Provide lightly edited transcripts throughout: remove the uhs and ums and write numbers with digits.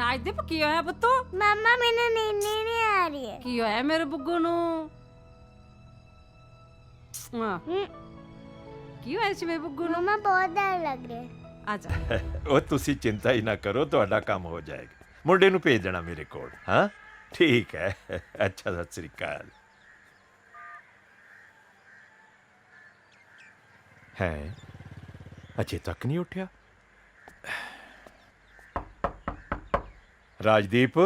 राजदीप की होया पुत्तू? मम्मा मैंने नींद नहीं आ रही है। की होया मेरे बुग्गू नू? की होया सी मेरे बुग्गू नू? मम्मा बहुत डर लग रही है। आजा ਉਹ ਤੁਸੀਂ ਚਿੰਤਾ ਹੀ ਨਾ ਕਰੋ, ਤੁਹਾਡਾ ਕੰਮ ਹੋ ਜਾਏਗਾ। ਮੁੰਡੇ ਨੂੰ ਭੇਜ ਦੇਣਾ ਮੇਰੇ ਕੋਲ। ਹਾਂ ਠੀਕ ਹੈ। ਅੱਛਾ ਸਤਿ ਸ੍ਰੀ ਅਕਾਲ। ਹੈ ਅਜੇ ਤੱਕ ਨਹੀਂ ਉੱਠਿਆ ਰਾਜਦੀਪ।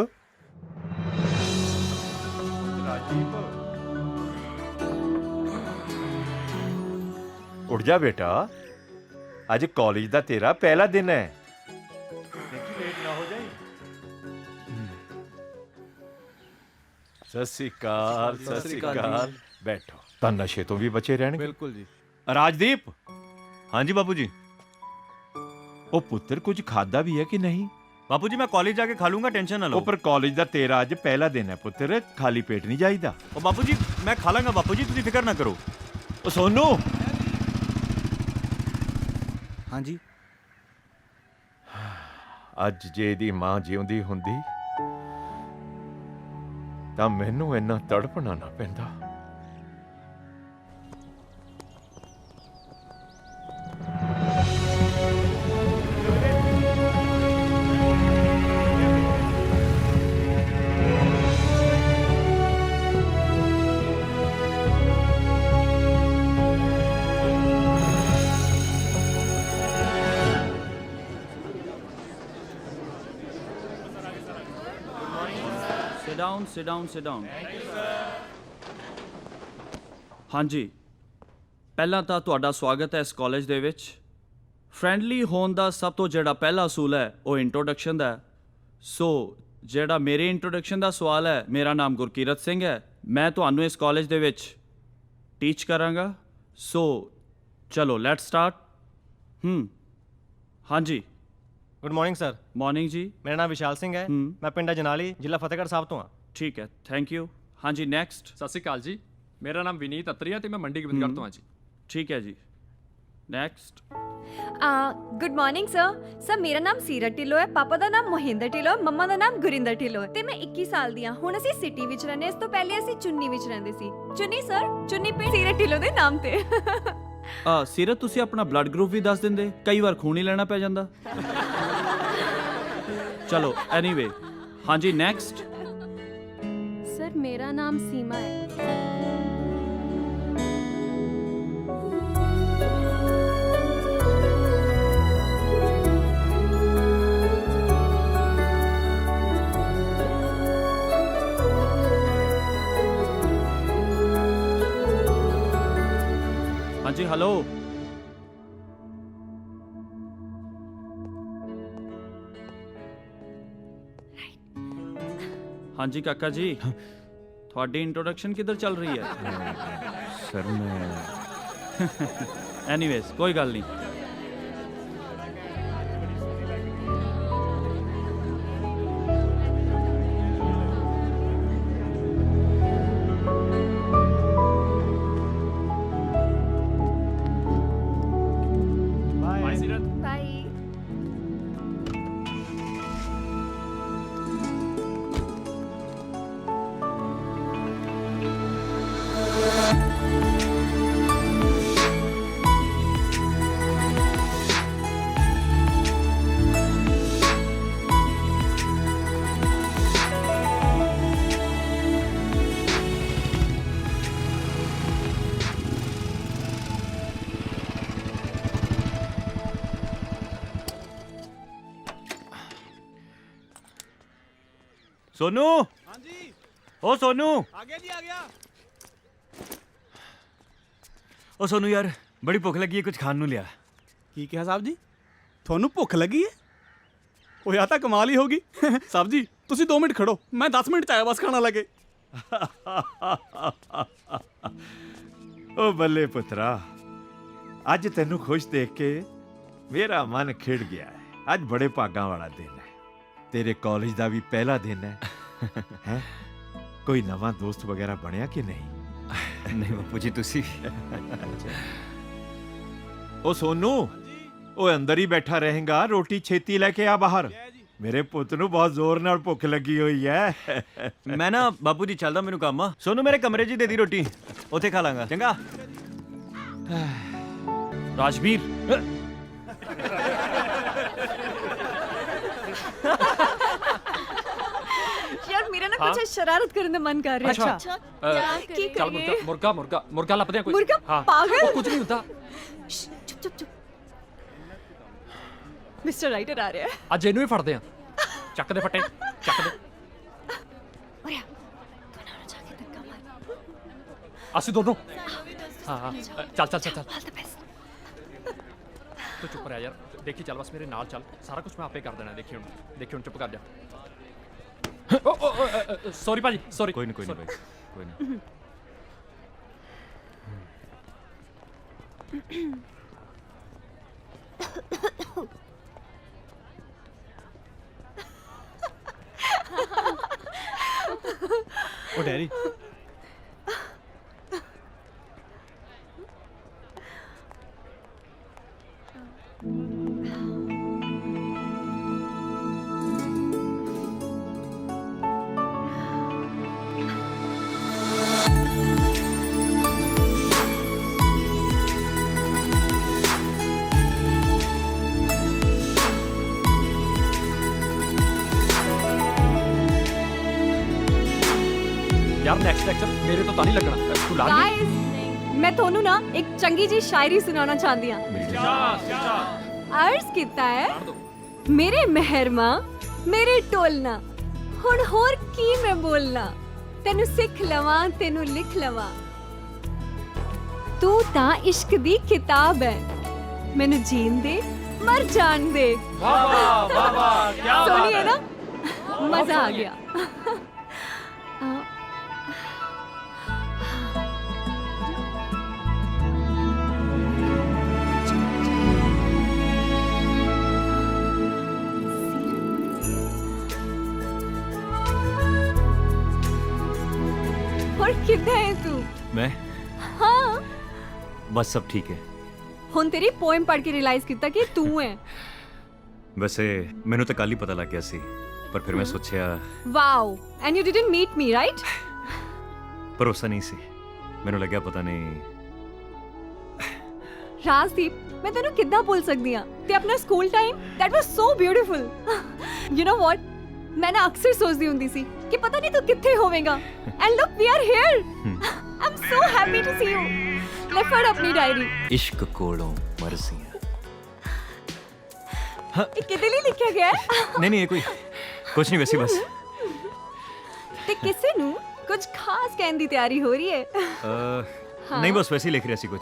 ਰਾਜਦੀਪ ਉੱਠ ਜਾ ਬੇਟਾ, ਅੱਜ ਕਾਲਜ ਦਾ ਤੇਰਾ ਪਹਿਲਾ ਦਿਨ ਹੈ। ਦੇਖੀ ਲੇਟ ਨਾ ਹੋ ਜਾਏ। ਸਤਿ ਸ੍ਰੀ ਅਕਾਲ। ਸਤਿ ਸ੍ਰੀ ਅਕਾਲ। ਬੈਠੋ, ਤਾਂ ਨਸ਼ੇ ਤੋਂ ਵੀ ਬਚੇ ਰਹਿਣਗੇ। ਬਿਲਕੁਲ ਜੀ। ਰਾਜਦੀਪ, ਹਾਂਜੀ ਬਾਪੂ ਜੀ। ਉਹ ਪੁੱਤਰ ਕੁਝ ਖਾਦਾ ਵੀ ਹੈ ਕਿ ਨਹੀਂ? ਬਾਪੂ ਜੀ ਮੈਂ ਕਾਲਜ ਜਾ ਕੇ ਖਾ ਲੂੰਗਾ, ਟੈਨਸ਼ਨ ਨਾ ਲਓ। ਉਹ ਪਰ ਕਾਲਜ ਦਾ ਤੇਰਾ ਅੱਜ ਪਹਿਲਾ ਦਿਨ ਹੈ ਪੁੱਤਰ, ਖਾਲੀ ਪੇਟ ਨਹੀਂ ਜਾਈਦਾ। ਉਹ ਬਾਪੂ ਜੀ ਮੈਂ ਖਾ ਲਾਂਗਾ ਬਾਪੂ ਜੀ, ਤੁਸੀਂ ਫਿਕਰ ਨਾ ਕਰੋ। ਉਹ ਸੋਨੂ। ਹਾਂਜੀ। ਅੱਜ ਜੇ ਇਹਦੀ ਮਾਂ ਜਿਉਂਦੀ ਹੁੰਦੀ ਤਾਂ ਮੈਨੂੰ ਇੰਨਾ ਤੜਪਣਾ ਨਾ ਪੈਂਦਾ। Sit down. ਹਾਂਜੀ, ਪਹਿਲਾਂ ਤਾਂ ਤੁਹਾਡਾ ਸਵਾਗਤ ਹੈ ਇਸ ਕਾਲਜ ਦੇ ਵਿੱਚ। ਫਰੈਂਡਲੀ ਹੋਣ ਦਾ ਸਭ ਤੋਂ ਜਿਹੜਾ ਪਹਿਲਾ ਅਸੂਲ ਹੈ ਉਹ ਇੰਟਰੋਡਕਸ਼ਨ ਦਾ ਹੈ। ਸੋ ਜਿਹੜਾ ਮੇਰੇ ਇੰਟਰੋਡਕਸ਼ਨ ਦਾ ਸਵਾਲ ਹੈ, ਮੇਰਾ ਨਾਮ ਗੁਰਕੀਰਤ ਸਿੰਘ ਹੈ। ਮੈਂ ਤੁਹਾਨੂੰ ਇਸ ਕਾਲਜ ਦੇ ਵਿੱਚ ਟੀਚ ਕਰਾਂਗਾ। ਸੋ ਚਲੋ ਲੈਟਸ ਸਟਾਰਟ। ਹਾਂਜੀ। Good morning sir. ਮਾਰਨਿੰਗ ਜੀ। ਮੇਰਾ ਨਾਮ ਵਿਸ਼ਾਲ ਸਿੰਘ ਹੈ। ਮੈਂ ਪਿੰਡ ਜਨਾਲੀ, ਜ਼ਿਲ੍ਹਾ ਫਤਿਹਗੜ੍ਹ ਸਾਹਿਬ ਤੋਂ ਹਾਂ। ਠੀਕ ਹੈ, ਥੈਂਕ ਯੂ। ਹਾਂਜੀ ਨੈਕਸਟ। ਸਤਿ ਸ਼੍ਰੀ ਅਕਾਲ ਜੀ, ਮੇਰਾ ਨਾਮ ਵਿਨੀਤ ਅਤਰੀਆ ਤੇ ਮੈਂ ਮੰਡੀ ਗੋਬਿੰਦਗੜ੍ਹ ਤੋਂ ਹਾਂ ਜੀ। ਠੀਕ ਹੈ ਜੀ, ਨੈਕਸਟ। ਗੁੱਡ ਮਾਰਨਿੰਗ ਸਰ ਮੇਰਾ ਨਾਮ ਸੀਰਤ ਢਿੱਲੋਂ ਹੈ। ਪਾਪਾ ਦਾ ਨਾਮ ਮੋਹਿੰਦਰ ਢਿੱਲੋਂ ਹੈ, ਮੰਮਾ ਦਾ ਨਾਮ ਗੁਰਿੰਦਰ ਢਿੱਲੋਂ ਹੈ ਤੇ ਮੈਂ 21 ਸਾਲ ਦੀ ਹਾਂ। ਹੁਣ ਅਸੀਂ ਸਿਟੀ ਵਿੱਚ ਰਹਿੰਦੇ, ਇਸ ਤੋਂ ਪਹਿਲੇ ਅਸੀਂ ਚੁੰਨੀ ਵਿੱਚ ਰਹਿੰਦੇ ਸੀ। ਚੁੰਨੀ ਸਰ, ਚੁੰਨੀ ਪਿੰਡ ਸੀਰਤ ਢਿੱਲੋਂ ਦੇ ਨਾਮ ਤੇ। ਸੀਰਤ ਤੁਸੀਂ ਆਪਣਾ ਬਲੱਡ ਗਰੁੱਪ ਵੀ ਦੱਸ ਦਿੰਦੇ, ਕਈ ਵਾਰ ਖੂਨ ਹੀ ਲੈਣਾ ਪੈ ਜਾਂਦਾ। ਚਲੋ ਐਨੀਵੇ, ਹਾਂਜੀ ਨੈਕਸਟ। ਸਰ ਮੇਰਾ ਨਾਮ ਸੀਮਾ ਹੈ। ਹਾਂਜੀ ਹੈਲੋ। ਹਾਂਜੀ ਕਾਕਾ ਜੀ, ਤੁਹਾਡੀ ਇੰਟਰੋਡਕਸ਼ਨ ਕਿੱਧਰ ਚੱਲ ਰਹੀ ਹੈ? ਸਰ ਮੈਂ ਐਨੀਵੇਜ਼ ਕੋਈ ਗੱਲ ਨਹੀਂ। ਬਾਏ ਸੀਰਤ। ਬਾਈ। ਸੋਨੂ। ਹਾਂਜੀ। ਓ ਸੋਨੂ। ਆ ਗਿਆ ਜੀ, ਆ ਗਿਆ। ਓ ਸੋਨੂ ਯਾਰ, ਬੜੀ ਭੁੱਖ ਲੱਗੀ ਹੈ, ਕੁਝ ਖਾਣ ਨੂੰ ਲਿਆ। ਕੀ ਕਿਹਾ ਸਾਹਿਬ ਜੀ? ਤੁਹਾਨੂੰ ਭੁੱਖ ਲੱਗੀ ਹੈ? ਉਹ ਯਾ ਤਾਂ ਕਮਾਲ ਹੀ ਹੋਗੀ। ਸਾਹਿਬ ਜੀ ਤੁਸੀਂ 2 ਮਿੰਟ ਖੜੋ, ਮੈਂ 10 ਮਿੰਟ ਚ ਆਇਆ ਬਸ ਖਾਣਾ ਲੱਗੇ। ਉਹ ਬੱਲੇ ਪੁੱਤਰਾ, ਅੱਜ ਤੈਨੂੰ ਖੁਸ਼ ਦੇਖ ਕੇ ਮੇਰਾ ਮਨ ਖਿੜ ਗਿਆ ਹੈ। ਅੱਜ ਬੜੇ ਭਾਗਾਂ ਵਾਲਾ ਦਿਨ ਹੈ। ਤੇਰੇ ਕਾਲਜ ਦਾ ਵੀ ਪਹਿਲਾ ਦਿਨ ਹੈ। ਹੈ ਕੋਈ ਨਵਾਂ ਦੋਸਤ ਵਗੈਰਾ ਬਣਿਆ ਕਿ ਨਹੀਂ? ਨਹੀਂ ਬਾਪੂ ਜੀ ਤੁਸੀਂ। ਉਹ ਸੋਨੂ, ਉਹ ਅੰਦਰ ਹੀ ਬੈਠਾ ਰਹੇਗਾ, ਰੋਟੀ ਛੇਤੀ ਲੈ ਕੇ ਆ ਬਾਹਰ। ਮੇਰੇ ਪੁੱਤ ਨੂੰ ਬਹੁਤ ਜ਼ੋਰ ਨਾਲ ਭੁੱਖ ਲੱਗੀ ਹੋਈ ਹੈ ਮੈਂ ਨਾ ਬਾਪੂ ਜੀ ਚੱਲਦਾ, ਮੈਨੂੰ ਕੰਮ ਆ। ਸੋਨੂੰ ਮੇਰੇ ਕਮਰੇ 'ਚ ਹੀ ਦੇ ਦੀ ਰੋਟੀ, ਉੱਥੇ ਖਾ ਲਾਂਗਾ। ਚੰਗਾ। ਰਾਜਵੀਰ ਯਾਰ ਮੇਰਾ ਨਾ ਕੁਝ ਸ਼ਰਾਰਤ ਕਰਨ ਦਾ ਮਨ ਕਰ ਰਿਹਾ। ਅੱਛਾ ਕੀ ਚੱਲ ਕਰੀਏ? ਮੁਰਗਾ ਲੱਭਦੇ ਆ ਕੋਈ। ਮੁਰਗਾ? ਹਾਂ ਪਾਗਲ। ਉਹ ਕੁਝ ਨਹੀਂ ਹੁੰਦਾ। ਚੁੱਪ ਚੁੱਪ ਚੁੱਪ। ਮਿਸਟਰ ਰਾਈਟਰ ਆ ਰਿਹਾ ਹੈ। ਅੱਜ ਇਹਨੂੰ ਹੀ ਫੜਦੇ ਆ। ਚੱਕ ਦੇ ਫੱਟੇ, ਚੱਕ ਦੇ। ਓਏ ਤੂੰ ਨਾ ਜਾ ਕੇ ਧੱਕਾ ਮਾਰ। ਅਸੀਂ ਦੋਨੋਂ। ਹਾਂ ਚੱਲ ਚੱਲ ਚੱਲ ਚੱਲ। ਆਲ ਦ ਬੈਸਟ। ਤੂੰ ਚੁੱਪ ਰਹਿ ਯਾਰ, ਦੇਖੀ ਚੱਲ, ਬਸ ਮੇਰੇ ਨਾਲ ਚੱਲ, ਸਾਰਾ ਕੁਝ ਮੈਂ ਆਪੇ ਕਰ ਦੇਣਾ। ਦੇਖੀ ਹੁਣ ਚੁੱਪ ਕਰ ਜਾ। ਸੌਰੀ ਭਾਜੀ, ਸੌਰੀ। ਕੋਈ ਨਹੀਂ ਕੋਈ ਨਹੀਂ ਭਾਈ, ਕੋਈ ਨਹੀਂ। ਉਹ ਡੈਡੀ ਯਾਰ ਨੈਕਸਟ ਲੈਕਚਰ ਮੇਰੇ ਤੋਂ ਤਾਂ ਨਹੀਂ ਲੱਗਣਾ। ਤੂੰ ਲਾ ਲਈ। ਗਾਇਸ ਮੈਂ ਤੁਹਾਨੂੰ ਨਾ ਇੱਕ ਚੰਗੀ ਜੀ ਸ਼ਾਇਰੀ ਸੁਣਾਉਣਾ ਚਾਹੁੰਦੀ ਹਾਂ। ਅਰਜ਼ ਕੀਤਾ ਹੈ ਮੇਰੇ ਮਹਿਰਮਾ ਮੇਰੇ ਟੋਲਨਾ, ਹੁਣ ਹੋਰ ਕੀ ਮੈਂ ਬੋਲਣਾ, ਤੈਨੂੰ ਸਿੱਖ ਲਵਾਂ ਤੈਨੂੰ ਲਿਖ ਲਵਾਂ, ਤੂੰ ਤਾਂ ਇਸ਼ਕ ਦੀ ਕਿਤਾਬ ਹੈ, ਮੈਨੂੰ ਜੀਣ ਦੇ ਮਰ ਜਾਣ ਦੇ। ਵਾਹ ਵਾਹ ਵਾਹ, ਕੀ ਸੋਹਣੀ ਹੈ ਨਾ, ਮਜ਼ਾ ਆ ਗਿਆ। और किधर है तू? मैं हाँ बस सब ठीक है। ਹੁਣ ਤੇਰੀ ਪੋਇਮ ਪੜ੍ਹ ਕੇ ਰਿਅਲਾਈਜ਼ ਕੀਤਾ ਕਿ ਤੂੰ ਹੈ। ਵੈਸੇ ਮੈਨੂੰ ਤਾਂ ਕੱਲ ਹੀ ਪਤਾ ਲੱਗ ਗਿਆ ਸੀ, ਪਰ ਫਿਰ ਮੈਂ ਸੋਚਿਆ wow, and you didn't meet me right? ਭਰੋਸਾ ਨਹੀਂ ਸੀ, ਮੈਨੂੰ ਲੱਗਿਆ ਪਤਾ ਨਹੀਂ। ਰਾਜਦੀਪ, ਮੈਂ ਤੈਨੂੰ ਕਿੱਦਾਂ ਭੁੱਲ ਸਕਦੀ ਹਾਂ? ਤੇ ਆਪਣਾ school time, that was so beautiful. You know what, ਮੈਂ ਨਾ ਅਕਸਰ ਸੋਚਦੀ ਹੁੰਦੀ ਸੀ ਕਿ ਪਤਾ ਨਹੀਂ ਤੂੰ ਕਿੱਥੇ ਹੋਵੇਂਗਾ, and look we are here. I am so happy to see you. ਲੈ ਫੜ ਆਪਣੀ ਡਾਇਰੀ। ਇਸ਼ਕ ਕੋਲੋਂ ਮਰਜ਼ੀਆਂ। ਇਹ ਕਿਹਦੇ ਲਈ ਲਿਖਿਆ ਗਿਆ ਹੈ? ਨਹੀਂ ਇਹ ਕੋਈ ਕੁਝ ਨਹੀਂ, ਵੈਸੇ ਬਸ। ਤੇ ਕਿਸੇ ਨੂੰ ਕੁਝ ਖਾਸ ਕਹਿਣ ਦੀ ਤਿਆਰੀ ਹੋ ਰਹੀ ਹੈ? ਨਹੀਂ ਬਸ ਵੈਸੇ ਹੀ ਲਿਖ ਰਿਹਾ ਸੀ ਕੁਝ।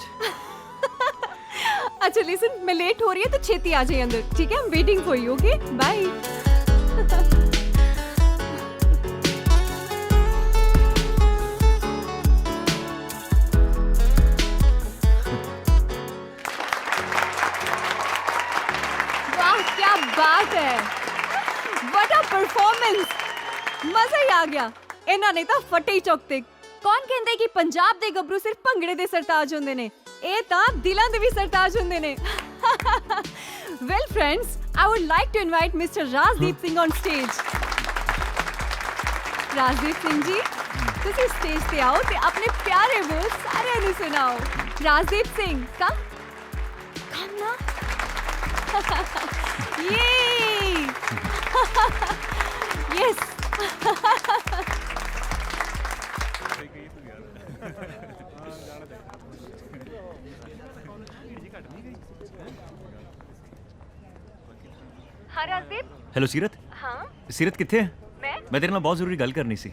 अच्छा लिसन, मैं लेट हो रही है तो छेती आ जाइए अंदर, ठीक है? I am waiting for you, okay? Bye. वाह क्या बात है, व्हाट अ परफॉर्मेंस, मजा ही आ गया। ਇਹਨਾਂ ਨੇ ਤਾਂ ਫੱਟੇ ਹੀ ਚੁੱਕਤੇ। ਕੌਣ ਕਹਿੰਦੇ ਕਿ ਪੰਜਾਬ ਦੇ ਗੱਭਰੂ ਸਿਰਫ ਭੰਗੜੇ ਦੇ ਸਰਤਾਜ ਹੁੰਦੇ ਨੇ? ਇਹ ਤਾਂ ਦਿਲਾਂ ਦੇ ਵੀ ਸਰਤਾਜ ਹੁੰਦੇ ਨੇ। Well friends, I would like to invite Mr. Rajdeep Singh on stage. Rajdeep Singh ji, ਤੁਸੀਂ ਸਟੇਜ ਤੇ ਆਓ ਤੇ ਆਪਣੇ ਪਿਆਰੇ ਬੋਲ ਸਾਰਿਆਂ ਨੂੰ ਸੁਣਾਓ। ਰਾਜਦੀਪ ਸਿੰਘ, come ਨਾ। ਯੇ ਯੈਸ। हाँ राजदीप। ਹੈਲੋ ਸੀਰਤ। हाँ ਸੀਰਤ ਕਿੱਥੇ ਹੈ? मैं ਤੇਰੇ ਨਾਲ ਬਹੁਤ ਜ਼ਰੂਰੀ ਗੱਲ ਕਰਨੀ ਸੀ।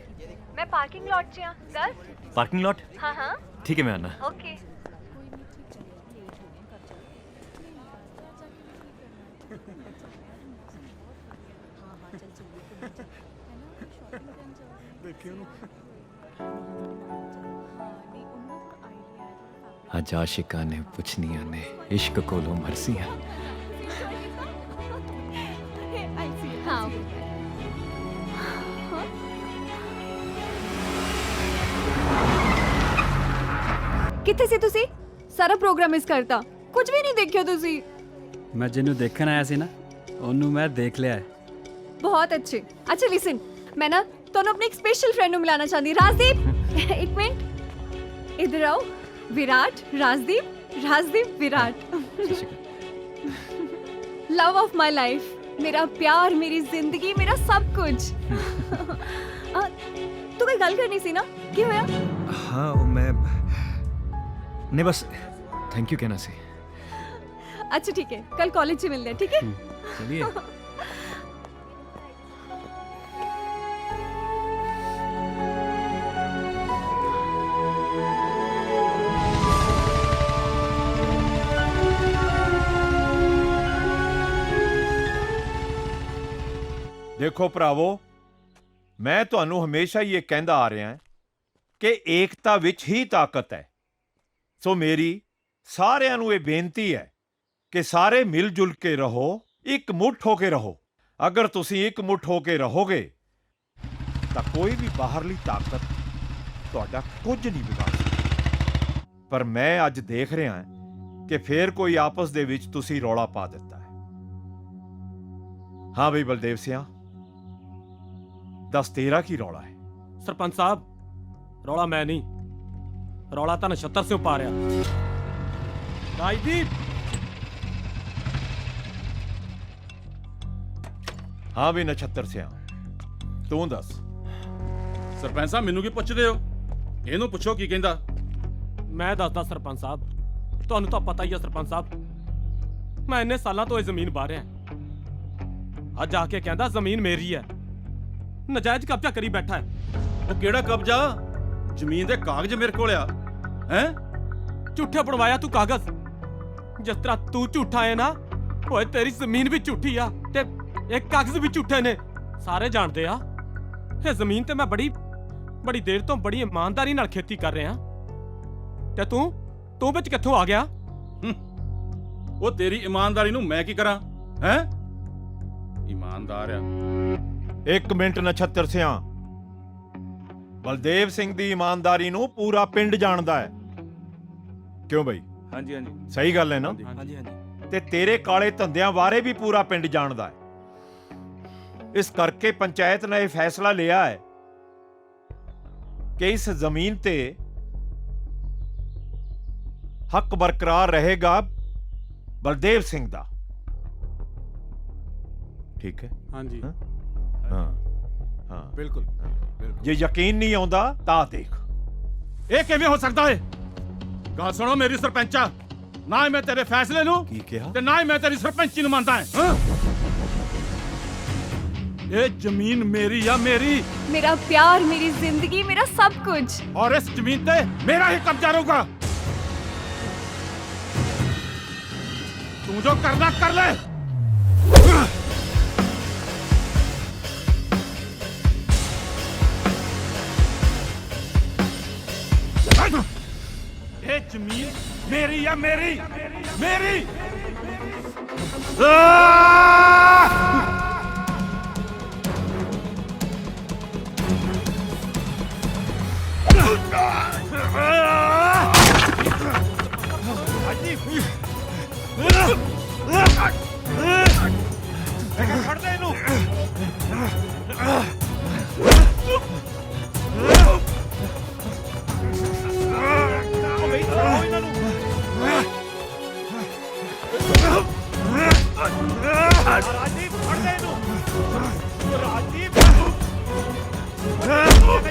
मैं पार्किंग लॉट च हां। दस। ਪਾਰਕਿੰਗ ਲੋਟ? हाँ हाँ ਠੀਕ ਹੈ, ਮੈਂ ਆਣਾ। ओके। ਅੱਜ ਆਸ਼ਿਕਾਂ ਨੇ ਪੁੱਛਣੀਆਂ ਨੇ ਇਸ਼ਕ ਕੋਲੋਂ ਮਰਜ਼ੀਆਂ। हाँ ਕਿੱਥੇ ਸੀ ਤੁਸੀਂ? ਸਾਰਾ ਪ੍ਰੋਗਰਾਮ ਮਿਸ ਕਰਤਾ, ਕੁਝ ਵੀ ਨਹੀਂ ਦੇਖਿਆ ਤੁਸੀਂ। ਮੈਂ ਜਿਹਨੂੰ ਦੇਖਣ ਆਇਆ ਸੀ ਨਾ, ਉਹਨੂੰ ਮੈਂ ਦੇਖ ਲਿਆ ਹੈ। बहुत अच्छे। अच्छा लिसन, मैं ना ਤੁਹਾਨੂੰ अपने एक स्पेशल फ्रेंड ਨੂੰ ਮਿਲਾਣਾ ਚਾਹੁੰਦੀ। राजदीप, एक मिनट, इधर आओ। Virat, Rajdeep Virat, love of my life, मेरा प्यार, मेरी जिंदगी, मेरा सब कुछ। तू कोई गल करनी सी ना, की होया? हाँ मैं नहीं बस थैंक यू कहना सी। अच्छा ठीक है, कल कॉलेज से मिलते हैं, ठीक है? चलिए। ਦੇਖੋ ਭਰਾਵੋ, ਮੈਂ ਤੁਹਾਨੂੰ ਹਮੇਸ਼ਾ ਹੀ ਇਹ ਕਹਿੰਦਾ ਆ ਰਿਹਾ ਕਿ ਏਕਤਾ ਵਿੱਚ ਹੀ ਤਾਕਤ ਹੈ। ਸੋ ਮੇਰੀ ਸਾਰਿਆਂ ਨੂੰ ਇਹ ਬੇਨਤੀ ਹੈ ਕਿ ਸਾਰੇ ਮਿਲ ਜੁਲ ਕੇ ਰਹੋ, ਇੱਕ ਮੁੱਠ ਹੋ ਕੇ ਰਹੋ। ਅਗਰ ਤੁਸੀਂ ਇੱਕ ਮੁੱਠ ਹੋ ਕੇ ਰਹੋਗੇ ਤਾਂ ਕੋਈ ਵੀ ਬਾਹਰਲੀ ਤਾਕਤ ਤੁਹਾਡਾ ਕੁਝ ਨਹੀਂ ਵਿਗਾੜ ਸਕਦੀ। ਪਰ ਮੈਂ ਅੱਜ ਦੇਖ ਰਿਹਾ ਕਿ ਫੇਰ ਕੋਈ ਆਪਸ ਦੇ ਵਿੱਚ ਤੁਸੀਂ ਰੌਲਾ ਪਾ ਦਿੱਤਾ ਹੈ। ਹਾਂ ਬਈ ਬਲਦੇਵ ਸਿਆਂ, दस तेरा की रौला है? सरपंच साहब, रौला मैं नहीं, रौला तो नछत्तर से पा रहा। राजदीप, हाँ भी नछत्तर सिया, तू दस। ਸਰਪੰਚ ਸਾਹਿਬ ਮੈਨੂੰ ਕੀ ਪੁੱਛਦੇ ਹੋ? ਇਹਨੂੰ ਪੁੱਛੋ ਕੀ ਕਹਿੰਦਾ। मैं दसदा सरपंच साहब, ਤੁਹਾਨੂੰ ਤਾਂ ਪਤਾ ਹੀ ਆ ਸਰਪੰਚ ਸਾਹਿਬ, ਮੈਂ ਇੰਨੇ ਸਾਲਾਂ ਤੋਂ ਇਹ ਜ਼ਮੀਨ ਬਾਹ ਰਿਹਾ। ਅੱਜ ਆ ਕੇ ਕਹਿੰਦਾ ਜ਼ਮੀਨ ਮੇਰੀ ਹੈ, ਨਜਾਇਜ਼ ਕਬਜ਼ਾ ਕਰੀ ਬੈਠਾ ਹੈ। ਉਹ ਕਿਹੜਾ ਕਬਜ਼ਾ? ਜ਼ਮੀਨ ਦੇ ਕਾਗਜ਼ ਮੇਰੇ ਕੋਲ ਆ। ਹੈ ਝੂਠੇ ਬਣਵਾਇਆ ਤੂੰ ਕਾਗਜ਼। ਜਿਸ ਤਰ੍ਹਾਂ ਤੂੰ ਝੂਠਾ ਹੈ ਨਾ, ਓਏ ਤੇਰੀ ਜ਼ਮੀਨ ਵੀ ਝੂਠੀ ਆ ਤੇ ਇਹ ਕਾਗਜ਼ ਵੀ ਝੂਠੇ ਨੇ। ਸਾਰੇ ਜਾਣਦੇ ਆ ਇਹ ਜ਼ਮੀਨ ਤੇ ਮੈਂ ਬੜੀ ਦੇਰ ਤੋਂ ਬੜੀ ਇਮਾਨਦਾਰੀ ਨਾਲ ਖੇਤੀ ਕਰ ਰਿਹਾ ਤੇ ਤੂੰ ਵਿੱਚ ਕਿੱਥੋਂ ਆ ਗਿਆ? ਉਹ ਤੇਰੀ ਇਮਾਨਦਾਰੀ ਨੂੰ ਮੈਂ ਕੀ ਕਰਾਂ? ਹੈ ਇਮਾਨਦਾਰ ਆ। एक मिनट नछत्तर सिया, बलदेव सिंह दी ईमानदारी नूं पूरा पिंड जानदा है। क्यों बई? ਹਾਂਜੀ ਹਾਂਜੀ सही गल है ना? ਹਾਂਜੀ ते तेरे काले धंधियां बारे भी पूरा पिंड जानदा है। इस करके पंचायत ने यह फैसला लिया है कि इस जमीन ते हक बरकरार रहेगा बलदेव सिंह दा। ठीक है? ਹਾਂਜੀ हाँ हाँ ਬਿਲਕੁਲ जे यकीन नहीं आउंदा तां देख। ਇਹ ਕਿਵੇਂ ਹੋ ਸਕਦਾ ਹੈ? ਗੱਲ ਸੁਣੋ ਮੇਰੀ ਸਰਪੰਚਾ, ਨਾ ਹੀ ਮੈਂ ਤੇਰੇ ਫੈਸਲੇ ਨੂੰ की कहा? ਤੇ ਨਾ ਹੀ ਮੈਂ ਤੇਰੀ ਸਰਪੰਚੀ ਨੂੰ ਮੰਨਦਾ ਹਾਂ। ਇਹ ਜ਼ਮੀਨ ਮੇਰੀ ਆ, ਮੇਰੀ, मेरा प्यार, मेरी जिंदगी, मेरा सब कुछ। ਔਰ ਇਸ ਜ਼ਮੀਨ ਤੇ ਮੇਰਾ ਹੀ ਕਬਜ਼ਾ ਰਹੂਗਾ। ਤੂੰ ਜੋ ਕਰਨਾ ਕਰ ਲੈ। ਇਹ ਜ਼ਮੀਨ ਮੇਰੀ ਆ, ਮੇਰੀ, ਮੇਰੀ। ਫੜ ਦੇ ਇਹਨੂੰ। ਰਾਜਦੀਪ ਫੜ ਦੇ ਇਹਨੂੰ। ਰਾਜਦੀਪ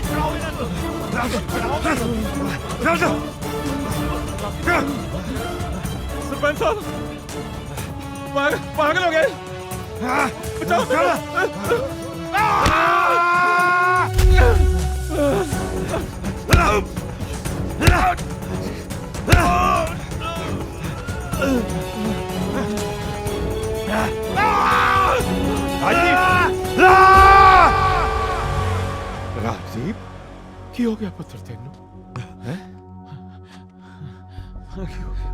ਛੜਾਓ ਇਹਨਾਂ ਨੂੰ। ਸਰਪੰਚ ਸਾਹਿਬ ਪਾਗਲ ਹੋ ਗਏ। ਬਚਾਓ राजदीप की हो गया पुत्र तेनू? हैं? की हो गया?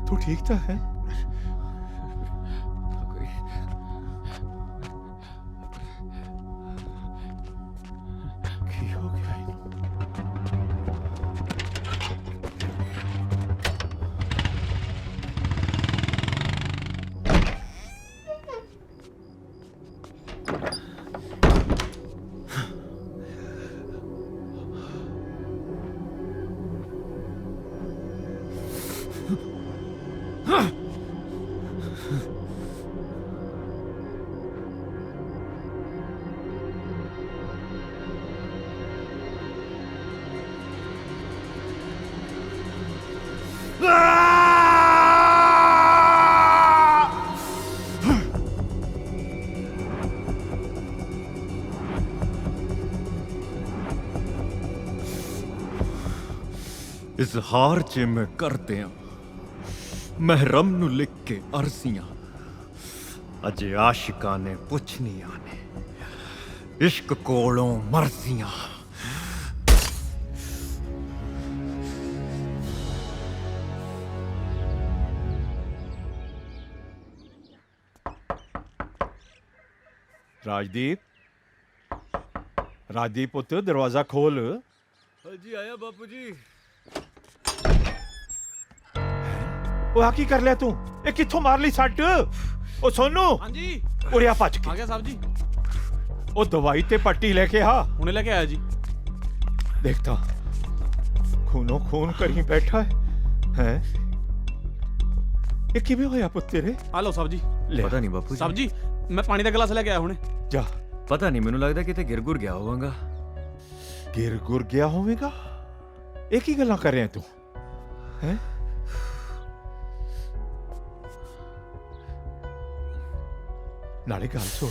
तू ठीक तो है? की हो गया इनू? ਇਜ਼ਹਾਰ ਚ ਮੈਂ ਕਰਦਿਆਂ ਮਹਿਰਮ ਨੂੰ ਲਿਖ ਕੇ ਅਰਜ਼ੀਆਂ ਅਜੇ ਆਸ਼ਿਕਾਂ ਨੇ ਪੁੱਛਣੀਆਂ ਨੇ ਇਸ਼ਕ ਕੋਲੋਂ ਮਰਜ਼ੀਆਂ। ਰਾਜਦੀਪ ਪੁੱਤ ਦਰਵਾਜ਼ਾ ਖੋਲ। ਜੀ ਆਇਆ ਬਾਪੂ ਜੀ। ਉਹ ਆ ਕੀ ਕਰ ਲਿਆ ਤੂੰ? ਇਹ ਕਿੱਥੋਂ ਮਾਰ ਲਈ ਸੱਟ? ਉਹ ਸੋਨੂ ਹਾਂਜੀ ਉਰੇ ਆ ਭੱਜ ਆ ਕੇ। ਗਿਆ ਸਾਹਿਬ ਜੀ, ਉਹ ਦਵਾਈ ਤੇ ਪੱਟੀ ਲੈ ਕੇ ਆ। ਹੁਣੇ ਲੈ ਕੇ ਆਇਆ ਜੀ। ਦੇਖਤਾ ਖੂਨੋਂ ਖੂਨ ਕਰੀ ਬੈਠਾ ਹੈ। ਇਹ ਕਿਵੇਂ ਹੋਇਆ ਪੁੱਤ ਤੇਰੇ? ਆ ਲਓ ਸਾਹਿਬ ਜੀ। ਲੈ ਪਤਾ ਨਹੀਂ ਬਾਪੂ ਸਾਹਿਬ ਜੀ ਮੈਂ ਪਾਣੀ ਦਾ ਗਲਾਸ ਲੈ ਕੇ ਆਇਆ ਹੁਣੇ। ਜਾ। ਪਤਾ ਨਹੀਂ, ਮੈਨੂੰ ਲੱਗਦਾ ਕਿਤੇ ਗਿਰ ਗੁਰ ਗਿਆ ਹੋਵਾਂਗਾ। ਗਿਰ ਗੁਰ ਗਿਆ ਹੋਵੇਗਾ? ਇਹ ਕੀ ਗੱਲਾਂ ਕਰ ਰਿਹਾ ਤੂੰ ਹੈ? ਨਾਲੇ ਗੱਲ ਸੁਣ,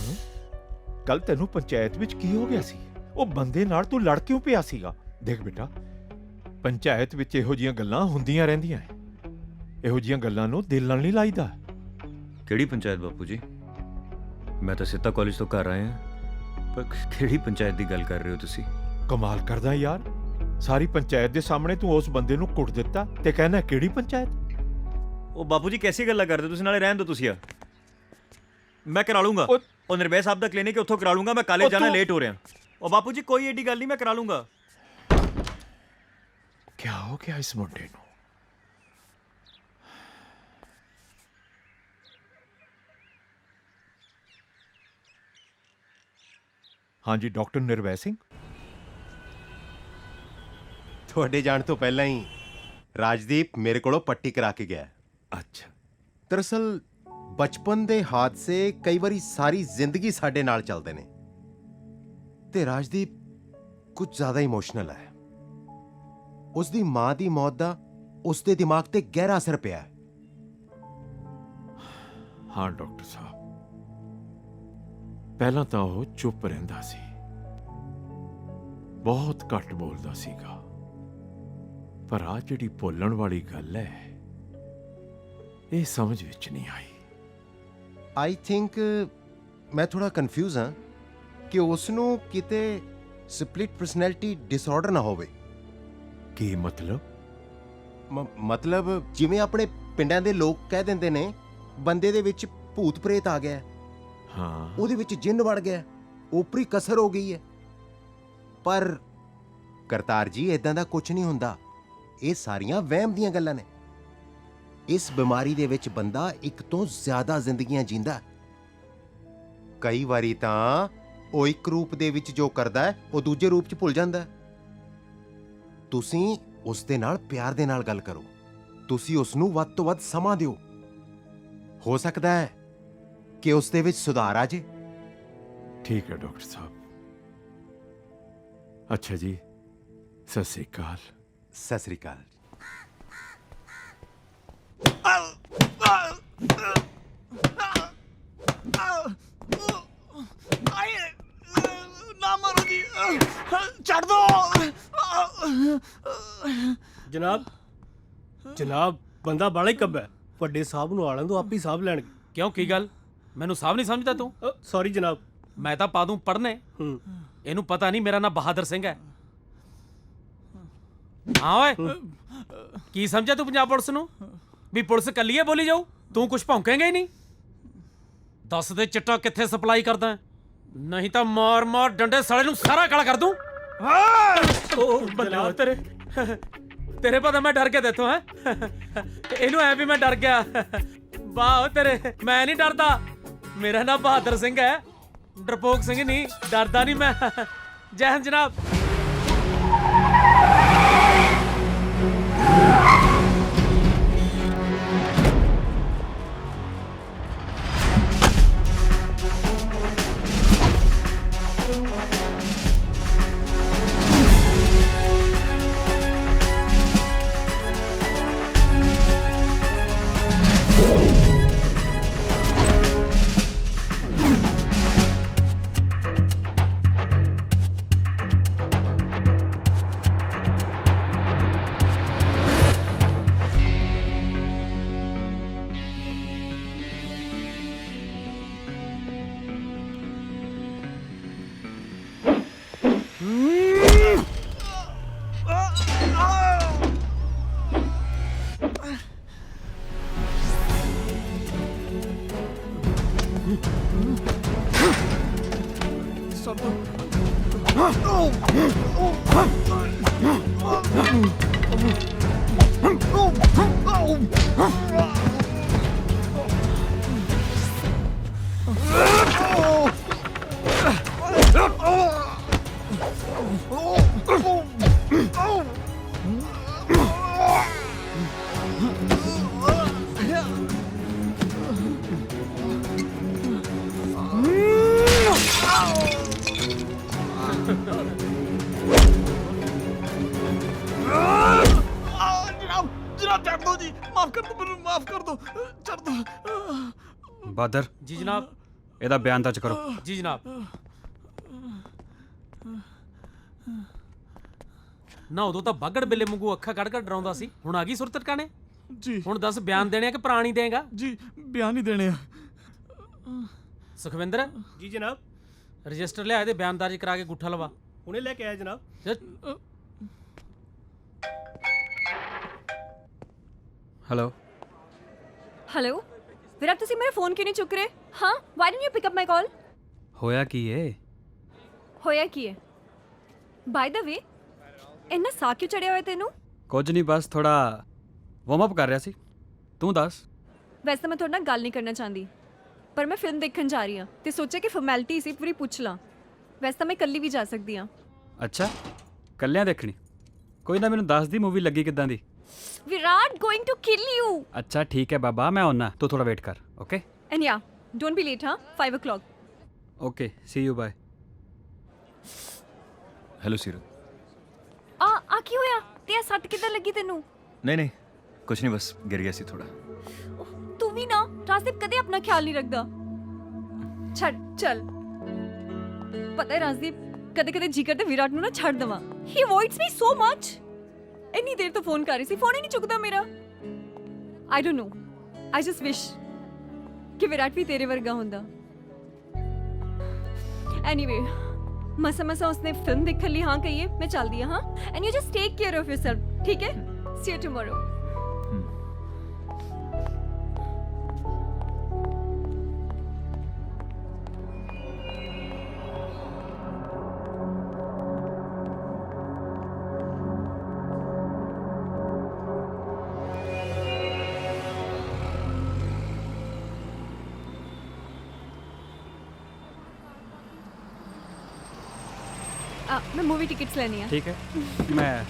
ਕੱਲ ਤੈਨੂੰ ਪੰਚਾਇਤ ਵਿੱਚ ਕੀ ਹੋ ਗਿਆ ਸੀ? ਉਹ ਬੰਦੇ ਨਾਲ ਤੂੰ ਲੜ ਕਿਉਂ ਪਿਆ ਸੀਗਾ? ਦੇਖ ਬੇਟਾ, ਪੰਚਾਇਤ ਵਿੱਚ ਇਹੋ ਜੀਆਂ ਗੱਲਾਂ ਹੁੰਦੀਆਂ ਰਹਿੰਦੀਆਂ ਐ। ਇਹੋ ਜੀਆਂ ਗੱਲਾਂ ਨੂੰ ਦਿਲ ਨਾਲ ਨਹੀਂ ਲਾਈਦਾ। ਕਿਹੜੀ ਪੰਚਾਇਤ ਬਾਪੂ ਜੀ? ਮੈਂ ਤਾਂ ਸਿੱਧਾ ਕਾਲਜ ਤੋਂ ਘਰ ਆਇਆ, ਪਰ ਕਿਹੜੀ ਪੰਚਾਇਤ ਦੀ ਗੱਲ ਕਰ ਰਹੇ ਹੋ ਤੁਸੀਂ? ਕਮਾਲ ਕਰਦਾ ਯਾਰ, ਸਾਰੀ ਪੰਚਾਇਤ ਦੇ ਸਾਹਮਣੇ ਤੂੰ ਉਸ ਬੰਦੇ ਨੂੰ ਕੁੱਟ ਦਿੱਤਾ ਤੇ ਕਹਿੰਦਾ ਕਿਹੜੀ ਪੰਚਾਇਤ? ਉਹ ਬਾਪੂ ਜੀ ਕੈਸੀ ਗੱਲਾਂ ਕਰਦੇ ਤੁਸੀਂ? ਨਾਲੇ ਰਹਿਣ ਦਿਓ ਤੁਸੀਂ ਆ, ਮੈਂ ਕਰਾ ਲੂੰਗਾ। ਉਹ ਨਿਰਭੈ ਸਾਹਿਬ ਦਾ ਕਲੀਨਿਕ ਉੱਥੋਂ ਕਰਾ ਲੂੰਗਾ। ਮੈਂ ਕਾਲਜ ਜਾਣਾ, ਲੇਟ ਹੋ ਰਿਹਾ। ਉਹ ਬਾਪੂ ਜੀ ਕੋਈ ਏਡੀ ਗੱਲ ਨਹੀਂ, ਮੈਂ ਕਰਾ ਲੂੰਗਾ। ਕੀ ਹੋ ਗਿਆ ਇਸ ਮੁੰਡੇ ਨੂੰ? ਹਾਂਜੀ ਡਾਕਟਰ ਨਿਰਵੈ ਸਿੰਘ। ਤੁਹਾਡੇ ਜਾਣ ਤੋਂ ਪਹਿਲਾਂ ਹੀ ਰਾਜਦੀਪ ਮੇਰੇ ਕੋਲੋਂ ਪੱਟੀ ਕਰਾ ਕੇ ਗਿਆ। ਅੱਛਾ। ਦਰਅਸਲ ਬਚਪਨ ਦੇ ਹਾਦਸੇ ਕਈ ਵਾਰੀ ਸਾਰੀ ਜ਼ਿੰਦਗੀ ਸਾਡੇ ਨਾਲ ਚੱਲਦੇ ਨੇ ਤੇ ਰਾਜਦੀਪ ਕੁਝ ਜ਼ਿਆਦਾ ਇਮੋਸ਼ਨਲ ਹੈ। ਉਸ ਦੀ ਮਾਂ ਦੀ ਮੌਤ ਦਾ ਉਸ ਦੇ ਦਿਮਾਗ ਤੇ ਗਹਿਰਾ ਅਸਰ ਪਿਆ ਹੈ। ਹਾਂ ਡਾਕਟਰ ਸਾਹਿਬ, ਪਹਿਲਾਂ ਤਾਂ ਉਹ ਚੁੱਪ ਰਹਿੰਦਾ ਸੀ, ਬਹੁਤ ਘੱਟ ਬੋਲਦਾ ਸੀਗਾ, ਪਰ ਆ ਜਿਹੜੀ ਬੋਲਣ ਵਾਲੀ ਗੱਲ ਹੈ ਇਹ ਸਮਝ ਵਿੱਚ ਨਹੀਂ ਆਈ। ਆਈ ਥਿੰਕ ਮੈਂ ਥੋੜਾ ਕਨਫਿਊਜ਼ ਹਾਂ ਕਿ ਉਸ ਨੂੰ ਕਿਤੇ ਸਪਲਿਟ ਪਰਸਨੈਲਿਟੀ ਡਿਸਆਰਡਰ ਨਾ ਹੋਵੇ। ਕੀ ਮਤਲਬ? ਮਤਲਬ ਜਿਵੇਂ ਆਪਣੇ ਪਿੰਡਾਂ ਦੇ ਲੋਕ ਕਹਿ ਦਿੰਦੇ ਨੇ, ਬੰਦੇ ਦੇ ਵਿੱਚ ਭੂਤ ਪ੍ਰੇਤ ਆ ਗਿਆ, ਹਾਂ, ਉਹਦੇ ਵਿੱਚ ਜਿੰਨ ਵੜ ਗਿਆ, ਓਪਰੀ ਕਸਰ ਹੋ ਗਈ ਹੈ। ਪਰ ਕਰਤਾਰ ਜੀ ਇਦਾਂ ਦਾ ਕੁਝ ਨਹੀਂ ਹੁੰਦਾ। ਇਹ ਸਾਰੀਆਂ ਵਹਿਮ ਦੀਆਂ ਗੱਲਾਂ ਨੇ। ਇਸ ਬਿਮਾਰੀ ਦੇ ਵਿੱਚ ਬੰਦਾ ਇੱਕ ਤੋਂ ਜ਼ਿਆਦਾ ਜ਼ਿੰਦਗੀਆਂ ਜੀਂਦਾ। ਕਈ ਵਾਰੀ ਤਾਂ ਉਹ ਇੱਕ ਰੂਪ ਦੇ ਵਿੱਚ ਜੋ ਕਰਦਾ ਹੈ ਉਹ ਦੂਜੇ ਰੂਪ 'ਚ ਭੁੱਲ ਜਾਂਦਾ। ਤੁਸੀਂ ਉਸ ਦੇ ਨਾਲ ਪਿਆਰ ਦੇ ਨਾਲ ਗੱਲ ਕਰੋ। ਤੁਸੀਂ ਉਸ ਨੂੰ ਵੱਧ ਤੋਂ ਵੱਧ ਸਮਾਂ ਦਿਓ। ਹੋ ਸਕਦਾ ਹੈ ਕਿ ਉਸ ਦੇ ਵਿੱਚ ਸੁਧਾਰ ਆ ਜੇ। ਠੀਕ ਹੈ ਡਾਕਟਰ ਸਾਹਿਬ। ਅੱਛਾ ਜੀ, ਸਤਿ ਸ੍ਰੀ ਅਕਾਲ। ਸਤਿ ਸ੍ਰੀ ਅਕਾਲ। ਨਾ ਮਾਰੋ ਜੀ, ਛੱਡ ਦੋ। ਜਨਾਬ ਬੰਦਾ ਬਾਲਾ ਹੀ ਕੱਬਾ। ਵੱਡੇ ਸਾਹਿਬ ਨੂੰ ਆਲਾਂ ਤੋਂ ਆਪ ਹੀ ਸਾਹਿਬ ਲੈਣਗੇ। ਕਿਉਂ, ਕੀ ਗੱਲ? ਮੈਨੂੰ ਸਾਹਬ ਨਹੀਂ ਸਮਝਦਾ ਤੂੰ? ਸੌਰੀ ਜਨਾਬ। ਮੈਂ ਤਾਂ ਪਾ ਦੂੰ ਪੜ੍ਹਨੇ। ਇਹਨੂੰ ਪਤਾ ਨਹੀਂ ਮੇਰਾ ਨਾਮ ਬਹਾਦਰ ਸਿੰਘ ਹੈ। ਹਾਂ ਓਏ, ਕੀ ਸਮਝਿਆ ਤੂੰ ਪੰਜਾਬ ਪੁਲਿਸ ਨੂੰ? ਵੀ ਪੁਲਿਸ ਕੱਲੀ ਹੈ ਬੋਲੀ ਜਾਊ? ਤੂੰ ਕੁਝ ਭੌਂਕੇਂਗਾ ਹੀ ਨਹੀਂ। ਦੱਸ ਦੇ ਚਿੱਟਾ ਕਿੱਥੇ ਸਪਲਾਈ ਕਰਦਾ, ਨਹੀਂ ਤਾਂ ਮਾਰ ਮਾਰ ਡੰਡੇ ਸਾਲੇ ਨੂੰ ਸਾਰਾ ਕਾਲਾ ਕਰ ਦੂੰ। ਜਨਾਬ ਤੇਰੇ ਪਤਾ ਮੈਂ ਡਰ ਗਿਆ ਤੇਥੋਂ ਹੈ। ਇਹਨੂੰ ਐ ਵੀ ਮੈਂ ਡਰ ਗਿਆ। ਵਾਹ ਤੇਰੇ, ਮੈਂ ਨਹੀਂ ਡਰਦਾ। ਮੇਰਾ ਨਾਮ ਬਹਾਦਰ ਸਿੰਘ ਹੈ, ਡਰਪੋਕ ਸਿੰਘ ਨਹੀਂ। ਡਰਦਾ ਨਹੀਂ ਮੈਂ। ਜੈ ਹਿੰਦ ਜਨਾਬ। ਬਾਦਰ ਜੀ ਜਨਾਬ। ਇਹਦਾ ਬਿਆਨ ਦਰਜ ਕਰੋ। ਜੀ ਜਨਾਬ। ਨਾ ਉਦੋਂ ਤਾਂ ਬਾਗੜ ਬਿੱਲੇ ਵਾਂਗੂ ਅੱਖਾਂ ਕੱਢ ਕੱਢ ਡਰਾਉਂਦਾ ਸੀ, ਹੁਣ ਆ ਗਈ ਸੁਰਤ ਟਿਕਾਣੇ। ਜੀ ਹੁਣ ਦੱਸ ਬਿਆਨ ਦੇਣੇ ਆ ਕਿ ਪ੍ਰਾਣੀ ਦੇਗਾ? ਜੀ ਬਿਆਨ ਹੀ ਦੇਣੇ ਆ। ਸੁਖਵਿੰਦਰ ਜੀ ਜਨਾਬ। ਰਜਿਸਟਰ ਲਿਆ ਇਹਦੇ ਬਿਆਨ ਦਰਜ ਕਰਾ ਕੇ ਗੁੱਠਾ ਲਵਾ। ਹੁਣੇ ਲੈ ਕੇ ਆਇਆ ਜਨਾਬ। ਹੈਲੋ ਹੈਲੋ ਵਿਰਾਟ, ਤੁਸੀਂ ਮੇਰਾ ਫੋਨ ਕਿਉਂ ਨਹੀਂ ਚੁੱਕ ਰਹੇ? ਹਾਂ, why didn't you pick up my call? ਹੋਇਆ ਕੀ ਏ? ਹੋਇਆ ਕੀ ਹੈ? ਬਾਈ ਦਾ ਵੇ, ਇੰਨਾ ਸਾਹ ਕਿਉਂ ਚੜਿਆ ਹੋਇਆ ਤੈਨੂੰ? ਕੁਝ ਨਹੀਂ, ਬਸ ਥੋੜਾ ਵਾਰਮ ਅਪ ਕਰ ਰਿਹਾ ਸੀ। ਤੂੰ ਦੱਸ। ਵੈਸੇ ਤਾਂ ਮੈਂ ਤੁਹਾਡੇ ਨਾਲ ਗੱਲ ਨਹੀਂ ਕਰਨਾ ਚਾਹੁੰਦੀ, ਪਰ ਮੈਂ ਫਿਲਮ ਦੇਖਣ ਜਾ ਰਹੀ ਹਾਂ ਤੇ ਸੋਚਿਆ ਕਿ ਫਾਰਮੈਲਿਟੀ ਸੀ ਪੂਰੀ ਪੁੱਛ ਲਾਂ। ਵੈਸੇ ਤਾਂ ਮੈਂ ਇਕੱਲੀ ਵੀ ਜਾ ਸਕਦੀ ਹਾਂ। ਅੱਛਾ, ਕੱਲਿਆਂ ਦੇਖਣੀ? ਕੋਈ ਨਾ, ਮੈਨੂੰ ਦੱਸ ਦੀ ਮੂਵੀ ਲੱਗੀ ਕਿੱਦਾਂ ਦੀ। Virat going to kill you. ਅੱਛਾ ਠੀਕ ਹੈ ਬਾਬਾ, ਮੈਂ ਆਉਣਾ, ਤੂੰ ਥੋੜਾ ਵੇਟ ਕਰ। Okay and ya don't be late. ਹਾਂ, 5 o'clock। Okay, see you, bye. Hello Seerat. ਆ ਕੀ ਹੋਇਆ? ਤੇ ਇਹ ਸੱਟ ਕਿੱਦਾਂ ਲੱਗੀ ਤੈਨੂੰ? ਨਹੀਂ ਕੁਝ ਨਹੀਂ, ਬਸ ਗਿਰ ਗਿਆ ਸੀ ਥੋੜਾ। ਤੂੰ ਵੀ ਨਾ, ਰਾਜਦੀਪ ਕਦੇ ਆਪਣਾ ਖਿਆਲ ਨਹੀਂ ਰੱਖਦਾ। ਛੱਡ ਚੱਲ। ਪਤਾ ਹੈ ਰਾਜਦੀਪ, ਕਦੇ ਕਦੇ ਜੀ ਕਰਦਾ ਵਿਰਾਟ ਨੂੰ ਨਾ ਛੱਡ ਦੇਵਾਂ। ਹੀ ਅਵੋਇਡਸ ਮੀ ਸੋ ਮਚ। ਇੰਨੀ ਦੇਰ ਤੋਂ ਫੋਨ ਕਰ ਰਹੀ ਸੀ, ਫੋਨ ਹੀ ਨਹੀਂ ਚੁੱਕਦਾ ਮੇਰਾ। I don't know, I just ਵਿਸ਼ ਕਿ ਵਿਰਾਟ ਵੀ ਤੇਰੇ ਵਰਗਾ ਹੁੰਦਾ। ਐਨੀਵੇ, ਮਸਾ ਉਸਨੇ ਫਿਲਮ ਦੇਖਣ ਲਈ ਹਾਂ ਕਹੀਏ, ਮੈਂ ਚੱਲਦੀ ਹਾਂ। And you just take care of yourself, ਠੀਕ ਹੈ? ਸੀ ਯੂ ਟੁਮਾਰੋ। मैं मूवी टिकट्स लेनी है। ठीक है, मैं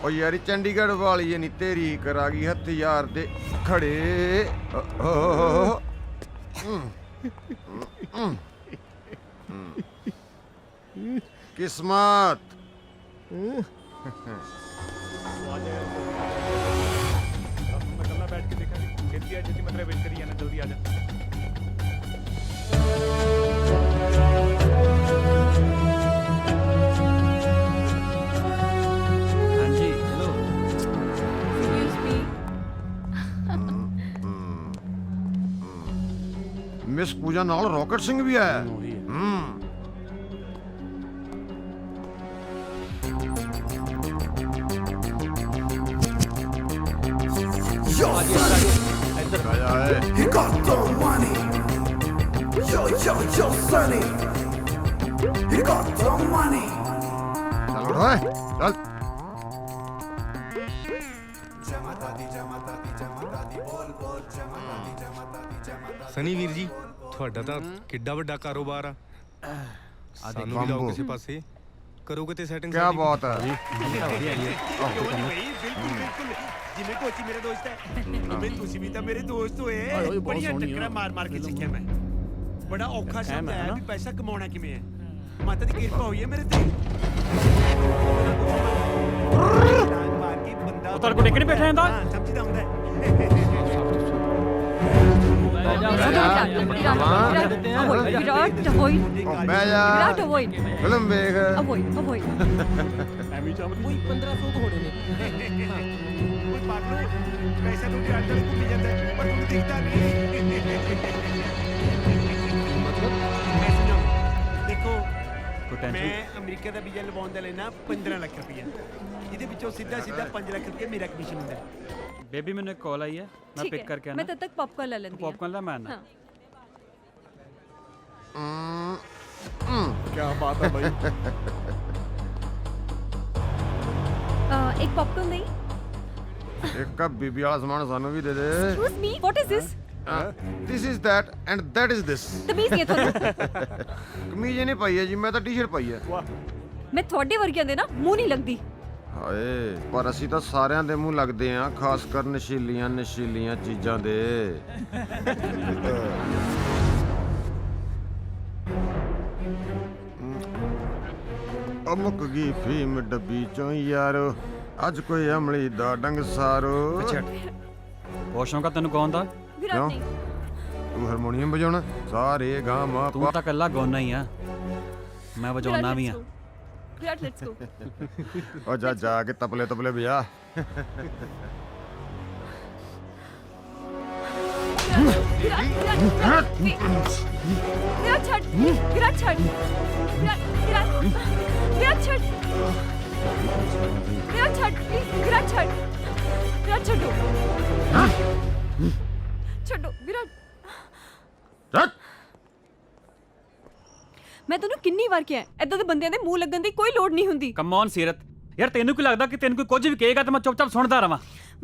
ਓ ਯਾਰੀ ਚੰਡੀਗੜ੍ਹ ਵਾਲੀ ਨਹੀਂ ਤੇਰੀ ਕਰਾ ਗਈ ਹਥਿਆਰ ਦੇ ਖੜੇ। ਕਿਸਮਤ बैठ के देखा खेती आज मतलब वेट करी जाना, जल्दी आ जा। हाँ जी, हेलो। Excuse me. मिस पूजा नाल रॉकेट सिंह भी आया। He got the money. Yo, Sonny. He got the money. चल ਸਨੀ ਵੀਰ ਜੀ, ਤੁਹਾਡਾ ਤਾਂ ਕਿੱਡਾ ਵੱਡਾ ਕਾਰੋਬਾਰ ਆ। ਸਾਨੂੰ ਵੀ ਲਾਓ ਕਿਸੇ ਪਾਸੇ, ਕਰੋਗੇ ਤੇ ਸੈਟਿੰਗ। क्या बात है? ਜਿਵੇਂ ਕੋਚੀ ਮੇਰੇ ਦੋਸਤ ਹੈ, ਉਵੇਂ ਤੁਸੀਂ ਵੀ ਤਾਂ ਮੇਰੇ ਦੋਸਤ ਹੋਏ। ਬੜੀਆਂ ਟੱਕਰਾਂ ਮਾਰ ਕੇ ਸਿੱਖਿਆ ਮੈਂ। ਬੜਾ ਔਖਾ ਸ਼ਬਦ ਹੈ ਵੀ ਪੈਸਾ ਕਮਾਉਣਾ ਕਿਵੇਂ ਹੈ। ਮਾਤਾ ਦੀ ਕਿਰਪਾ ਹੋਈ ਹੈ ਮੇਰੇ ਤੇ। ਮਾਰ ਕੇ ਬੰਦਾ ਉਹ ਤੁਹਾਡੇ ਕੋਲ ਟਿਕਟ ਬੈਠਾ ਜਾਂਦਾ। ਸਮਝਦਾ ਹੁੰਦਾ Virat avoid. Virat avoid. Film देख। अवॉइड। ਐਵੇਂ ਚਾਹ ਕੋਈ 1500 ਹੋਣੇ ਨੇ। ਕੋਈ ਪਾਗਲ ਪੈਸਾ ਤੋਂ ਅੱਡ ਅੱਡ ਘੁੰਮੀ ਜਾਂਦਾ ਪਰ ਤੁਹਾਨੂੰ ਦਿਖਦਾ ਨਹੀਂ। ਮਤਲਬ ਮੈਂ ਸਮਝਾਉਂ। ਦੇਖੋ, ਮੈਂ ਅਮਰੀਕਾ ਦਾ ਵੀਜ਼ਾ ਲਵਾਉਣ ਦਾ ਲੈਣਾ 15 ਲੱਖ ਰੁਪਇਆ। ਇਹਦੇ ਵਿੱਚ ਵਿੱਚੋਂ ਸਿੱਧਾ 5 ਲੱਖ ਰੁਪਏ ਮੇਰਾ ਕਮਿਸ਼ਨ ਹੁੰਦਾ ਹੈ। बेबी मैंने एक कॉल आई है मैं ठीक पिक है करके मैं आना तब तक पॉपकॉर्न ले लेती हूँ पॉपकॉर्न ला मैं आना हाँ। क्या बात है भाई। एक पॉपकॉर्न नहीं एक कप बीबी वाला सामान सानू भी दे दे। Excuse me, what is this? This is that and that is this। तमीज़ नहीं है थोड़ा कमीज नहीं पाई है जी, मैं तो टी-शर्ट पाई है। मैं थोड़े वर्गियां दे ना मुंह नहीं लगदी ਹਾਏ ਪਰ ਅਸੀਂ ਤਾਂ ਸਾਰਿਆਂ ਦੇ ਮੂੰਹ ਲੱਗਦੇ ਆਂ, ਖਾਸ ਕਰ ਨਸ਼ੀਲੀਆਂ ਚੀਜ਼ਾਂ ਦੇ। ਅਮੁਕ ਗਈ ਫੀਮ ਡੱਬੀ ਚੋਂ ਯਾਰੋ, ਅੱਜ ਕੋਈ ਅਮਲੀ ਦਾ ਡੰਗ ਸਾਰੋ। बहुत शौक है तेन गाउन दा विराट क्यों? नहीं ਤੂੰ ਹਾਰਮੋਨੀਅਮ ਵਜਾਉਣਾ? ਸਾਰੇ ਗਾ ਮਾ तू तो कल्ला गाउना ही है मैं बजाउना भी हाँ विराट लेट्स गो ਉਹ ਜਾ ਕੇ ਤਪਲੇ ਵਜਾ। विराट छट विराट छट विराट छट विराट छड्डो ਛੱਡੋ ਵਿਰਾਟ। ਮੈਂ ਤੈਨੂੰ ਕਿੰਨੀ ਵਾਰ ਕਿਹਾ ਐਦਾਂ ਦੇ ਬੰਦਿਆਂ ਦੇ ਮੂੰਹ ਲੱਗਣ ਦੀ ਕੋਈ ਲੋੜ ਨਹੀਂ ਹੁੰਦੀ। कम ऑन सीरत यार तेनू की लगदा कि तेन कोई कुछ भी कहेगा तो मैं चुपचाप सुनता रहां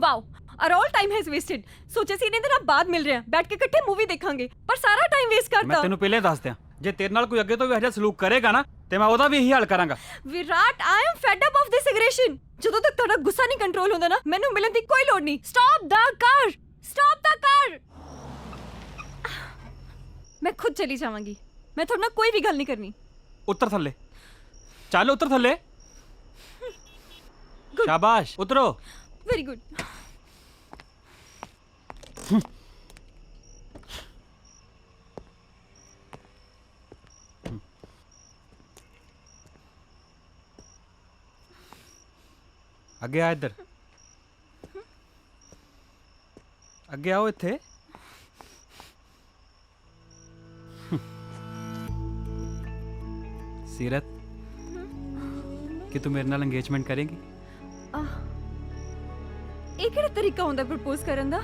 wow are all time has wasted. ਸੋਚਿਆ ਸੀ ਇਹਨੇ ਦਿਨਾਂ ਬਾਅਦ ਮਿਲ ਰਿਹਾ ਬੈਠ ਕੇ ਇਕੱਠੇ ਮੂਵੀ ਦੇਖਾਂਗੇ ਪਰ ਸਾਰਾ ਟਾਈਮ ਵੇਸਟ मैं ਕਰਤਾ। तेनू पहले दस दियां जे तेरे नाल कोई अगे तो भी ऐसा सलूक करेगा ना ते मैं ओदा भी यही हाल करांगा। Virat I am fed up of this aggression. ਜਦੋਂ ਤੱਕ ਤੁਹਾਡਾ ਗੁੱਸਾ ਨਹੀਂ ਕੰਟਰੋਲ ਹੁੰਦਾ ਨਾ ਮੈਨੂੰ ਮਿਲਣ ਦੀ ਕੋਈ ਲੋੜ ਨਹੀਂ। ਸਟਾਪ ਦਾ ਕਾਰ मैं खुद चली जाऊंगी। मैं थोड़ा ना कोई भी गल नहीं करनी। उतर थल्ले चल उतर थल्ले शाबाश उतरो। Very good. अगे आ इधर अगे आओ इत्थे। सीरत कि तू मेरे नाल एंगेजमेंट करेगी? ਇਹ ਕਿਹੜਾ ਤਰੀਕਾ ਹੁੰਦਾ ਪ੍ਰਪੋਜ਼ ਕਰਨ ਦਾ?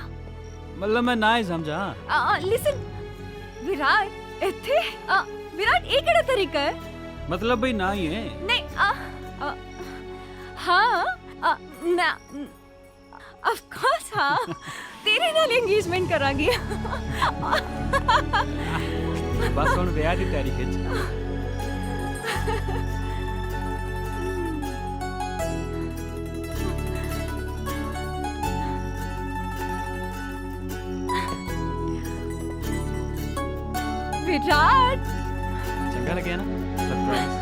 मतलब मैं ना ही समझा। लिसन विराट ਇੱਥੇ विराट ਇਹ ਕਿਹੜਾ ਤਰੀਕਾ ਹੈ? मतलब भाई ना ही है। नहीं हाँ ना ऑफ कोर्स हाँ तेरे नाल एंगेजमेंट करांगी। बस हुण विआह दी तैयारी खिच। विराट चंगा लगे ना सरप्राइज।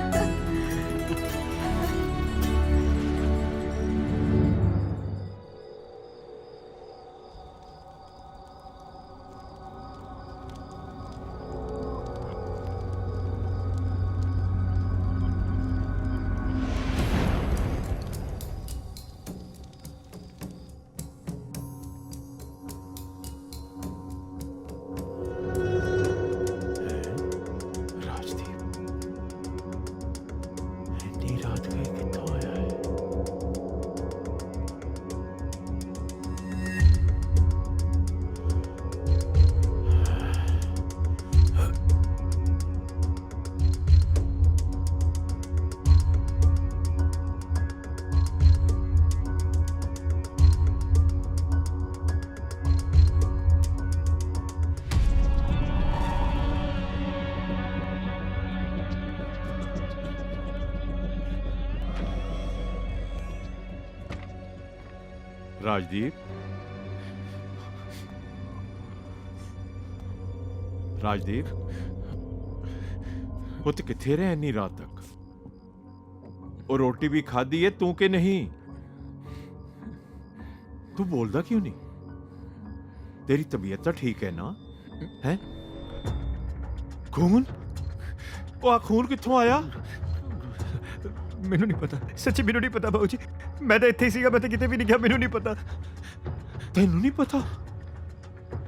राजदीप पुत किथे रहे इन्नी रात तक? और रोटी भी खाधी है तू के नहीं? तू बोलदा क्यों नहीं? तेरी तबीयत तो ठीक है ना? है खून? वो खून कित्थों आया? ਮੈਨੂੰ ਨਹੀਂ ਪਤਾ, ਸੱਚੀ ਮੈਨੂੰ ਨਹੀਂ ਪਤਾ ਬਾਊ ਜੀ। ਮੈਂ ਤਾਂ ਇੱਥੇ ਹੀ ਸੀਗਾ, ਮੈਂ ਤਾਂ ਕਿਤੇ ਵੀ ਨਹੀਂ ਗਿਆ, ਮੈਨੂੰ ਨਹੀਂ ਪਤਾ। ਤੈਨੂੰ ਨਹੀਂ ਪਤਾ?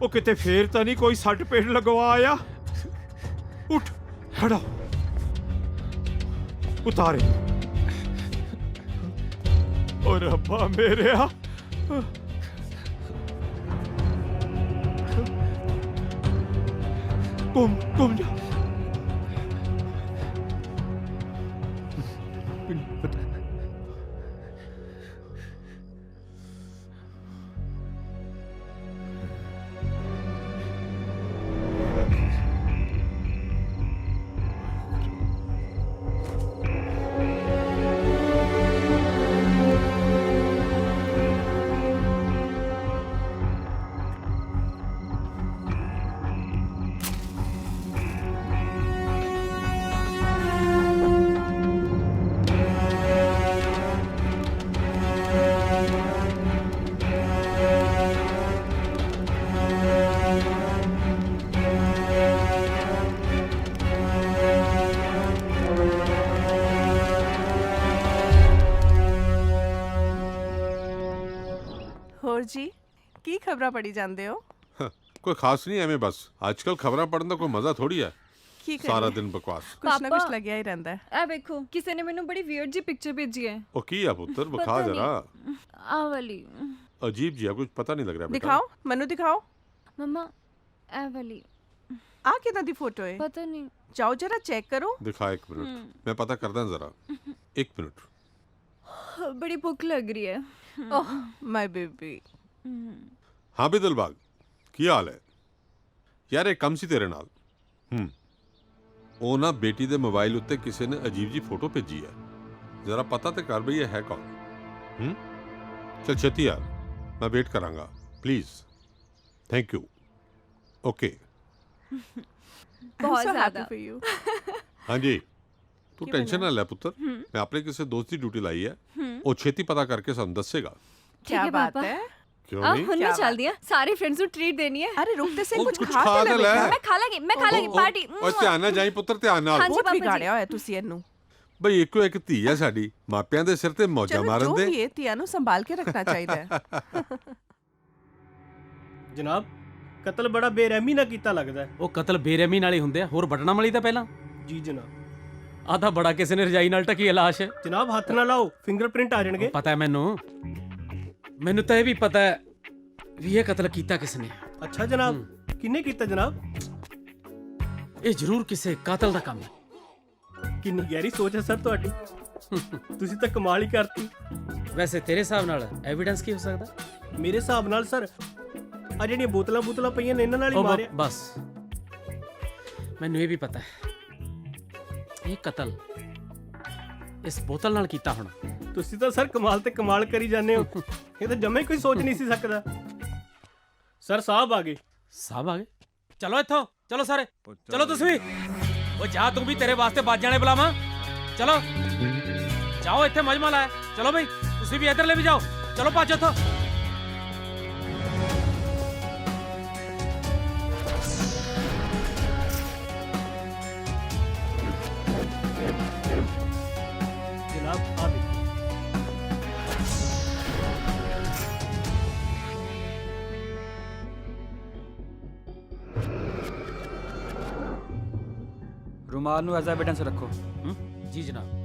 ਉਹ ਕਿਤੇ ਫੇਰ ਤਾਂ ਨਹੀਂ ਕੋਈ ਸੱਟ ਪੇਟ ਲਗਵਾ ਆਇਆ? ਉੱਠ ਖੜਾ ਉਤਾਰੇ। ਓ ਓ ਰੱਬਾ ਮੇਰਿਆ ਘੁੰਮ ਜਾ ਹੋਰ ਜੀ ਕੀ ਖਬਰਾਂ ਪੜੀ ਜਾਂਦੇ ਹੋ? ਕੋਈ ਖਾਸ ਨਹੀਂ ਐਵੇਂ ਬਸ ਅੱਜ ਕੱਲ ਖਬਰਾਂ ਪੜਨ ਦਾ ਕੋਈ ਮਜ਼ਾ ਥੋੜੀ ਹੈ ਕੀ ਸਾਰਾ ਦਿਨ ਬਕਵਾਸ ਕੁਛ ਨਾ ਕੁਛ ਲੱਗਿਆ ਹੀ ਰਹਿੰਦਾ ਹੈ। ਆ ਵੇਖੋ ਕਿਸੇ ਨੇ ਮੈਨੂੰ ਬੜੀ ਵੀਅਰਡ ਜੀ ਪਿਕਚਰ ਭੇਜੀ ਹੈ। ਉਹ ਕੀ ਆ ਪੁੱਤਰ ਵਿਖਾ ਜਰਾ ਆ ਵਾਲੀ ਅਜੀਬ ਜਿਹਾ ਕੁਝ ਪਤਾ ਨਹੀਂ ਲੱਗ ਰਿਹਾ ਬੇਟਾ ਦਿਖਾਓ ਮੈਨੂੰ ਦਿਖਾਓ। ਮਮਾ ਇਹ ਵਾਲੀ ਆ ਕਿਹਨਾਂ ਦੀ ਫੋਟੋ ਹੈ? ਪਤਾ ਨਹੀਂ ਜਾਓ ਜਰਾ ਚੈੱਕ ਕਰੋ। ਦਿਖਾ ਇੱਕ ਮਿੰਟ ਮੈਂ ਪਤਾ ਕਰਦਾ ਜ਼ਰਾ ਇੱਕ ਮਿੰਟ ਬੜੀ ਭੁੱਖ ਲੱਗ ਰਹੀ ਹੈ। Oh my baby. हाँ भी दिलबाग की हाल है यार एक कम सी तेरे नाल ਉਹ ਨਾ ਬੇਟੀ ਦੇ ਮੋਬਾਈਲ ਉੱਤੇ ਕਿਸੇ ਨੇ ਅਜੀਬ ਜੀ ਫੋਟੋ ਭੇਜੀ ਹੈ ਜ਼ਰਾ ਪਤਾ ਤੇ ਕਰ ਬਈ ਇਹ ਹੈ ਕੌਣ ਚਲ ਛੇਤੀ ਯਾਰ ਮੈਂ ਵੇਟ ਕਰਾਂਗਾ ਪਲੀਜ਼ ਥੈਂਕ ਯੂ ਓਕੇ ਬਹੁਤ ਜ਼ਿਆਦਾ हाँ जी तू टेंशन ना ले पुत्र मैं अपने किसी दोस्त की ड्यूटी लाई है वो छेती पता करके ਸਾਨੂੰ ਦੱਸੇਗਾ क्या बात है क्यों आ, नहीं ਹੁਣ ਮੈਂ ਚੱਲਦੀ ਆ ਸਾਰੇ ਫਰੈਂड्स ਨੂੰ ਟ੍ਰੀਟ ਦੇਣੀ ਹੈ। अरे रुक ते से कुछ कुछ खा खा के ले ले ਮੈਂ ਖਾ ਲਾਂਗੀ ਪਾਰਟੀ। ਓਏ ਧਿਆਨ ਨਾਲ ਜਾਈ ਪੁੱਤਰ ਧਿਆਨ ਨਾਲ ਹਾਂਜੀ ਬਹੁਤ ਪਾਪਾ ਜੀ। ਵਿਗਾੜਿਆ ਹੋਇਆ ਤੁਸੀਂ ਇਹਨੂੰ। ਬਈ ਇੱਕੋ ਇੱਕ ਧੀ ਹੈ ਸਾਡੀ ਮਾਪਿਆਂ ਦੇ ਸਿਰ ਤੇ ਮੌਜਾਂ ਚਲੋ ਮਾਰਨ ਜੋ ਦੇ ਵੀ ਹੈ ਧੀਆਂ ਨੂੰ ਸੰਭਾਲ ਕੇ ਰੱਖਣਾ ਚਾਹੀਦਾ ਹੈ। ਜਨਾਬ ਕਤਲ ਬੜਾ ਬੇਰਹਿਮੀ ਨਾਲ ਕੀਤਾ ਲੱਗਦਾ ਹੈ। ਉਹ ਕਤਲ ਬੇਰਹਿਮੀ ਨਾਲ ਹੀ ਹੁੰਦੇ ਆ ਹੋਰ ਬਟਣਾ ਮਲੀ ਤਾਂ ਪਹਿਲਾਂ ਜੀ ਜਨਾਬ। ਆਹ ਤਾਂ ਬੜਾ ਕਿਸੇ ਨੇ ਰਜਾਈ ਨਾਲ ਢਕੀ ਹੈ ਲਾਸ਼। ਜਨਾਬ ਹੱਥ ਨਾ ਲਾਓ ਫਿੰਗਰਪ੍ਰਿੰਟ ਆ ਜਾਣਗੇ। ਪਤਾ ਹੈ ਮੈਨੂੰ ਤਾਂ ਇਹ ਵੀ ਪਤਾ ਹੈ ਵੀ ਇਹ ਕਤਲ ਕੀਤਾ ਕਿਸ ਨੇ। ਅੱਛਾ ਜਨਾਬ ਕਿੰਨੇ ਕੀਤਾ ਜਨਾਬ? ਇਹ ਜ਼ਰੂਰ ਕਿਸੇ ਕਾਤਲ ਦਾ ਕੰਮ ਹੈ। ਕਿੰਨੀ ਗਹਿਰੀ ਸੋਚ ਹੈ ਸਰ ਤੁਹਾਡੀ। ਤੁਸੀਂ ਤਾਂ ਕਮਾਲ ਹੀ ਕਰਤੀ। ਵੈਸੇ ਤੇਰੇ ਹਿਸਾਬ ਨਾਲ ਐਵੀਡੈਂਸ ਕੀ ਹੋ ਸਕਦਾ? ਮੇਰੇ ਹਿਸਾਬ ਨਾਲ ਸਰ ਆ ਜਿਹੜੀਆਂ ਬੋਤਲਾਂ ਪਈਆਂ ਨੇ ਇਹਨਾਂ ਨਾਲ ਹੀ ਮਾਰਿਆ। ਬਸ ਮੈਨੂੰ ਇਹ ਵੀ ਪਤਾ ਹੈ ਇਹ ਕਤਲ ਇਸ ਬੋਤਲ ਨਾਲ ਕੀਤਾ ਹੋਣਾ। ਤੁਸੀਂ ਤਾਂ ਸਰ ਕਮਾਲ ਤੇ ਕਮਾਲ ਕਰੀ ਜਾਂਦੇ ਹੋ। ਇਹ ਤਾਂ ਜਮੇ ਕੋਈ ਸੋਚ ਨਹੀਂ ਸੀ ਸਕਦਾ। ਸਰ ਸਾਹਿਬ ਆ ਗਏ। ਸਾਹਿਬ ਆ ਗਏ? ਚਲੋ ਇੱਥੋਂ ਚਲੋ ਸਾਰੇ ਚਲੋ ਤੁਸੀਂ ਵੀ। ਉਹ ਜਾ ਤੂੰ ਵੀ ਤੇਰੇ ਵਾਸਤੇ ਬਾਜਾਂ ਨੇ ਬੁਲਾਵਾਂ। ਚਲੋ ਜਾਓ ਇੱਥੇ ਮਜਮਾ ਲਾਇਆ। ਚਲੋ ਬਈ ਤੁਸੀਂ ਵੀ ਇੱਧਰਲੇ ਵੀ ਜਾਓ। ਚਲੋ ਭੱਜ ਇੱਥੋਂ। ਜਨਾਬ ਆ ਦੇਖੋ। रुमाल ਨੂੰ ਐਜ਼ ਐਵੀਡੈਂਸ ਰੱਖੋ। ਜੀ ਜਨਾਬ।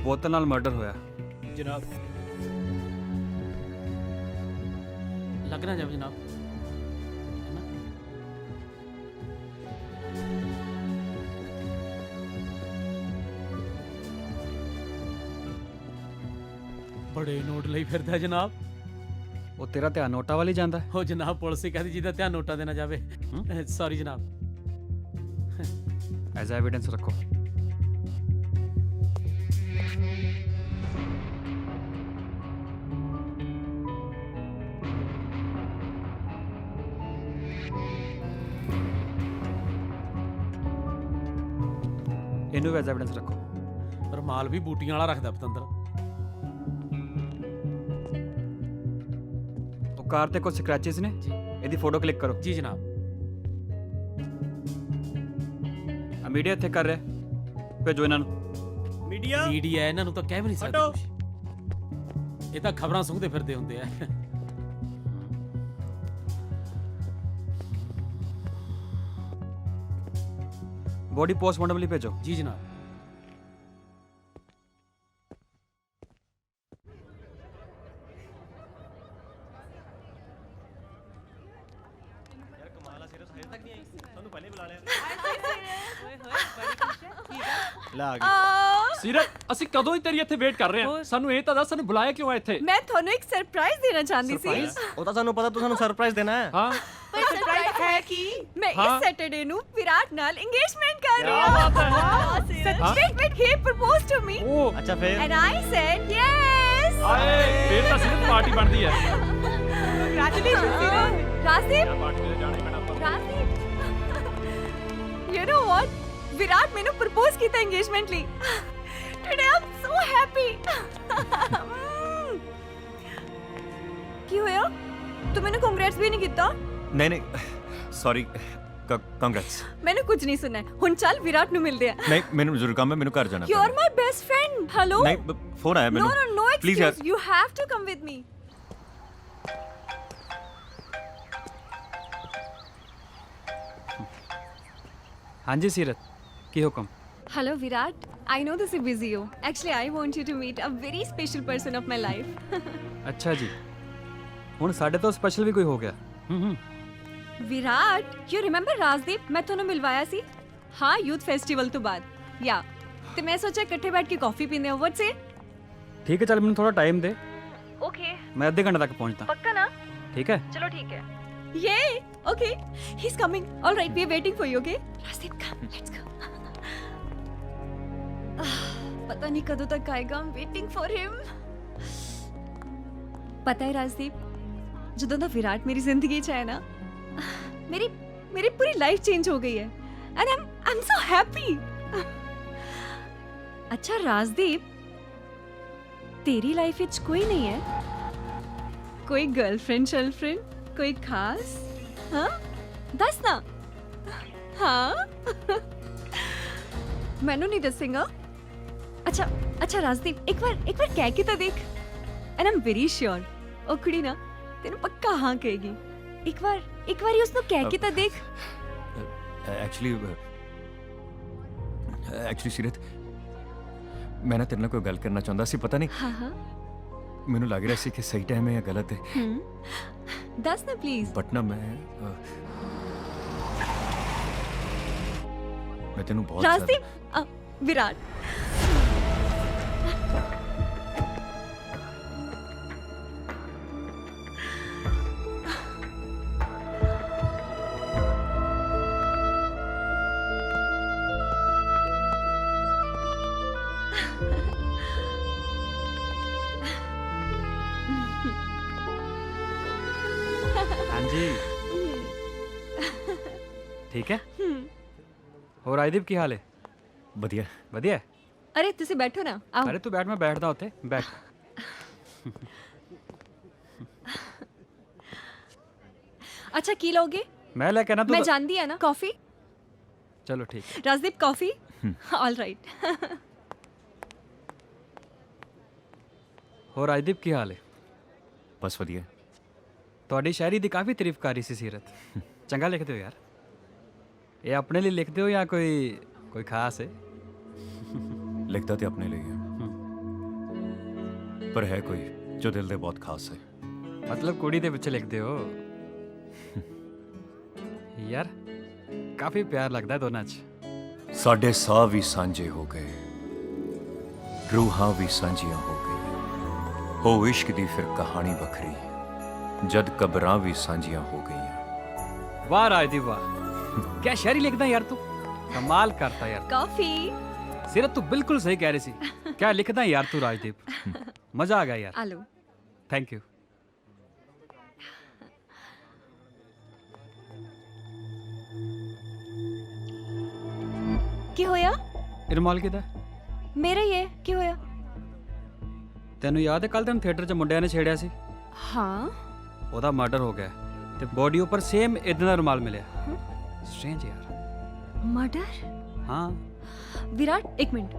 ਬੋਤਲ ਨਾਲ ਮਰਡਰ ਹੋਇਆ। ਜਨਾਬ ਲੱਗਣਾ ਜਾਵੇ ਜਨਾਬ। ਬੜੇ ਨੋਟ ਲਈ ਫਿਰਦਾ ਜਨਾਬ। ਉਹ ਤੇਰਾ ਧਿਆਨ ਨੋਟਾਂ ਵੱਲ ਹੀ ਜਾਂਦਾ। ਉਹ ਜਨਾਬ ਪੁਲਿਸ ਹੀ ਕਹਿੰਦੀ ਜਿਹਦਾ ਧਿਆਨ ਨੋਟਾਂ ਦੇ ਨਾ ਜਾਵੇ। ਸੌਰੀ ਜਨਾਬ। ਐਜ਼ ਐਵੀਡੈਂਸ ਰੱਖੋ। ਇਹਨੂੰ ਐਜ਼ ਐਵੀਡੈਂਸ ਰੱਖੋ। ਰਮਾਲ ਵੀ ਬੂਟੀਆਂ ਵਾਲਾ ਰੱਖਦਾ ਪਤੰਦਰ। ਉਹ ਕਾਰ ਤੇ ਕੁਝ ਸਕ੍ਰੈਚਸ ਨੇ ਇਹਦੀ ਫੋਟੋ ਕਲਿੱਕ ਕਰੋ। ਜੀ ਜਨਾਬ। ਆ ਮੀਡੀਆ ਇੱਥੇ ਕਰ ਰਿਹਾ, ਭੇਜੋ ਇਹਨਾਂ ਨੂੰ। ਮੀਡੀਆ ਇਹਨਾਂ ਨੂੰ ਤਾਂ ਕਹਿ ਵੀ ਨਹੀਂ ਸਕਦੇ ਕੁਛ। ਇਹ ਤਾਂ ਖਬਰਾਂ ਸੁਣਦੇ ਫਿਰਦੇ ਹੁੰਦੇ ਆ। ਬੋਡੀ ਪੋਸਟਮਾਰਟਮ ਲਈ ਭੇਜੋ। ਜੀ ਜਨਾਬ। ਸੀਰਤ, ਅਸੀਂ ਕਦੋਂ ਹੀ ਤੇਰੀ ਇੱਥੇ ਵੇਟ ਕਰ ਰਹੇ ਹਾਂ। ਸਾਨੂੰ ਇਹ ਤਾਂ ਦੱਸ, ਸਾਨੂੰ ਬੁਲਾਇਆ ਕਿਉਂ ਹੈ ਇੱਥੇ? ਮੈਂ ਤੁਹਾਨੂੰ ਇੱਕ ਸਰਪ੍ਰਾਈਜ਼ ਦੇਣਾ ਚਾਹੁੰਦੀ ਸੀ। ਉਹ ਤਾਂ ਸਾਨੂੰ ਪਤਾ, ਤੂੰ ਸਾਨੂੰ ਸਰਪ੍ਰਾਈਜ਼ ਦੇਣਾ ਹੈ। ਹਾਂ, ਪਰ ਸਰਪ੍ਰਾਈਜ਼ ਹੈ ਕਿ ਮੈਂ ਹਾਂ। ਇਸ ਸੈਟਰਡੇ ਨੂੰ ਵਿਰਾਟ ਨਾਲ ਇੰਗੇਜਮੈਂਟ ਕਰ ਰਹੀ ਕਿਆ ਹਾਂ। ਬਾਤ ਹੈ। ਸੱਚੀ but he propose to me ਅੱਛਾ ਫਿਰ ਐਂਡ ਆਈ ਸੈਡ ਯੈਸ। ਆਏ ਫੇਰ ਤਾਂ ਸੀਰਤ ਪਾਰਟੀ ਬਣਦੀ ਹੈ। ਕੰਗ੍ਰੈਚੁਲੇਸ਼ਨਸ ਰਾਜਦੀਪ। ਪਾਰਟੀ ਤੇ ਜਾਣਾ ਹੀ ਪੈਣਾ ਆਪਾਂ। Rajdeep, you know what, Virat ਮੈਨੂੰ ਪ੍ਰਪੋਜ਼ ਕੀਤਾ ਇੰਗੇਜਮੈਂਟ ਲਈ। Today I am so happy. ਕੀ ਹੋਇਆ? ਤੂੰ ਮੈਨੂੰ ਕੰਗ੍ਰੈਟਸ ਵੀ ਨਹੀਂ ਕੀਤਾ? ਨਹੀਂ ਨਹੀਂ, ਸੌਰੀ, ਕੰਗ੍ਰੈਟਸ। ਮੈਨੂੰ ਕੁਝ ਨਹੀਂ ਸੁਣਨਾ। ਹੁਣ ਚੱਲ ਵਿਰਾਟ ਨੂੰ ਮਿਲਦੇ ਆ। ਨਹੀਂ, ਮੈਨੂੰ ਜ਼ਰੂਰ ਕੰਮ ਹੈ, ਮੈਨੂੰ ਘਰ ਜਾਣਾ you are my best friend. Hello. ਨਹੀਂ, ਫੋਨ ਆਇਆ ਮੈਨੂੰ। No, no Please, excuse. You have to come with me. ਹਾਂਜੀ ਸੀਰਤ, ਕੀ ਹੁਕਮ? Hello Virat. I know this is busy हो. Actually, I want you to meet a very special person of my life. ਅੱਛਾ ਜੀ, ਹੁਣ ਸਾਡੇ ਤੋਂ ਸਪੈਸ਼ਲ ਵੀ ਕੋਈ ਹੋ ਗਿਆ। Virat, you remember Rajdeep? मैं ਤੁਹਾਨੂੰ ਮਿਲਵਾਇਆ ਸੀ। हाँ, youth festival ਤੋਂ ਬਾਅਦ। Yeah. ਤੇ ਮੈਂ ਸੋਚਿਆ ਇਕੱਠੇ ਬੈਠ ਕੇ ਕਾਫੀ ਪੀਂਦੇ ਹਾਂ। What's it? ਠੀਕ ਹੈ, ਚੱਲ ਮੈਨੂੰ ਥੋੜਾ ਟਾਈਮ ਦੇ, Okay. ਮੈਂ ਅੱਧੇ ਘੰਟੇ ਤੱਕ ਪਹੁੰਚਦਾ। ਪੱਕਾ ਨਾ? ਠੀਕ ਹੈ। ਚਲੋ ਠੀਕ ਹੈ। Yay! Okay. He's coming. All right, we are waiting for you, okay? Rajdeep, come. Let's go. पता नहीं कदों तक आएगा। I'm waiting for him. पता है राजदीप, ਜਦੋਂ ਦਾ ਵਿਰਾਟ ਮੇਰੀ ਜ਼ਿੰਦਗੀ 'ਚ ਆਇਆ ਨਾ, ਮੇਰੀ ਪੂਰੀ ਲਾਈਫ ਚੇਂਜ ਹੋ ਗਈ ਹੈ। And I'm so happy. ਅੱਛਾ ਰਾਜਦੀਪ, ਤੇਰੀ ਲਾਈਫ ਵਿੱਚ ਕੋਈ ਨਹੀਂ ਹੈ? ਕੋਈ ਗਰਲਫ੍ਰੈਂਡ ਸ਼ਰਲਫ੍ਰੈਂਡ, ਕੋਈ ਖਾਸ? ਹਾਂ, ਦੱਸ ਨਾ। ਹਾਂ, ਮੈਨੂੰ ਨਹੀਂ ਦੱਸੇਗਾ? ਅੱਛਾ ਰਾਜਦੀਪ, ਇੱਕ ਵਾਰ ਕਹਿ ਕੇ ਤਾਂ ਦੇਖ। ਐਂਡ ਆਮ ਵੈਰੀ ਸ਼ੋਰ ਉਹ ਕੁੜੀ ਨਾ ਤੈਨੂੰ ਪੱਕਾ ਹਾਂ ਕਹੇਗੀ। ਇੱਕ ਵਾਰੀ ਉਸਨੂੰ ਕਹਿ ਕੇ ਤਾਂ ਦੇਖ। ਐਕਚੁਅਲੀ ਸੀਰਤ, ਮੈਂ ਨਾ ਤੇਰੇ ਨਾਲ ਕੋਈ ਗੱਲ ਕਰਨਾ ਚਾਹੁੰਦਾ ਸੀ। ਪਤਾ ਨਹੀਂ ਹਾਂ ਮੈਨੂੰ ਲੱਗ ਰਿਹਾ ਸੀ ਕਿ ਸਹੀ ਟਾਈਮ ਹੈ ਜਾਂ ਗਲਤ ਹੈ। ਦੱਸ ਨਾ ਪਲੀਜ਼। ਬਟ ਨਾ ਮੈਂ ਤੈਨੂੰ ਬਹੁਤ ਰਾਜਦੀਪ, ਵਿਰਾਟ, ਹਾਂਜੀ ਠੀਕ ਹੈ। ਹੋਰ ਰਾਜਦੀਪ, ਕੀ ਹਾਲ ਹੈ? ਵਧੀਆ ਵਧੀਆ। ਅਰੇ ਤੁਸੀਂ ਬੈਠੋ ਨਾ। ਆਓ। ਅਰੇ ਤੂੰ ਬੈਠ, ਮੈਂ ਬੈਠਦਾ ਉੱਥੇ, ਬੈਠ। ਅੱਛਾ ਕੀ ਲੋਗੇ? ਮੈਂ ਲੈ ਕੇ ਆਣਾ। ਮੈਂ ਜਾਣਦੀ ਆ ਨਾ। ਕਾਫੀ? ਚਲੋ ਠੀਕ ਹੈ। ਰਾਜਦੀਪ ਕਾਫੀ? All right. ਹੋਰ ਰਾਜਦੀਪ, ਕੀ ਹਾਲ ਹੈ? ਬਸ ਵਧੀਆ। ਤੁਹਾਡੀ ਸ਼ਾਇਰੀ ਦੀ ਕਾਫੀ ਤਾਰੀਫ ਕਰ ਰਹੀ ਸੀ ਸੀਰਤ। ਚੰਗਾ ਲਿਖਦੇ ਹੋ ਯਾਰ। ਇਹ ਆਪਣੇ ਲਈ ਲਿਖਦੇ ਹੋ ਜਾਂ ਕੋਈ ਖਾਸ ਹੈ? ਲਿਖਦਾ ਤੇ ਆਪਣੇ ਲਈ ਹੈ, ਪਰ ਹੈ ਕੋਈ ਜੋ ਦਿਲ ਦੇ ਬਹੁਤ ਖਾਸ ਹੈ। ਮਤਲਬ ਕੁੜੀ ਦੇ ਪਿੱਛੇ ਲਿਖਦੇ ਹੋ ਯਾਰ। ਕਾਫੀ ਪਿਆਰ ਲੱਗਦਾ ਦੋਨਾਂ 'ਚ। ਸਾਡੇ ਸਾਹ ਵੀ ਸਾਂਝੇ ਹੋ ਗਏ, ਰੂਹਾਂ ਵੀ ਸਾਂਝੀਆਂ ਹੋ ਗਈਆਂ, ਹੋ ਇਸ਼ਕ ਦੀ ਫਿਰ ਕਹਾਣੀ ਵੱਖਰੀ, ਜਦ ਕਬਰਾਂ ਵੀ ਸਾਂਝੀਆਂ ਹੋ ਗਈਆਂ। ਵਾਹ ਰਾਜਦੀਪ ਵਾਹ, क्या शायरी लिखता है यार तू, कमाल करता यार। कॉफी सीरत, तू बिल्कुल सही कह रही सी। क्या लिखता है यार तू राजदीप, मजा आ गया यार। आलो, थैंक यू। ਕੀ ਹੋਇਆ? ਇਰਮਾਲ ਕਿਦਾ? ਮੇਰਾ ਹੀ ਹੈ। ਕੀ ਹੋਇਆ? ਤੈਨੂੰ ਯਾਦ ਹੈ ਕੱਲ ਤੈਨੂੰ ਥੀਏਟਰ 'ਚ ਮੁੰਡਿਆਂ ਨੇ ਛੇੜਿਆ ਸੀ? ਹਾਂ। ਉਹਦਾ ਮਰਡਰ ਹੋ ਗਿਆ ਤੇ ਬੋਡੀ ਉੱਪਰ ਸੇਮ ਇਦਾਂ ਦਾ ਰੁਮਾਲ ਮਿਲਿਆ। ਸਟ੍ਰੇਂਜ ਯਾਰ। ਮਰਡਰ? ਹਾਂ। ਵਿਰਾਟ ਇੱਕ ਮਿੰਟ,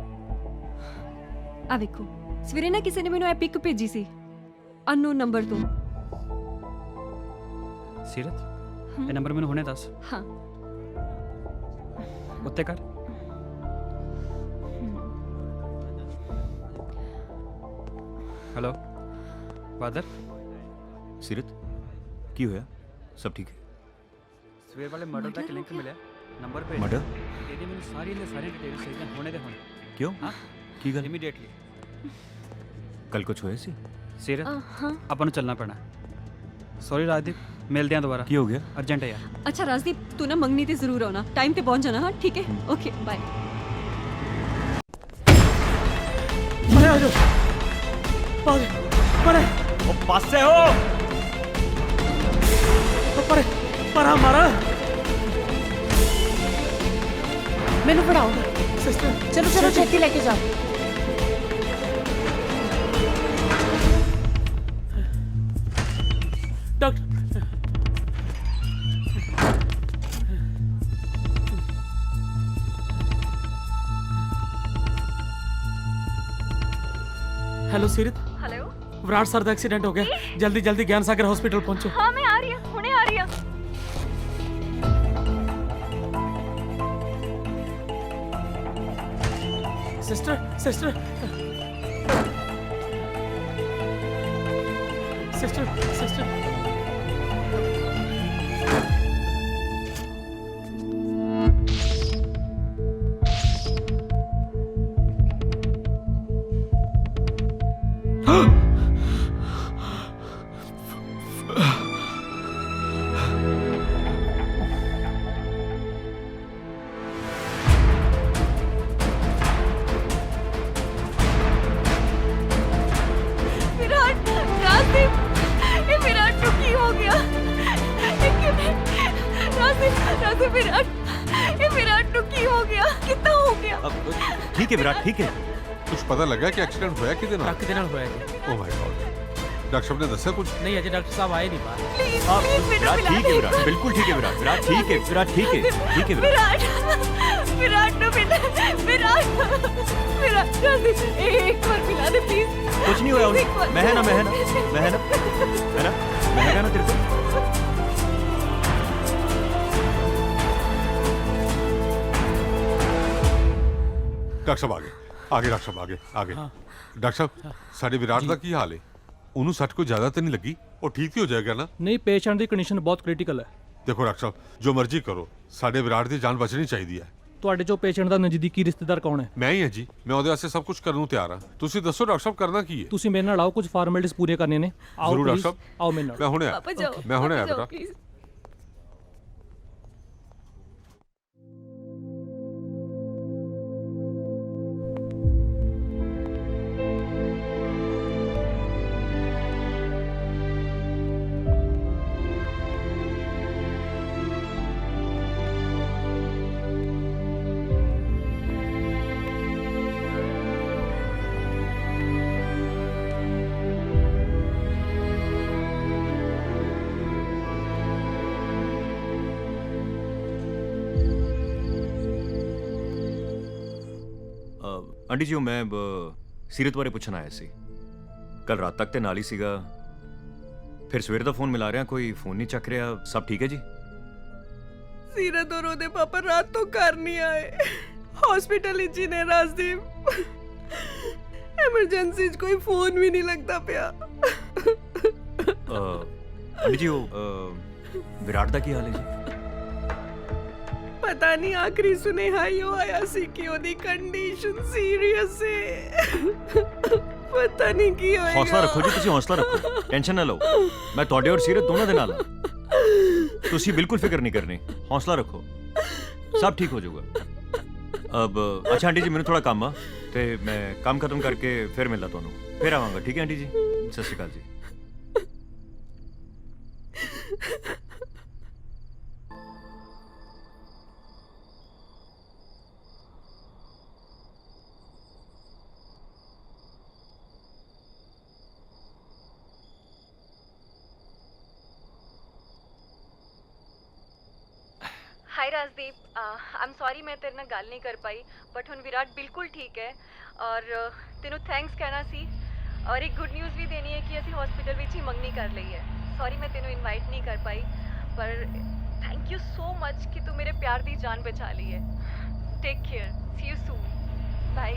ਆ ਵੇਖੋ ਸਵੇਰੇ ਨਾ ਕਿਸੇ ਨੇ ਮੈਨੂੰ ਇਹ ਪਿਕ ਭੇਜੀ ਸੀ ਅਨਨੋਨ ਨੰਬਰ ਤੋਂ। ਸੀਰਤ ਇਹ ਨੰਬਰ ਮੈਨੂੰ ਹੁਣੇ ਦੱਸ। ਹਾਂ ਉੱਤੇ ਕਰ। Hello father. सीरत की होया? सब ठीक है? ਸਵੇਰ ਵਾਲੇ ਮਰਡਰ ਦਾ ਲਿੰਕ ਮਿਲਿਆ, ਨੰਬਰ ਭੇਜ। ਮਰਡਰ? ਇਹਦੀ ਮੈਨੂੰ ਸਾਰੀ ਡਿਟੇਲਸ ਚਾਹੀਦੀਆਂ ਹੁਣੇ ਦੇ ਹੁਣੇ। क्यों? ਹਾਂ की गल? ਇਮੀਡੀਏਟਲੀ। कल कुछ होया सी? ਸੀਰਤ ਹਾਂ। ਆਪਾਂ ਨੂੰ ਚੱਲਣਾ ਪੈਣਾ। ਸੌਰੀ ਰਾਜਦੀਪ, ਮਿਲਦੇ ਆਂ ਦੁਬਾਰਾ। ਕੀ ਹੋ ਗਿਆ? ਅਰਜੈਂਟ ਹੈ ਯਾਰ। ਅੱਛਾ ਰਾਜਦੀਪ, ਤੂੰ ਨਾ ਮੰਗਨੀ ਤੇ ਜ਼ਰੂਰ ਆਉਣਾ, ਟਾਈਮ ਤੇ ਪਹੁੰਚ ਜਾਣਾ। ਹਾਂ ਠੀਕ ਹੈ, ਓਕੇ ਬਾਏ। परे ओ पासे हो। परे पर हमारा मैनू पढ़ाओ सिस्टर। चलो चलो छेती लेके जाओ। डॉक्टर हेलो सीरत। हेलो। विराट सर का एक्सीडेंट हो गया, जल्दी जल्दी ज्ञान सागर हॉस्पिटल पहुंचो। हाँ मैं आ रही हूँ, हुणे आ रही हूँ। सिस्टर सिस्टर सिस्टर सिस्टर ठीक है विराट, ठीक है। कुछ पता लगा कि एक्सीडेंट होया कि दिन? ट्रक के नाल होया जी। Oh my God. डॉक्टर साहब ने दसा कुछ? नहीं अजय डॉक्टर साहब आए नहीं बाहर। विराट ठीक है विराट, बिल्कुल ठीक है विराट। विराट ठीक है, विराट ठीक है, ठीक है विराट। विराट नो विराट विराट जल्दी एक बार पिला दे प्लीज। कुछ नहीं होया उन्हें। मैं है ना, मैं है ना, मैं है ना, है ना, मैं है ना तेरे को। डॉक्टर साहब आगे डॉक्टर साहब आगे। डॉक्टर साहब साडे विराट ਦਾ ਕੀ ਹਾਲ ਹੈ? ਉਹਨੂੰ ਸੱਟ ਕੋਈ ਜ਼ਿਆਦਾ ਤਾਂ ਨਹੀਂ ਲੱਗੀ? ਉਹ ਠੀਕ ਹੀ ਹੋ ਜਾਏਗਾ ਨਾ? नहीं पेशेंट ਦੀ ਕੰਡੀਸ਼ਨ ਬਹੁਤ ਕ੍ਰਿਟੀਕਲ ਹੈ। ਦੇਖੋ ਡਾਕਟਰ ਸਾਹਿਬ ਜੋ ਮਰਜ਼ੀ ਕਰੋ, ਸਾਡੇ ਵਿਰਾਟ ਦੀ ਜਾਨ ਬਚਣੀ ਚਾਹੀਦੀ ਹੈ। ਤੁਹਾਡੇ ਚੋਂ ਪੇਸ਼ੈਂਟ ਦਾ ਨਜ਼ਦੀਕੀ ਰਿਸ਼ਤੇਦਾਰ ਕੌਣ ਹੈ? ਮੈਂ ਹੀ ਹਾਂ ਜੀ, ਮੈਂ ਉਹਦੇ ਵਾਸਤੇ ਸਭ ਕੁਝ ਕਰਨ ਨੂੰ ਤਿਆਰ ਹਾਂ। ਤੁਸੀਂ ਦੱਸੋ ਡਾਕਟਰ ਸਾਹਿਬ ਕਰਨਾ ਕੀ ਹੈ? ਤੁਸੀਂ ਮੇਰੇ ਨਾਲ ਆਓ, ਕੁਝ ਫਾਰਮੈਲਿਟੀਜ਼ ਪੂਰੀਆਂ ਕਰਨੀਆਂ ਨੇ। ਆਓ ਜ਼ਰੂਰ ਡਾਕਟਰ please, ਸਾਹਿਬ। ਆਓ ਮੇਰੇ ਨਾਲ। ਮੈਂ ਹੁਣੇ ਆਇਆ। पापा जाओ, मैं हुणे पापा आया जाओ, बेटा। please। ਆਂਟੀ ਜੀ ਉਹ ਮੈਂ ਸੀਰਤ ਬਾਰੇ ਪੁੱਛਣ ਆਇਆ ਸੀ। ਕੱਲ ਰਾਤ ਤੱਕ ਤੇ ਨਾਲ ਹੀ ਸੀਗਾ, ਫਿਰ ਸਵੇਰ ਦਾ ਫੋਨ ਮਿਲਾ ਰਿਹਾ, ਕੋਈ ਫੋਨ ਨਹੀਂ ਚੱਕ ਰਿਹਾ। ਸਭ ਠੀਕ ਹੈ ਜੀ? सीरत और ओदे पापा रात तो घर नहीं आए, हॉस्पिटल ही ने राजदीप। एमरजेंसी कोई फोन भी नहीं लगता पिया। ਆਂਟੀ ਜੀ ਉਹ ਵਿਰਾਟ ਦਾ ਕੀ ਹਾਲ ਹੈ ਜੀ? पता नहीं आखिरी सुनेहा यो आया सी कि ओदी कंडीशन सीरियस है। पता नहीं की होएगा। ਹੌਸਲਾ ਰੱਖੋ ਜੀ, ਤੁਸੀਂ ਹੌਸਲਾ ਰੱਖੋ, ਟੈਨਸ਼ਨ ਨਾ ਲਓ। ਮੈਂ ਤੁਹਾਡੇ ਔਰ ਸੀਰਤ ਦੋਨਾਂ ਦੇ ਨਾਲ ਹਾਂ। ਤੁਸੀਂ ਬਿਲਕੁਲ ਫਿਕਰ ਨਹੀਂ ਕਰਨੀ, ਹੌਸਲਾ ਰੱਖੋ, ਸਭ ਠੀਕ ਹੋ ਜਾਊਗਾ। ਅਬ ਅੱਛਾ ਆਂਟੀ ਜੀ ਮੈਨੂੰ ਥੋੜਾ ਕੰਮ ਆ ਤੇ ਮੈਂ ਕੰਮ ਖਤਮ ਕਰਕੇ ਫਿਰ ਮਿਲਦਾ ਤੁਹਾਨੂੰ, ਫਿਰ ਆਵਾਂਗਾ। ਠੀਕ ਹੈ ਆਂਟੀ ਜੀ, ਸਤਿ ਸ਼੍ਰੀ ਅਕਾਲ ਜੀ। ਜਸਦੀਪ ਆਮ ਸੌਰੀ ਮੈਂ ਤੇਰੇ ਨਾਲ ਗੱਲ ਨਹੀਂ ਕਰ ਪਾਈ ਬਟ ਹੁਣ ਵਿਰਾਟ ਬਿਲਕੁਲ ਠੀਕ ਹੈ ਔਰ ਤੈਨੂੰ ਥੈਂਕਸ ਕਹਿਣਾ ਸੀ ਔਰ ਇੱਕ ਗੁੱਡ ਨਿਊਜ਼ ਵੀ ਦੇਣੀ ਹੈ ਕਿ ਅਸੀਂ ਹਸਪੀਟਲ ਵਿੱਚ ਹੀ ਮੰਗਣੀ ਕਰ ਲਈ ਹੈ ਸੌਰੀ ਮੈਂ ਤੈਨੂੰ ਇਨਵਾਈਟ ਨਹੀਂ ਕਰ ਪਾਈ ਪਰ ਥੈਂਕ ਯੂ ਸੋ ਮਚ ਕਿ ਤੂੰ ਮੇਰੇ ਪਿਆਰ ਦੀ ਜਾਨ ਬਚਾ ਲਈ ਹੈ take care see you soon bye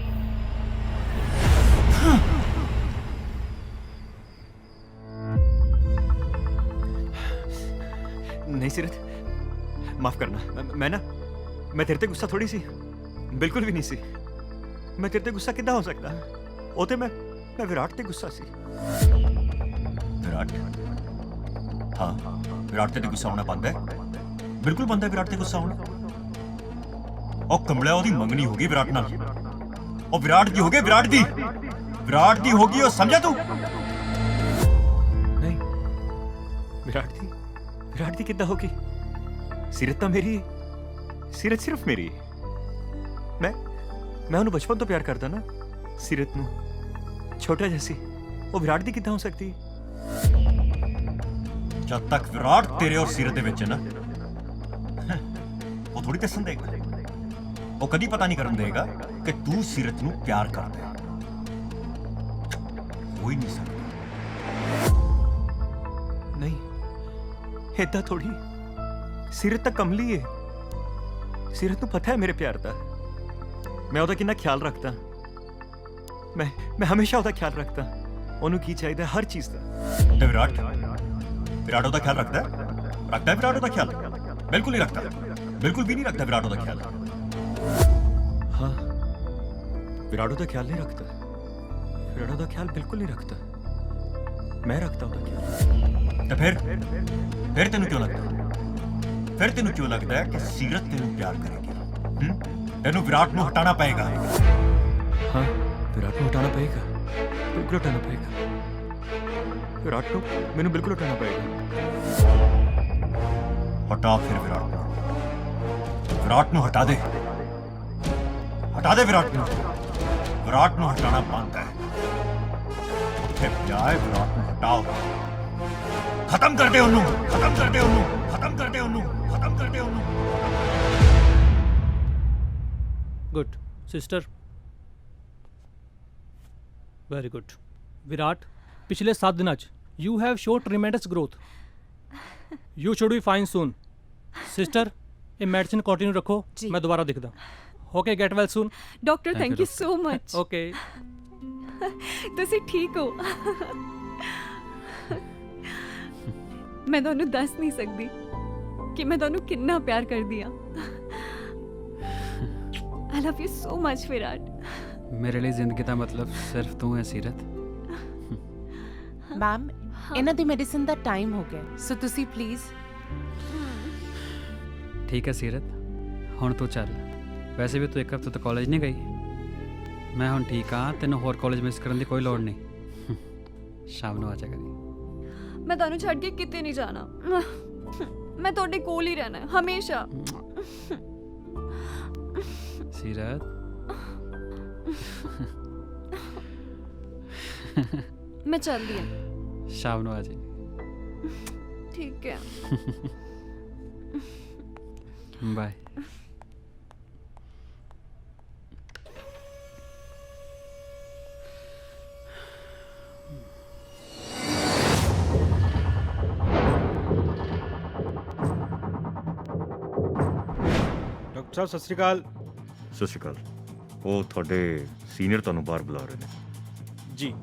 नहीं सीरत माफ करना मैं तेरे ते गुस्सा थोड़ी सी बिल्कुल भी नहीं सी मैं तेरे ते गुस्सा किद्दां हो सकदा ओ ते मैं विराट ते गुस्सा सी विराट हाँ विराट ते गुस्सा होना बंद है बिल्कुल बंद है विराट ते गुस्सा होना ओ कमला ओदी मंगनी होगी विराट नाल ओ विराट दी होगी विराट दी होगी ओ समझा तू नहीं विराट दी किद्दां होगी सीरत तो मेरी है सीरत सिर्फ मेरी है मैं उन्हें बचपन तो प्यार करता ना सीरत नू छोटा जैसी वो विराट दी किद्दां हो सकती जब तक विराट तेरे और सीरत दे विच है ना वो थोड़ी दसन देगा वो कदी पता नहीं करन देगा कि तू सीरत नू प्यार करदा है हो ही नहीं सकता नहीं इदा थोड़ी सीरत तो कमली है सीरत नू पता है मेरे प्यार दा मैं ओदा कितना ख्याल रखता मैं हमेशा ओदा ख्याल रखता ओनू की चाहिए हर चीज दा ते विराट ओदा ख्याल रखता है विराट ओदा ख्याल बिल्कुल नहीं रखता बिल्कुल भी नहीं रखता विराट ओदा ख्याल हाँ विराट ओदा ख्याल नहीं रखता विराट ओदा ख्याल बिल्कुल नहीं रखता मैं रखता ओदा ख्याल तो फिर तेनू क्यों लगता है कि सीरत तेनू प्यार करेगी तेनू विराट नू हटाना पड़ेगा हाँ विराट नू हटाना पड़ेगा बिल्कुल हटाना पड़ेगा विराट नू मैनू बिल्कुल हटाना पड़ेगा हटा फिर विराट नू हटा दे विराट नू हटाना बनता है उत्थे जाए विराट नू हटाओ खत्म कर दे उन्नू good sister very good Virat पिछले 7 दिनों you have show tremendous growth you should be fine soon sister ये मेडिसिन कंटिन्यू रखो मैं दोबारा दिखदा okay get well soon doctor thank you so much okay ਤੁਸੀਂ ਠੀਕ ਹੋ ਮੈਂ ਤੁਹਾਨੂੰ ਦੱਸ ਨਹੀਂ ਸਕਦੀ ਕਿ ਮੈਂ ਤੁਹਾਨੂੰ ਕਿੰਨਾ ਪਿਆਰ ਕਰਦੀ ਆ I love you so much Virat मेरे लिए जिंदगी का मतलब सिर्फ तू है सीरत मैम ਇਹਨਾਂ ਦੀ ਮੈਡੀਸਿਨ ਦਾ ਟਾਈਮ ਹੋ ਗਿਆ ਸੋ ਤੁਸੀਂ ਪਲੀਜ਼ ठीक है सीरत हुण तू चल वैसे भी तू एक हफ्ते तो कॉलेज नहीं गई मैं हुण ठीक हाँ तेनों होर कॉलेज मिस करने की कोई लोड़ नहीं शाम ਨੂੰ ਆ ਜਾ ਕਰੀ ਮੈਂ ਤੁਹਾਨੂੰ ਛੱਡ ਕੇ ਕਿਤੇ ਨਹੀਂ ਜਾਣਾ ਮੈਂ ਤੁਹਾਡੇ ਕੋਲ ਹੀ ਰਹਿਣਾ ਹੈ ਹਮੇਸ਼ਾ सीरत ਮੈਂ ਚੱਲਦੀ ਹਾਂ शाम ਨੂੰ ਆ ਜਾ ਠੀਕ ਹੈ बाय ਡਾਕਟਰ ਸਾਹਿਬ ਸਤਿ ਸ਼੍ਰੀ ਅਕਾਲ ਸਤਿ ਸ਼੍ਰੀ ਅਕਾਲ ਉਹ ਤੁਹਾਡੇ ਸੀਨੀਅਰ ਤੁਹਾਨੂੰ ਬਾਹਰ ਬੁਲਾ ਰਹੇ ਨੇ ਜੀ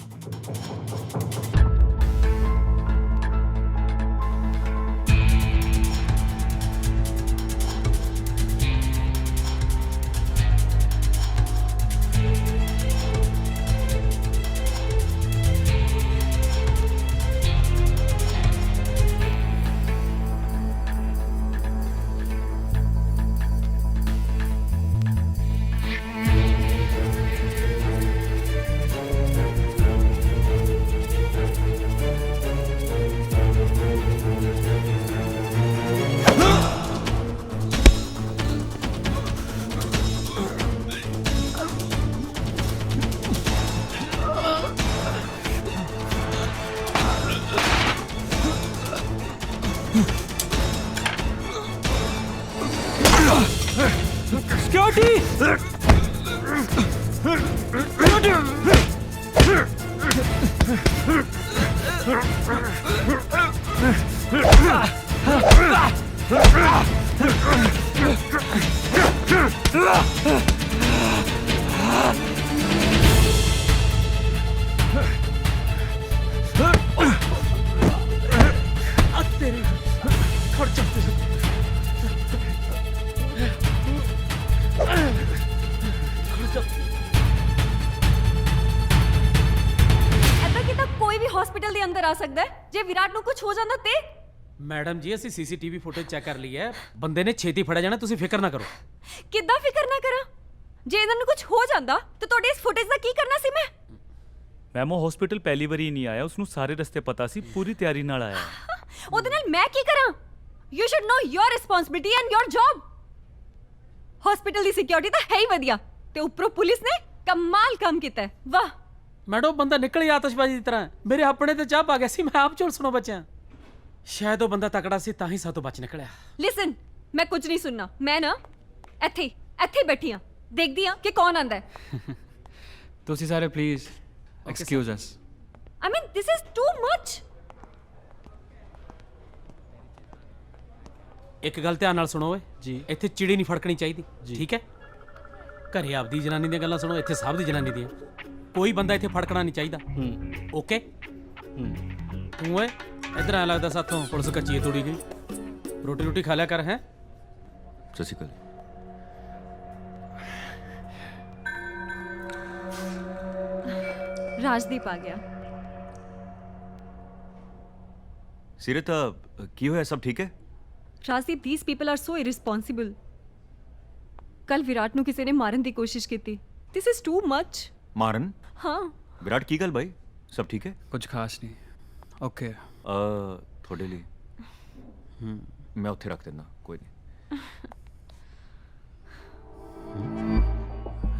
ਐਦਾਂ ਕਿਤਾ ਕੋਈ ਵੀ ਹਸਪੀਟਲ ਦੇ ਅੰਦਰ ਆ ਸਕਦਾ ਹੈ ਜੇ ਵਿਰਾਟ ਨੂੰ ਕੁਝ ਹੋ ਜਾਂਦਾ ਤੇ ਮੈਡਮ ਜੀ ਅਸੀਂ ਸੀਸੀਟੀਵੀ ਫੁਟੇਜ ਚੈੱਕ ਕਰ ਲਈ ਹੈ ਬੰਦੇ ਨੇ ਛੇਤੀ ਫੜਿਆ ਜਾਣਾ ਤੁਸੀਂ ਫਿਕਰ ਨਾ ਕਰੋ ਕਿੱਦਾਂ ਫਿਕਰ ਨਾ ਕਰਾਂ ਜੇ ਇਹਨਾਂ ਨੂੰ ਕੁਝ ਹੋ ਜਾਂਦਾ ਤੇ ਤੁਹਾਡੇ ਇਸ ਫੁਟੇਜ ਦਾ ਕੀ ਕਰਨਾ ਸੀ ਮੈਂ ਮੈਮ ਉਹ ਹਸਪੀਟਲ ਪਹਿਲੀ ਵਾਰੀ ਨਹੀਂ ਆਇਆ, ਉਸਨੂੰ ਸਾਰੇ ਰਸਤੇ ਪਤਾ ਸੀ, ਪੂਰੀ ਤਿਆਰੀ ਨਾਲ ਆਇਆ। ਉਹਦੇ ਨਾਲ ਮੈਂ ਕੀ ਕਰਾਂ? You should know your responsibility and your job. Hospital ਦੀ ਸਿਕਿਉਰਿਟੀ ਤਾਂ ਹੈ ਹੀ ਵਧੀਆ ਤੇ ਉੱਪਰੋਂ ਪੁਲਿਸ ਨੇ ਕਮਾਲ ਕੰਮ ਕੀਤਾ ਹੈ। ਵਾਹ ਮੈਡਮ ਬੰਦਾ ਨਿਕਲ ਹੀ ਆਤਸ਼ਬਾਜ਼ੀ ਦੀ ਤਰ੍ਹਾਂ ਮੇਰੇ ਆਪਣੇ ਤੇ ਚਾਹ ਪਾ ਗਿਆ ਸੀ ਮੈਂ ਆਪ ਝੋਲ ਸੁਣੋ ਬੱਚਿਆਂ ਸ਼ਾਇਦ ਉਹ ਬੰਦਾ ਤਕੜਾ ਸੀ ਤਾਂ ਹੀ ਸਾਤੋਂ ਬਚ ਨਿਕਲਿਆ ਲਿਸਨ ਮੈਂ ਕੁਝ ਨਹੀਂ ਸੁਣਨਾ ਮੈਂ ਨਾ ਇੱਥੇ ਬੈਠੀ ਆ ਦੇਖਦੀ ਆ ਕਿ ਕੌਣ ਆਂਦਾ ਹੈ ਤੁਸੀਂ ਸਾਰੇ please excuse us I mean this is too much ਇੱਕ ਗੱਲ ਧਿਆਨ ਨਾਲ ਸੁਣੋ ਓਏ ਜੀ ਇੱਥੇ ਚਿੜੀ ਨਹੀਂ ਫੜਕਣੀ ਚਾਹੀਦੀ ਠੀਕ ਹੈ ਘਰੇ ਆਪਦੀ ਜਨਾਨੀ ਦੀਆਂ ਗੱਲਾਂ ਸੁਣੋ ਇੱਥੇ ਸਭ ਦੀ ਜਨਾਨੀ ਦੀਆਂ ਕੋਈ ਬੰਦਾ ਇੱਥੇ ਫੜਕਣਾ ਨਹੀਂ ਚਾਹੀਦਾ ਓਕੇ ਤੂੰ ਓਏ ਇਧਰ ਆ ਲੱਗਦਾ ਸਾਥੋਂ ਪੁਲਿਸ ਕੱਚੀ ਤੋੜੀ ਗਈ ਰੋਟੀ ਰੋਟੀ ਖਾ ਲਿਆ ਕਰ ਹੈ ਸਸਿਕਲ ਰਾਜਦੀਪ ਆ ਗਿਆ सीरत की होया सब ठीक है Rajdeep these people are so irresponsible ਕੱਲ ਵਿਰਾਟ ਨੂੰ ਕਿਸੇ ਨੇ ਮਾਰਨ ਦੀ ਕੋਸ਼ਿਸ਼ ਕੀਤੀ this is too much मारन ਹਾਂ विराट की गल भाई सब ठीक है कुछ खास नहीं ओके थोड़े लिए मैं उत्थे रख देना कोई नहीं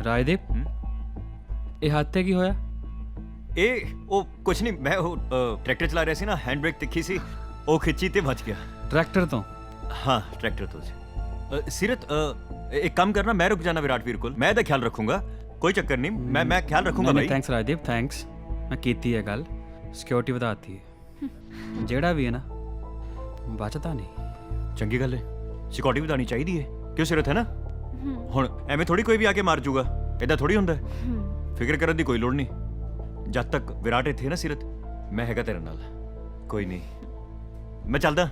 राजदीप ਇਹ ਹੱਥ ਤੇ ਕੀ ਹੋਇਆ ਉਹ ਕੁਛ ਨਹੀਂ ਮੈਂ ਉਹ ਟਰੈਕਟਰ ਚਲਾ ਰਿਹਾ ਸੀ ਨਾ ਹੈਂਡ ਬ੍ਰੇਕ ਤਿੱਖੀ ਸੀ ਉਹ ਖਿੱਚੀ ਤੇ ਬਚ ਗਿਆ ट्रैक्टर तो हाँ ट्रैक्टर तो जी सीरत एक काम करना मैं रुक जाना विराट वीर को मैं ਇਹਦਾ ਖਿਆਲ ਰੱਖੂੰਗਾ ਕੋਈ ਚੱਕਰ ਨਹੀਂ मैं ख्याल रखूंगा भाई थैंक्स राजदीप थैंक्स मैं ਕੀਤੀ ਹੈ ਗੱਲ ਸਿਕਿਉਰਿਟੀ ਵਧਾਤੀ ਹੈ ਜਿਹੜਾ ਵੀ ਹੈ ਨਾ ਬਚਦਾ ਨਹੀਂ ਚੰਗੀ ਗੱਲ ਹੈ ਸਿਕਿਉਰਿਟੀ ਵਧਾਣੀ ਚਾਹੀਦੀ ਹੈ ਕਿਉਂ ਸੀਰਤ ਹੈ ਨਾ ਹੁਣ ਐਵੇਂ ਥੋੜੀ ਕੋਈ ਵੀ ਆ ਕੇ ਮਾਰ ਜੂਗਾ ਇਦਾਂ ਥੋੜੀ ਹੁੰਦਾ ਫਿਕਰ ਕਰਨ ਦੀ ਕੋਈ ਲੋੜ ਨਹੀਂ ਜਦ ਤੱਕ ਵਿਰਾਟ ਇੱਥੇ ਹੈ ਨਾ ਸੀਰਤ ਮੈਂ ਹੈਗਾ ਤੇਰੇ ਨਾਲ ਕੋਈ ਨਹੀਂ ਮੈਂ ਚੱਲਦਾ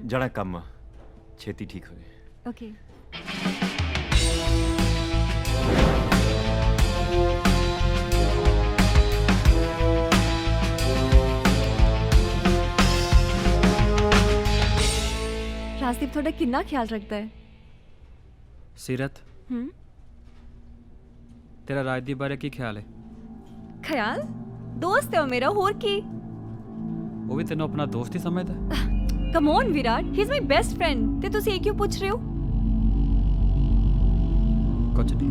ਜਾਣਾ ਕੰਮ ਛੇਤੀ ਠੀਕ ਹੋ ਜਾਏ ਓਕੇ ਰਾਜਦੀਪ ਤੁਹਾਡਾ ਕਿੰਨਾ ਖਿਆਲ ਰੱਖਦਾ ਹੈ ਸੀਰਤ ਤੇਰਾ ਰਾਜਦੀਪ ਬਾਰੇ ਕੀ ਖਿਆਲ ਹੈ ਖਿਆਲ ਦੋਸਤ ਹੈ ਉਹ ਮੇਰਾ ਹੋਰ ਕੀ ਉਹ ਵੀ ਤੈਨੂੰ ਆਪਣਾ ਦੋਸਤ ਹੀ ਸਮਝਦਾ come on Virat he is my best friend ਤੇ ਤੁਸੀਂ ਇਹ ਕਿਉਂ ਪੁੱਛ ਰਹੇ ਹੋ ਕੁਝ ਨਹੀਂ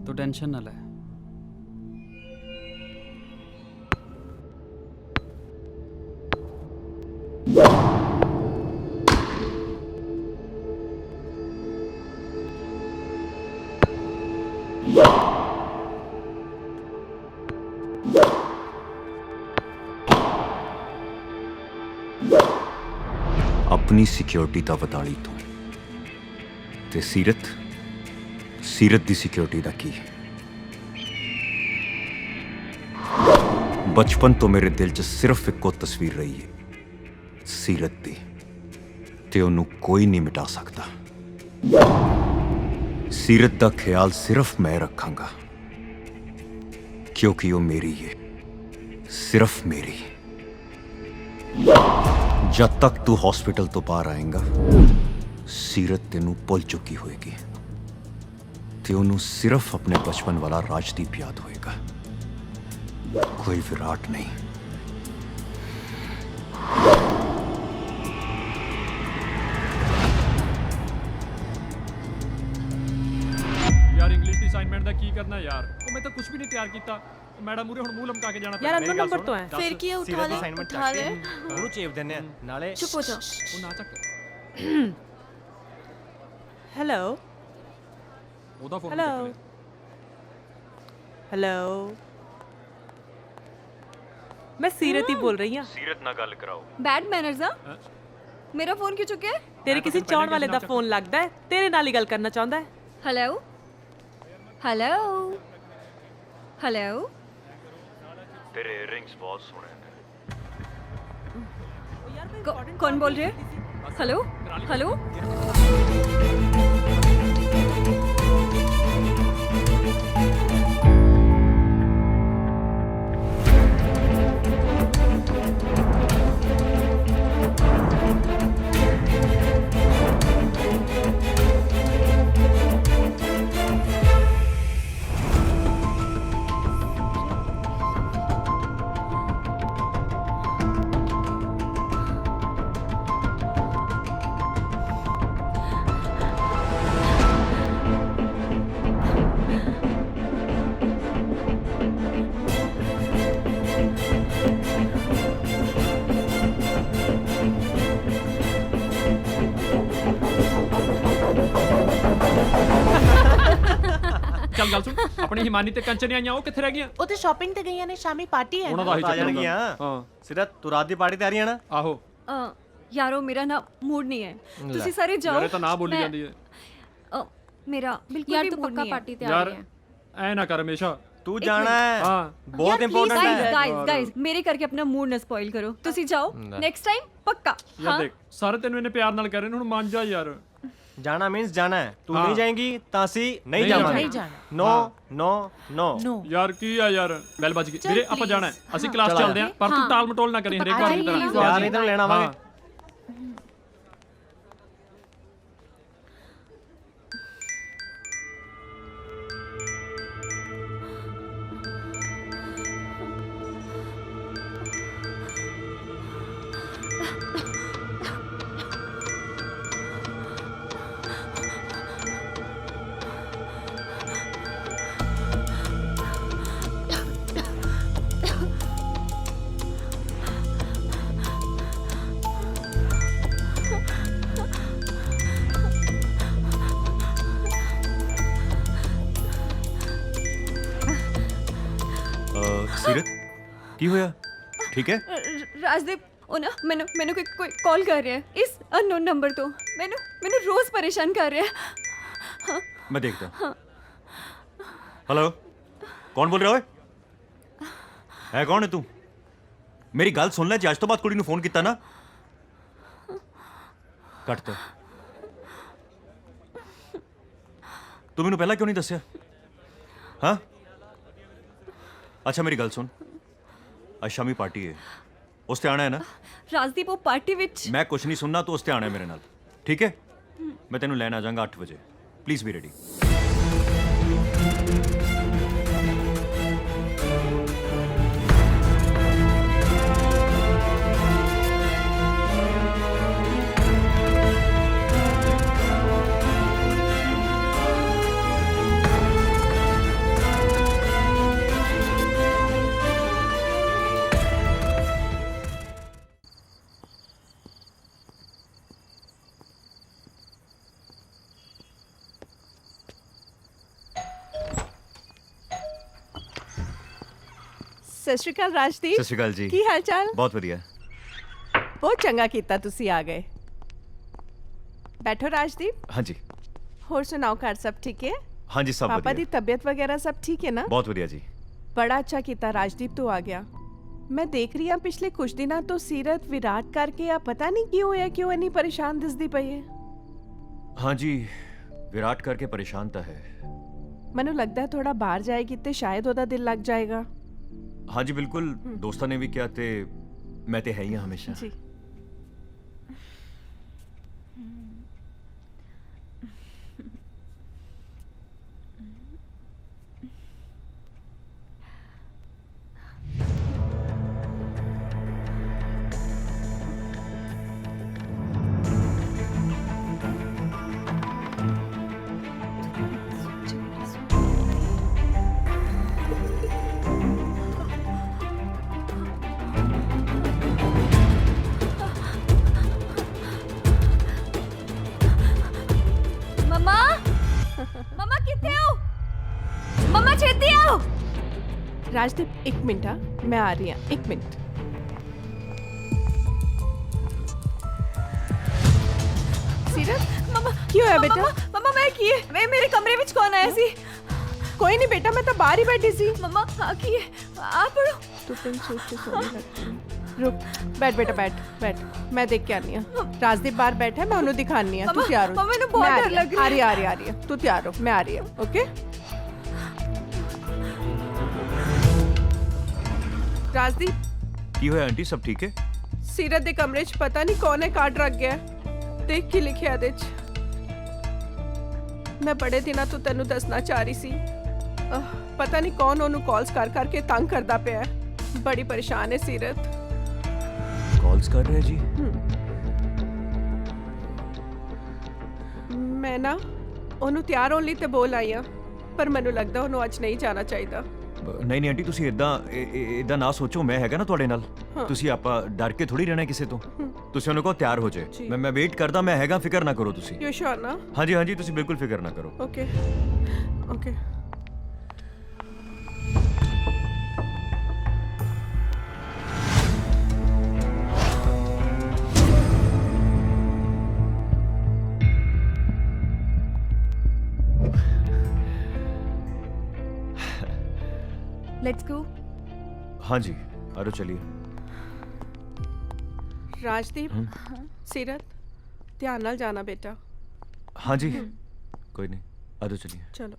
ਤੂੰ ਟੈਨਸ਼ਨ ਨਾ ਲੈ अपनी सिक्योरिटी का वताली तू ते सीरत दी सिक्योरिटी का की बचपन तो मेरे दिल च सिर्फ इको तस्वीर रही है सीरत दी ते ओनू कोई नहीं मिटा सकता सीरत का ख्याल सिर्फ मैं रखांगा क्योंकि वो मेरी है सिर्फ मेरी जब तक तू हॉस्पिटल तो बाहर आएगा सीरत तेनू भुल चुकी होएगी ते ओनू सिर्फ अपने बचपन वाला राजदीप याद होएगा कोई विराट नहीं यार इंग्लिश ਦੀ ਅਸਾਈਨਮੈਂਟ ਦਾ ਕੀ ਕਰਨਾ ਯਾਰ ਉਹ ਮੈਂ ਤਾਂ ਕੁਝ ਵੀ ਨਹੀਂ ਤਿਆਰ ਕੀਤਾ ਮੈਡਮ ਮੂਰੇ ਹੁਣ ਮੂੰਹ ਲਮਕਾ ਕੇ ਜਾਣਾ ਯਾਰ ਅਨਨੋਨ ਨੰਬਰ ਤੋਂ ਹੈ ਫਿਰ ਕੀ ਉਠਾ ਲੈ ਉਹਨੂੰ ਚੇਪ ਦਿੰਨੇ ਆ ਨਾਲੇ ਚੁੱਪ ਹੋ ਜਾ ਉਹ ਨਾ ਚੱਕ हेलो ਉਹਦਾ ਫੋਨ हेलो हेलो मैं सीरत ही बोल रही हूँ सीरत ना गल कराओ बैड मैनर्स आ मेरा फोन क्यों चुके तेरे किसी चाहण वाले दा फोन लगदा है तेरे नाल ही गल करना चाहुंदा है हेलो हेलो हेलो तेरे इयररिंग्स बहुत सोहने ने कौन बोल रहे हैं हेलो हेलो ਚੱਲ ਗੱਲ ਸੁਣ ਆਪਣੀ ਹਿਮਾਨੀ ਤੇ ਕੰਚਨ ਆਈਆਂ ਉਹ ਕਿੱਥੇ ਰਹਿ ਗਈਆਂ ਉਹ ਤੇ ਸ਼ਾਪਿੰਗ ਤੇ ਗਈਆਂ ਨੇ ਸ਼ਾਮੀ ਪਾਰਟੀ ਹੈ ਉਹਨਾਂ ਦਾ ਹੀ ਚੱਕਰ ਹੁੰਦਾ। ਹਾਂ ਸਿਰਤ ਤੂੰ ਰਾਤ ਦੀ ਪਾਰਟੀ ਤੇ ਆ ਰਹੀ ਹੈ ਨਾ ਆਹੋ यारो मेरा ना मूड नहीं है तुसी सारे जाओ ਯਾਰ ਇਹ ਤਾਂ ਨਾ ਬੋਲੀ ਜਾਂਦੀ ਹੈ मेरा बिल्कुल यार भी तू मूड पक्का नहीं है पार्टी ते आ ਯਾਰ रही है ਐ ਨਾ ਕਰ ਹਮੇਸ਼ਾ तू जाना है हाँ बहुत इंपॉर्टेंट है गाइस गाइस मेरे करके अपना मूड ना स्पॉइल करो तुसी जाओ नेक्स्ट टाइम पक्का ਯਾਰ ਦੇਖ ਸਾਰੇ ਤੈਨੂੰ ਇਹਨੇ ਪਿਆਰ ਨਾਲ ਕਹਿ ਰਹੇ ਨੇ ਹੁਣ ਮੰਨ ਜਾ ਯਾਰ जाना मींस जाना है तू हाँ। नहीं जाएगी तासी नहीं जाना नहीं जाना नो नो नो नो ਯਾਰ ਕੀ ਆ ਯਾਰ ਬੈਲ ਵੱਜ ਗਈ ਵੀਰੇ ਆਪਾਂ ਜਾਣਾ ਹੈ ਅਸੀਂ ਕਲਾਸ ਚੱਲਦੇ ਆਂ ਪਰ ਤੂੰ ਟਾਲ ਮਟੋਲ ਨਾ ਕਰੀ ਹਰੇਕ ਵਾਰ ਦੀ ਤਰ੍ਹਾਂ यार इधर लेना हाँ। आवांगे सीरत की होया ठीक है राजदीप ਉਹ ਨਾ ਮੈਨੂੰ ਕੋਈ ਕਾਲ ਕਰ ਰਿਹਾ ਹੈ ਇਸ ਅਨਨੋਨ ਨੰਬਰ ਤੋਂ ਮੈਨੂੰ ਰੋਜ਼ ਪਰੇਸ਼ਾਨ ਕਰ ਰਿਹਾ ਹੈ मैं देखता हूँ हेलो कौन बोल रहा है कौन है तू मेरी गल सुन ले जे अज तो बाद कुड़ी नूं फोन कीता ना कट ते तू मैनूं पहला क्यों नहीं दस्सिया हाँ अच्छा मेरी गल सुन आज शामी पार्टी है उस ते आना है ना राजदीप वो पार्टी विच मैं कुछ नहीं सुनना तो उस ते आना है मेरे नाल ठीक है मैं तेनू लैन आ जाऊंगा 8 बजे प्लीज बी रेडी ਸਤਿ ਸ਼੍ਰੀ ਅਕਾਲ ਰਾਜਦੀਪ सत श्री अकाल जी ਕੀ ਹਾਲ ਚਾਲ बहुत वधिया ਬਹੁਤ ਚੰਗਾ ਕੀਤਾ ਤੁਸੀਂ ਆ ਗਏ ਬੈਠੋ ਰਾਜਦੀਪ हाँ जी ਹੋਰ ਸੁਣਾਓ ਘਰ ਸਭ ਠੀਕ ਹੈ हाँ जी सब ਪਾਪਾ ਦੀ वधिया ਤਬੀਅਤ ਵਗੈਰਾ ਸਭ ਠੀਕ ਹੈ ਨਾ बहुत वधिया जी ਬੜਾ ਅੱਛਾ ਕੀਤਾ ਰਾਜਦੀਪ ਤੂੰ ਆ ਗਿਆ ਮੈਂ ਦੇਖ ਰਹੀ ਹਾਂ ਪਿਛਲੇ ਕੁਝ ਦਿਨਾਂ ਤੋਂ ਸੀਰਤ ਵਿਰਾਟ ਕਰਕੇ ਆ ਪਤਾ ਨਹੀਂ ਕੀ ਹੋਇਆ ਕਿਉਂ ਇੰਨੀ ਪਰੇਸ਼ਾਨ ਦਿਸਦੀ ਪਈ ਹੈ हाँ जी विराट करके परेशान तो है ਮੈਨੂੰ ਲੱਗਦਾ ਥੋੜਾ ਬਾਹਰ ਜਾਏਗੀ ਤੇ ਸ਼ਾਇਦ ਉਹਦਾ ਦਿਲ ਲੱਗ ਜਾਏਗਾ हाँ जी बिल्कुल दोस्तों ने भी क्या थे मैं ते है ही हाँ हमेशा जी राजदीप एक मिनट, हाँ मैं आ रही हूँ, एक मिनट। सीरत मम्मा क्यों है बेटा? मम्मा मैं की मैं मेरे कमरे ਵਿੱਚ कौन आया सी? कोई नहीं बेटा, मैं तो बाहर ही बैठी सी। मम्मा हाँ की आप पढ़ो। तू पिन सूट के सोने लगती है। रुक, बैठ बेटा बैठ बैठ, मैं देख के आनी हूँ। राजदीप बाहर बैठा है, मैं उन्हें दिखानी है। तू तैयार हो? मम्मा ने बहुत डर लग रहा है। आ रही है, तू तैयार हो, मैं आ रही हूँ। ओके राजदीप की होया आंटी, सब ठीक है? सीरत दे कमरे च पता नहीं कौन है कार्ड रख गया। देख के लिखिया दे च। मैं बड़े दिनों तो तेनू दसना चाह रही सी, पता नहीं कौन ओनू कॉल्स कर करके तंग करदा पिया है। बड़ी परेशान है सीरत। कॉल्स कर रहे जी? मैं ना ओनू तैयार होने ते बोल आई हाँ, पर मैनू लगदा ओनू अज नहीं जाना चाहिए। नहीं आंटी, ਤੁਸੀਂ ਇਦਾਂ ਨਾ ਸੋਚੋ, ਮੈਂ ਹੈਗਾ ਨਾ ਤੁਹਾਡੇ ਨਾਲ। ਤੁਸੀਂ ਆਪਾਂ ਡਰ ਕੇ ਥੋੜੀ ਰਹਿਣਾ ਕਿਸੇ ਤੋਂ। ਤੁਸੀਂ ਉਹਨੂੰ ਕਹੋ ਤਿਆਰ ਹੋ ਜਾਏ, ਮੈਂ ਵੇਟ ਕਰਦਾ, ਮੈਂ ਹੈਗਾ, ਫਿਕਰ ਨਾ ਕਰੋ ਤੁਸੀਂ। ਯੂ ਸ਼ੋਰ ਨਾ? ਹਾਂਜੀ ਹਾਂਜੀ, ਤੁਸੀਂ ਬਿਲਕੁਲ ਫਿਕਰ ਨਾ ਕਰੋ। Okay okay. Let's go. हाँ जी, आरो चलिए। राजदीप सीरत ध्यान नाल जाना बेटा। हाँ जी कोई नहीं, आरो चलिए। चलो।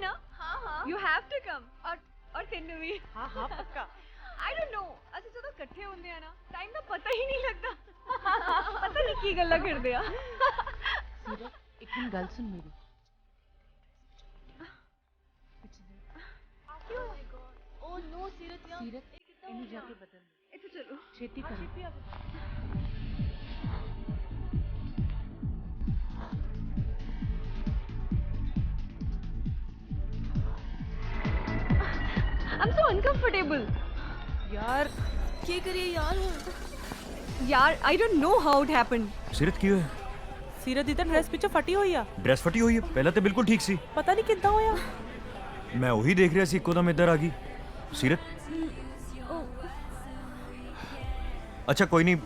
ना? हाँ यू हैव टू कम। और तेनू भी। हाँ पक्का। आई डोंट नो, ਅਸੀਂ ਜਦੋਂ ਇਕੱਠੇ ਹੁੰਦੇ ਆ ਨਾ ਟਾਈਮ ਦਾ ਪਤਾ ਹੀ ਨਹੀਂ ਲੱਗਦਾ। ਪਤਾ ਨਹੀਂ ਕੀ ਗੱਲਾਂ ਕਰਦੇ ਆ। ਸੀਰਤ ਇੱਕ ਮਿੰਟ ਗੱਲ ਸੁਣ ਮੇਰੀ। ਓ ਮਾਈ ਗॉड। ਓ ਨੋ ਸੀਰਤ ਯਾਰ। ਸੀਰਤ ਇਹਨੂੰ ਜਾ ਕੇ ਬਦਲ। ਇੱਥੇ ਚਲੋ। ਛੇਤੀ ਕਰ। ਛੇਤੀ ਆ। I'm so uncomfortable. यार क्या करिए यार? यार I don't know how it happened. सीरत क्यों है? सीरत दी ड्रेस पिछे फटी हुई आ। ड्रेस फटी हुई है? पहले तो बिल्कुल ठीक सी। पता नहीं किद्दां होया। मैं वही देख रहा सी, एकदम इधर आ गई सीरत। अच्छा कोई नहीं,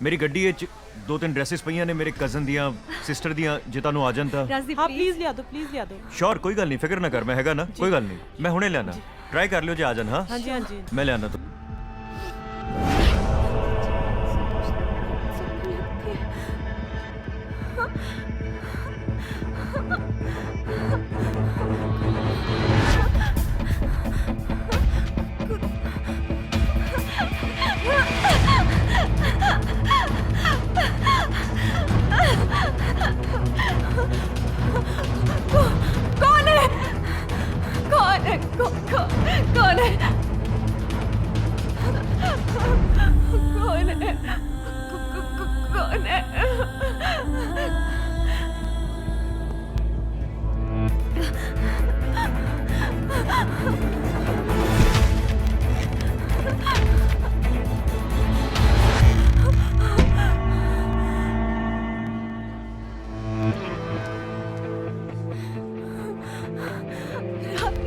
मेरी गड्डी विच 2-3 ड्रेसेस पईयां ने मेरे कजन दियां, सिस्टर दियां, जे तानू आ जान तां। हां प्लीज लिया दो, प्लीज लिया दो। श्योर, कोई गल नहीं, फिक्र ना कर, मैं हैगा ना, कोई गल नहीं, मैं हुणे लेना। ट्राई कर लियो जे आ जान। हां जी हां जी, मैं ले आना। तो कौन है? कौन है? कौन है? कौन है? कौन है?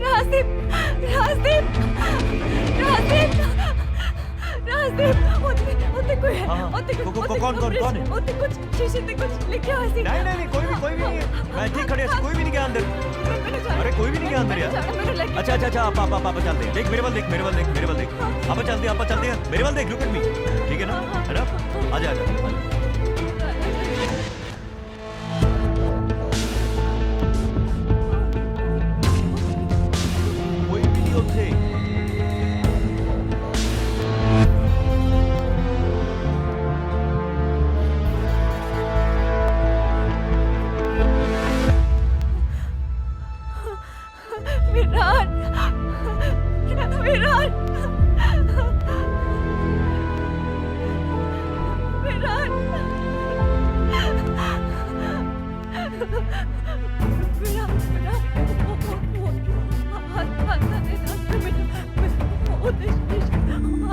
राजदीप, राजदीप, राजदीप, राजदीप, उतने कोई है, उतने कौन है? उतने कुछ शीशे पे कुछ लिखा हुआ सी नहीं नहीं नहीं कोई भी नहीं है मैं ठीक खड़े कोई भी नहीं गया अंदर अरे कोई भी नहीं गया अंदर यार अच्छा अच्छा अच्छा आप चलते हैं देख मेरे वाल देख आप चलते हैं मेरे वाल देख लुक एट मी ठीक है ना है ना आजा कोई भी नहीं उठे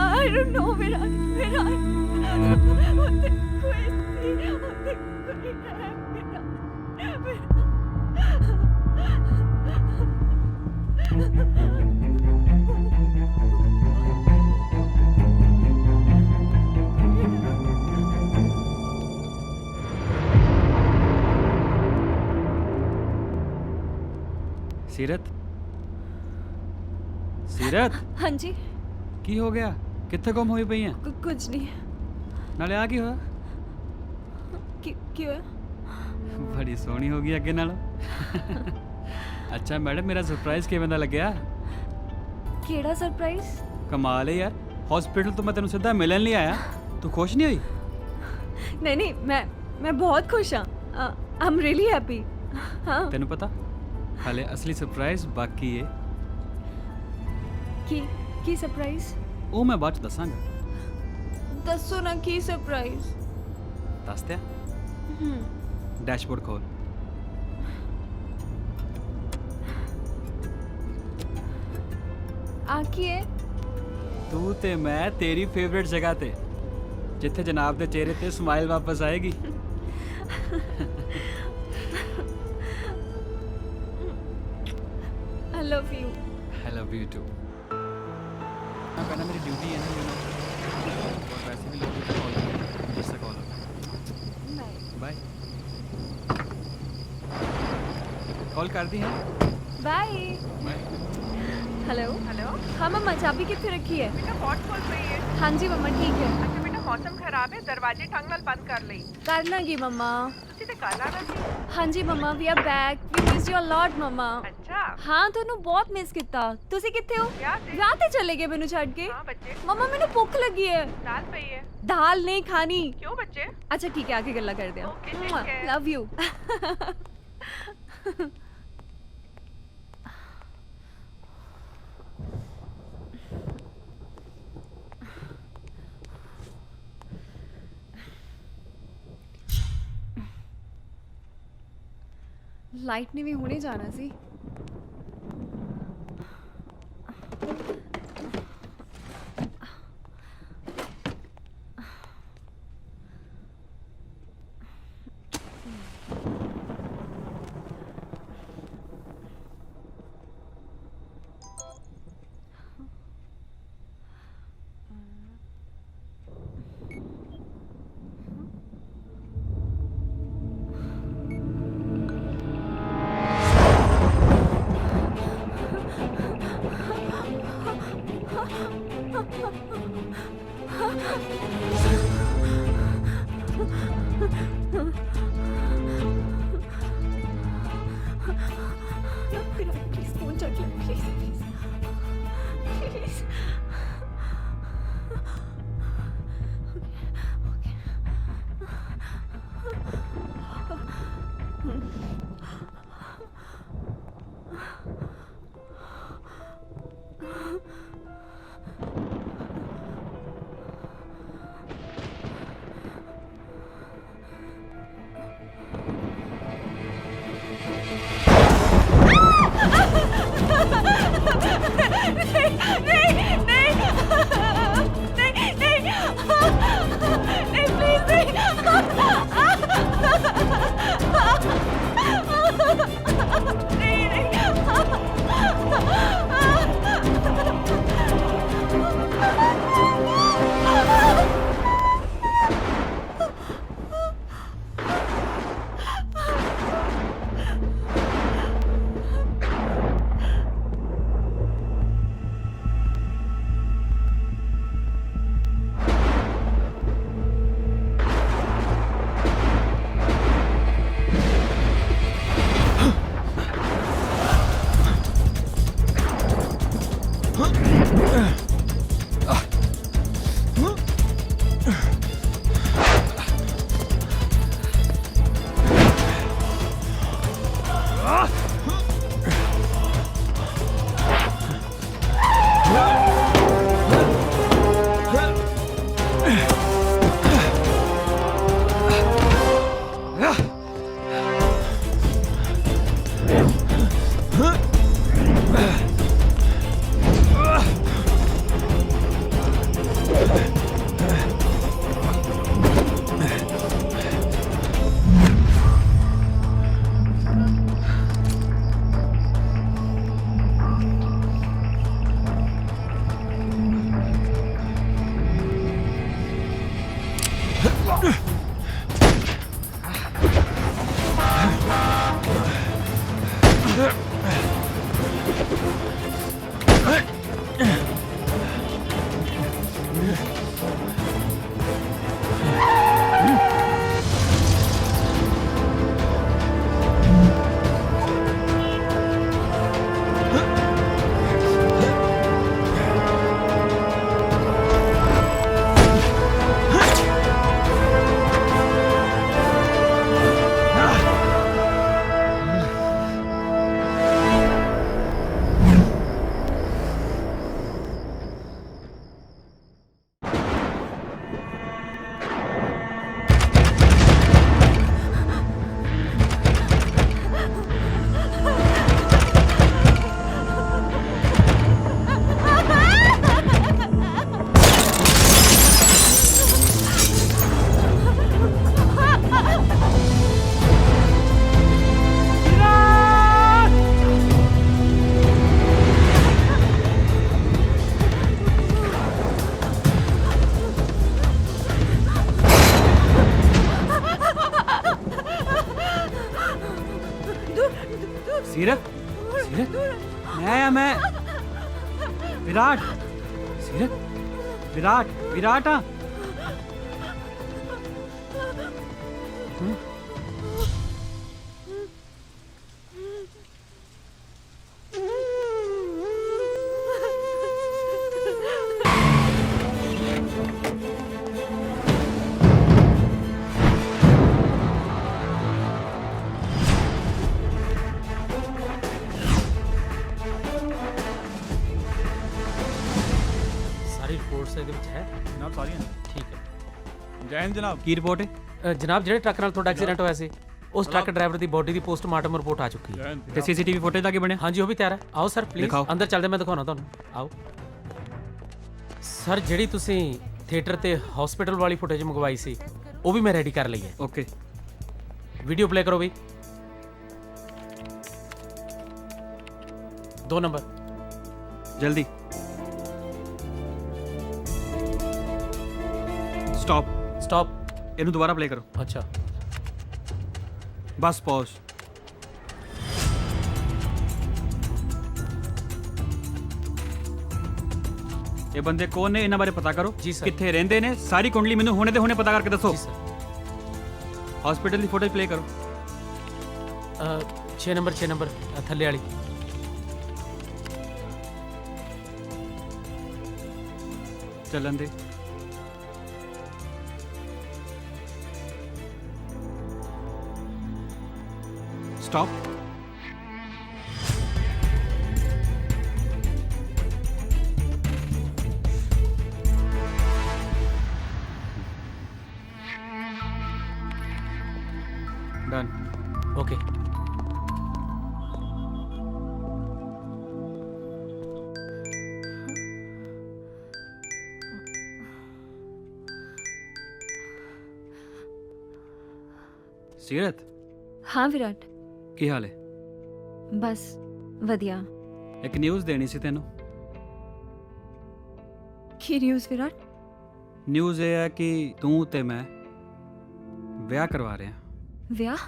I don't know, Seerat Seerat ਹਾਂਜੀ ਕੀ ਹੋ ਗਿਆ ਕਿੱਥੇ ਗੁੰਮ ਹੋਈ ਪਈ ਆ ਕੁਝ ਨਹੀਂ ਨਾਲੇ ਆ ਕੀ ਹੋਇਆ ਕੀ ਹੋਇਆ ਬੜੀ ਸੋਹਣੀ ਹੋ ਗਈ ਅੱਗੇ ਨਾਲੋਂ ਅੱਛਾ ਮੈਡਮ ਮੇਰਾ ਸਰਪ੍ਰਾਈਜ਼ ਕਿਵੇਂ ਦਾ ਲੱਗਿਆ ਕਿਹੜਾ ਸਰਪ੍ਰਾਈਜ਼ ਕਮਾਲ ਹੈ ਯਾਰ ਹਸਪੀਟਲ ਤੋਂ ਮੈਂ ਤੈਨੂੰ ਸਿੱਧਾ ਮਿਲਣ ਲਈ ਆਇਆ ਤੂੰ ਖੁਸ਼ ਨਹੀਂ ਹੋਈ ਨਹੀਂ ਮੈਂ ਬਹੁਤ ਖੁਸ਼ ਹਾਂ ਆਈ ਐਮ ਰੀਲੀ ਹੈਪੀ ਹਾਂ ਤੈਨੂੰ ਪਤਾ ਹਾਲੇ ਅਸਲੀ ਸਰਪ੍ਰਾਈਜ਼ ਬਾਕੀ ਹੈ ਕੀ ਸਰਪ੍ਰਾਈਜ਼ ਉਹ ਮੈਂ ਬਾਅਦ ਚ ਦੱਸਾਂਗਾ ਦੱਸੋ ਨਾ ਕੀ ਸਰਪ੍ਰਾਈਜ਼ ਦੱਸ ਦਿਆਂ ਡੈਸ਼ਬੋਰਡ ਖੋਲ ਆ ਕੀ ਹੈ ਤੂੰ ਤੇ ਮੈਂ ਤੇਰੀ ਫੇਵਰਿਟ ਜਗ੍ਹਾ ਤੇ ਜਿੱਥੇ ਜਨਾਬ ਦੇ ਚਿਹਰੇ ਤੇ ਸਮਾਈਲ ਵਾਪਸ ਆਏਗੀ I love you. I love you too. मैं कहना मेरी ड्यूटी है ना यू नो और वैसे भी लोगों को कॉल जिससे कॉल बाय कॉल कर दी है बाय हेलो हाँ मम्मा चाबी कितने रखी है बेटा पॉट खोल रही है हाँ जी मम्मा ठीक है अच्छा बेटा मौसम खराब है दरवाजे ढंग ਨਾਲ ਬੰਦ ਕਰ ਲਈ कर लांगी मम्मा ਤੁਸੀਂ ਤੇ ਕੱਲ ਆਣਾ ਸੀ हाँ जी mamma we are back we miss you a lot mamma ਅੱਛਾ हाँ ਤੁਹਾਨੂੰ ਬਹੁਤ ਮਿਸ ਕੀਤਾ ਤੁਸੀਂ ਕਿੱਥੇ ਹੋ ਵਿਆਹ ਤੇ ਚਲੇ ਗਏ ਮੈਨੂੰ ਛੱਡ ਕੇ ਹਾਂ ਬੱਚੇ ਮਮਾ ਮੈਨੂੰ ਭੁੱਖ ਲੱਗੀ ਹੈ ਦਾਲ ਪਈ ਹੈ दाल नहीं खानी क्यों बच्चे अच्छा ठीक है आके गल्ला करते हैं लव यू लाइट ने भी हुणे जाना सी Please phone check it, please. नहीं विराट सीरत विराट विराट हाँ ਸਾਰੀ ਰਿਪੋਰਟਸ ਇਹਦੇ ਵਿੱਚ ਹੈ ਜਨਾਬ ਸਾਰੀਆਂ ਠੀਕ ਹੈ ਜੈ ਹਿੰਦ ਜਨਾਬ ਕੀ ਰਿਪੋर्ट है ਜਨਾਬ ਜਿਹੜੇ ਟਰੱਕ ਨਾਲ ਤੁਹਾਡਾ ਐਕਸੀਡੈਂਟ ਹੋਇਆ ਸੀ ਉਸ ਟਰੱਕ ਡਰਾਈਵਰ ਦੀ ਬੋਡੀ ਦੀ ਪੋਸਟਮਾਰਟਮ ਰਿਪੋਰਟ ਆ ਚੁੱਕੀ ਹੈ ਤੇ ਸੀਸੀਟੀਵੀ ਫੁਟੇਜ ਦਾ ਕੀ ਬਣਿਆ ਹਾਂਜੀ ਉਹ ਵੀ ਤਿਆਰ ਹੈ ਆਓ ਸਰ ਪਲੀਜ਼ ਦਿਖਾਓ। ਅੰਦਰ ਚੱਲਦੇ ਮੈਂ ਦਿਖਾਉਣਾ ਤੁਹਾਨੂੰ ਆਓ ਸਰ ਜਿਹੜੀ ਤੁਸੀਂ ਥੀਏਟਰ ਤੇ ਹਸਪੀਟਲ ਵਾਲੀ ਫੁਟੇਜ ਮੰਗਵਾਈ ਸੀ ਉਹ ਵੀ ਮੈਂ ਰੈਡੀ ਕਰ ਲਈ ਹੈ ओके ਵੀਡੀਓ ਪਲੇ ਕਰੋ ਬਈ 2 ਨੰਬਰ जल्दी स्टॉप स्टॉप ਇਹਨੂੰ ਦੁਬਾਰਾ ਪਲੇ ਕਰੋ ਅੱਛਾ ਬਸ ਪੌਜ਼ ਇਹ ਬੰਦੇ ਕੌਣ ਨੇ ਇਹਨਾਂ ਬਾਰੇ ਪਤਾ ਕਰੋ ਜੀ ਸਰ ਕਿੱਥੇ ਰਹਿੰਦੇ ਨੇ ਸਾਰੀ ਕੁੰਡਲੀ ਮੈਨੂੰ ਹੁਣੇ ਦੇ ਹੁਣੇ ਪਤਾ ਕਰਕੇ ਦੱਸੋ ਜੀ ਸਰ ਹਸਪੀਟਲ ਦੀ ਫੁਟੇਜ ਪਲੇ ਕਰੋ 6 ਨੰਬਰ ਥੱਲੇ ਵਾਲੀ ਚੱਲਣ ਦੇ स्टॉप डन ओके सीरत हाँ विराट ਕੀ ਹਾਲ ਹੈ बस वधिया ਇੱਕ ਨਿਊਜ਼ ਦੇਣੀ ਸੀ ਤੈਨੂੰ की न्यूज़ विराट ਨਿਊਜ਼ ਇਹ ਹੈ ਕਿ ਤੂੰ ਤੇ ਮੈਂ ਵਿਆਹ ਕਰਵਾ ਰਹੇ ਹਾਂ ਵਿਆਹ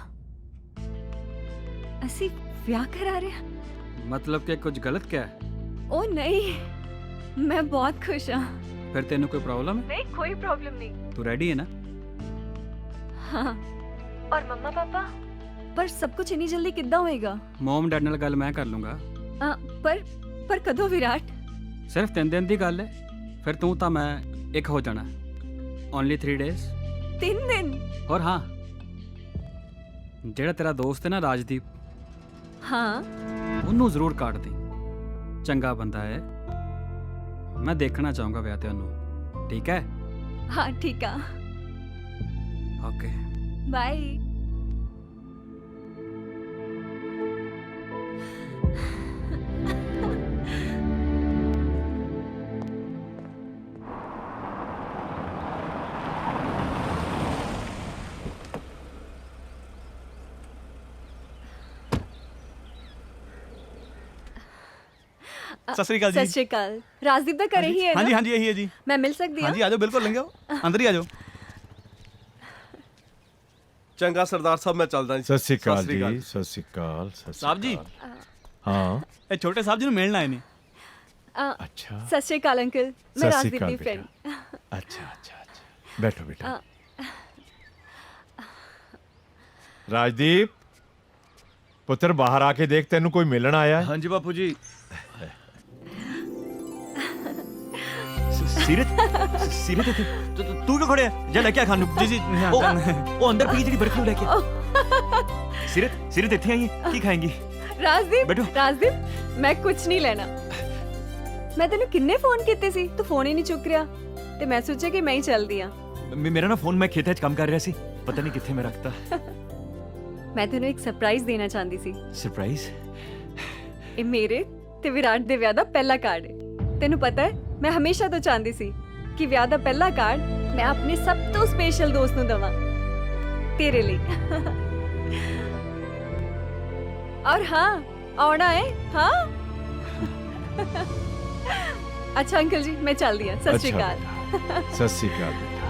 ਅਸੀਂ ਵਿਆਹ ਕਰਾ ਰਹੇ ਹਾਂ ਮਤਲਬ ਕਿ ਕੁਝ ਗਲਤ ਕਿਹਾ ਹੈ ओ नहीं मैं बहुत खुश हाँ ਫਿਰ ਤੈਨੂੰ ਕੋਈ ਪ੍ਰੋਬਲਮ ਹੈ नहीं कोई प्रॉब्लम नहीं ਤੂੰ ਰੈਡੀ ਹੈ ਨਾ हाँ और मम्मा पापा पर सब कुछ इतनी जल्दी किद्दां होएगा ਮਮ ਡੈਡ ਨਾਲ ਗੱਲ ਮੈਂ ਕਰ ਲੂੰਗਾ पर कदों विराट ਸਿਰਫ 3 ਦਿਨ ਦੀ ਗੱਲ ਹੈ ਫਿਰ ਤੂੰ ਤਾਂ ਮੈਂ ਇੱਕ ਹੋ ਜਾਣਾ ਓਨਲੀ 3 ਡੇਜ਼ 3 दिन ਔਰ ਹਾਂ ਜਿਹੜਾ ਤੇਰਾ ਦੋਸਤ ਹੈ ਨਾ ਰਾਜਦੀਪ हाँ ਉਹਨੂੰ ਜ਼ਰੂਰ ਕਾਟ ਦੇ ਚੰਗਾ ਬੰਦਾ ਹੈ ਮੈਂ ਦੇਖਣਾ ਚਾਹੂੰਗਾ ਵਿਆਹ ਤੇ ਉਹਨੂੰ ਠੀਕ ਹੈ हाँ ठीक है ਓਕੇ बाय ਸਤਿ ਸ੍ਰੀ ਅਕਾਲ ਜੀ सत श्री अकाल राजदीप दा करे ही है ਹਾਂਜੀ ना ਹਾਂਜੀ ਇਹੀ ਹੈ ਜੀ मैं मिल सकती हूँ ਹਾਂਜੀ ਆਜੋ ਬਿਲਕੁਲ ਲੰਘਿਓ ਅੰਦਰ ਹੀ ਆਜੋ ਚੰਗਾ ਸਰਦਾਰ ਸਾਹਿਬ ਮੈਂ ਚੱਲਦਾ ਜੀ ਸਤਿ ਸ਼੍ਰੀ ਅਕਾਲ ਜੀ ਸਤਿ ਸ਼੍ਰੀ ਅਕਾਲ ਸਤਿ ਸ਼੍ਰੀ ਸਾਹਿਬ ਜੀ ਅਕਾਲ। ਹਾਂ ਇਹ ਛੋਟੇ ਸਾਹਿਬ ਜੀ ਨੂੰ ਮਿਲਣ ਆਏ ਨੇ अच्छा सत श्री अकाल अंकल मैं सत श्री राजदीप अकाल दी फ्रेंड बेटा। अच्छा अच्छा अच्छा बैठो बेटा राजदीप पुत्र बाहर आके देख तेन कोई मिलन आया है ਹਾਂਜੀ ਬਾਪੂ ਜੀ ਸੀਰਤ ਸੀਰਤ ਇੱਥੇ ਤੂੰ ਕਿਉਂ ਖੜਿਆ ਜਾ ਲੈ ਕੇ ਆ ਖਾਣ ਨੂੰ ਜੀ ਜੀ ਉਹ ਅੰਦਰ ਪਈ ਜਿਹੜੀ ਬਰਫੀ ਨੂੰ ਲੈ ਕੇ ਸੀਰਤ ਇੱਥੇ ਆਈ ਹੈ ਕੀ ਖਾਏਂਗੀ राजदीप बैठो। राजदीप मैं कुछ नहीं लेना मैं तेन किन्ने फोन किए सी तू फोन ही नहीं चुक रहा ते मैं सोचा कि मैं ही चलदी हां ਮੇਰਾ ਨਾ ਫੋਨ ਮੈਂ ਖੇਤਾਂ 'ਚ ਕੰਮ ਕਰ ਰਿਹਾ ਸੀ ਪਤਾ ਨਹੀਂ ਕਿੱਥੇ ਮੈਂ ਰੱਖਤਾ मैं तेन एक सरप्राइज देना चाहती सी ਸਰਪ੍ਰਾਈਜ਼ ਇਹ ਮੇਰੇ ਤੇ ਵਿਰਾਟ ਦੇ ਵਿਆਹ ਦਾ ਪਹਿਲਾ ਕਾਰਡ ਹੈ ਤੈਨੂੰ ਪਤਾ ਹੈ ਮੈਂ ਹਮੇਸ਼ਾ ਤੋਂ ਚਾਹੁੰਦੀ ਸੀ ਕਿ ਵਿਆਹ ਦਾ ਪਹਿਲਾ ਕਾਰਡ ਮੈਂ ਆਪਣੇ ਸਭ ਤੋਂ ਸਪੈਸ਼ਲ ਦੋਸਤ ਨੂੰ ਦਵਾਂ ਤੇਰੇ ਲਈ ਔਰ ਹਾਂ ਆਉਣਾ ਹੈ ਹਾਂ अच्छा अंकल जी मैं चल दिया सत श्री अच्छा अकाल सत श्री अकाल बेटा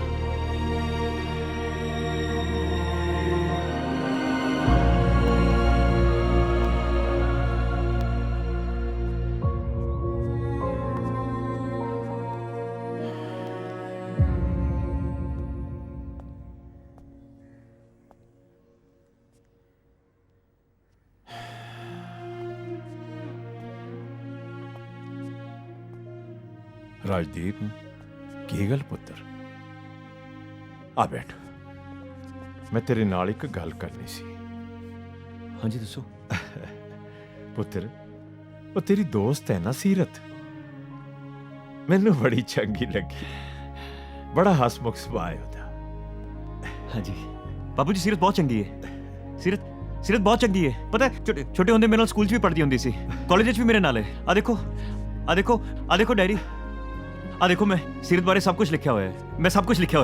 ਰਾਜਦੀਪ ਕੀ ਗੱਲ ਪੁੱਤਰ ਆ ਬੈਠ ਮੈਂ ਤੇਰੇ ਨਾਲ ਇੱਕ ਗੱਲ ਕਰਨੀ ਸੀ ਹਾਂਜੀ ਦੱਸੋ ਪੁੱਤਰ ਉਹ ਤੇਰੀ ਦੋਸਤ ਹੈ ਨਾ ਸੀਰਤ ਮੈਨੂੰ ਬੜੀ ਚੰਗੀ ਲੱਗੀ ਬੜਾ ਹਸਮੁਖ ਸੁਭਾਅ ਹੈ ਉਹਦਾ ਹਾਂਜੀ ਬਾਪੂ ਜੀ ਸੀਰਤ ਬਹੁਤ ਚੰਗੀ ਹੈ ਸੀਰਤ ਬਹੁਤ ਚੰਗੀ ਹੈ ਪਤਾ ਹੈ ਛੋਟੇ ਹੁੰਦੇ ਮੇਰੇ ਨਾਲ ਸਕੂਲ 'ਚ ਵੀ ਪੜ੍ਹਦੀ ਹੁੰਦੀ ਸੀ ਕਾਲਜ 'ਚ ਵੀ ਮੇਰੇ ਨਾਲ ਹੈ ਆ ਦੇਖੋ ਡਾਇਰੀ ਆ ਦੇਖੋ ਮੈਂ ਸੀਰਤ ਬਾਰੇ ਸਭ ਕੁਝ ਲਿਖਿਆ ਹੋਇਆ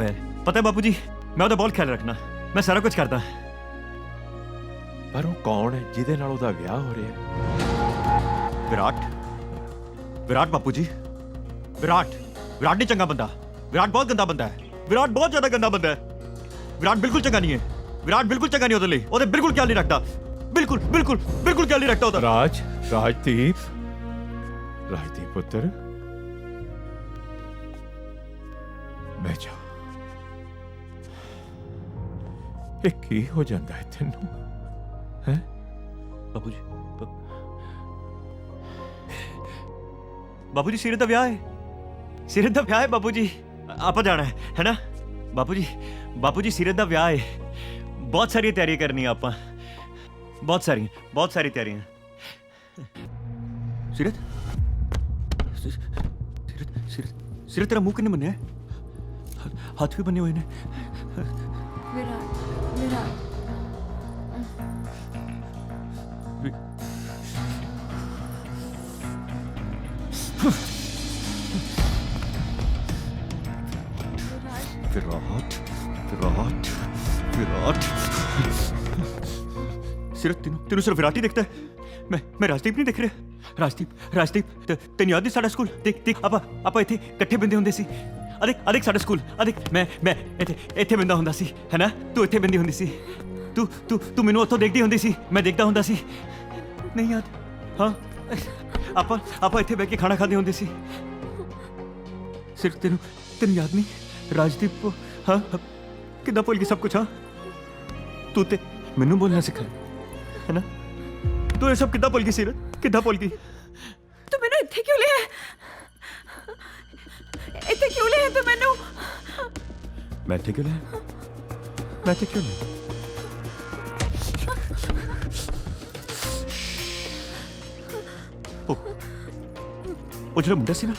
ਹੈ ਪਤਾ ਹੈ ਬਾਪੂ ਜੀ ਮੈਂ ਉਹਦਾ ਬਹੁਤ ਖਿਆਲ ਰੱਖਣਾ ਮੈਂ ਸਾਰਾ ਕੁਝ ਕਰਦਾ ਪਰ ਉਹ ਕੌਣ ਹੈ ਜਿਹਦੇ ਨਾਲ ਉਹਦਾ ਵਿਆਹ ਹੋ ਰਿਹਾ ਵਿਰਾਟ ਬਾਪੂ ਜੀ ਵਿਰਾਟ ਨਹੀਂ ਚੰਗਾ ਬੰਦਾ ਵਿਰਾਟ ਬਹੁਤ ਗੰਦਾ ਬੰਦਾ ਹੈ ਵਿਰਾਟ ਬਹੁਤ ਜ਼ਿਆਦਾ ਗੰਦਾ ਬੰਦਾ ਹੈ ਵਿਰਾਟ ਬਿਲਕੁਲ ਚੰਗਾ ਨਹੀਂ ਉਹਦੇ ਲਈ ਉਹਦੇ ਬਿਲਕੁਲ ਖਿਆਲ ਨਹੀਂ ਰੱਖਦਾ ਬਿਲਕੁਲ ਖਿਆਲ ਨਹੀਂ ਰੱਖਦਾ ਉਹਦਾ ਰਾਜਦੀਪ ਪੁੱਤਰ ਬਹਿ ਜਾ ਇਹ ਕੀ ਹੋ ਜਾਂਦਾ ਹੈ ਤੈਨੂੰ ਹੈ ਬਾਪੂ ਜੀ ਸੀਰਤ ਦਾ ਵਿਆਹ ਹੈ ਬਾਪੂ ਜੀ ਆਪਾਂ ਜਾਣਾ ਹੈ ਨਾ ਬਾਪੂ ਜੀ ਸੀਰਤ ਦਾ ਵਿਆਹ ਹੈ ਬਹੁਤ ਸਾਰੀਆਂ ਤਿਆਰੀਆਂ ਕਰਨੀਆਂ ਆਪਾਂ ਬਹੁਤ ਸਾਰੀ ਤਿਆਰੀਆਂ ਸੀਰਤ ਤੇਰਾ ਮੂੰਹ ਕਿੰਨੇ ਬੰਨਿਆ ਹੱਥ ਵੀ ਬੰਨੇ ਹੋਏ ਨੇ विराट सिर्फ तेनू सिर्फ विराट ही दिखता है मैं राजदीप नहीं दिख रहा राजदीप तेन याद नहीं साडा स्कूल देख ਆਪਾਂ ਇੱਥੇ ਇਕੱਠੇ ਬਿੰਦੇ ਹੁੰਦੇ ਸੀ ਅਦਿਕ ਸਾਡਾ ਸਕੂਲ ਅਦਿਕ ਮੈਂ ਇੱਥੇ ਬਿੰਦਾ ਹੁੰਦਾ ਸੀ ਹੈਨਾ ਤੂੰ ਇੱਥੇ ਬਿੰਦੀ ਹੁੰਦੀ ਸੀ ਤੂੰ ਮੈਨੂੰ ਉੱਥੋਂ ਦੇਖਦੀ ਹੁੰਦੀ ਸੀ ਮੈਂ ਦੇਖਦਾ ਹੁੰਦਾ ਸੀ ਨਹੀਂ ਯਾਦ ਹਾਂ ਆਪਾਂ ਇੱਥੇ ਬੈ ਕੇ ਖਾਣਾ ਖਾਂਦੇ ਹੁੰਦੇ ਸੀ ਸਿਰਫ ਤੈਨੂੰ ਯਾਦ ਨਹੀਂ ਰਾਜਦੀਪ को हाँ कितना भूल गई सब कुछ हाँ तू ते मैनू बोलना सिखा है ना तू ये सब कितना भूल गई सीरत कितना भूल गई तू मैनू इत्थे क्यों ले तू मैनू मैं इत्थे क्यों ले ਉਹ ਜਿਹੜਾ ਮੁੰਡਾ ਸੀ ਨਾ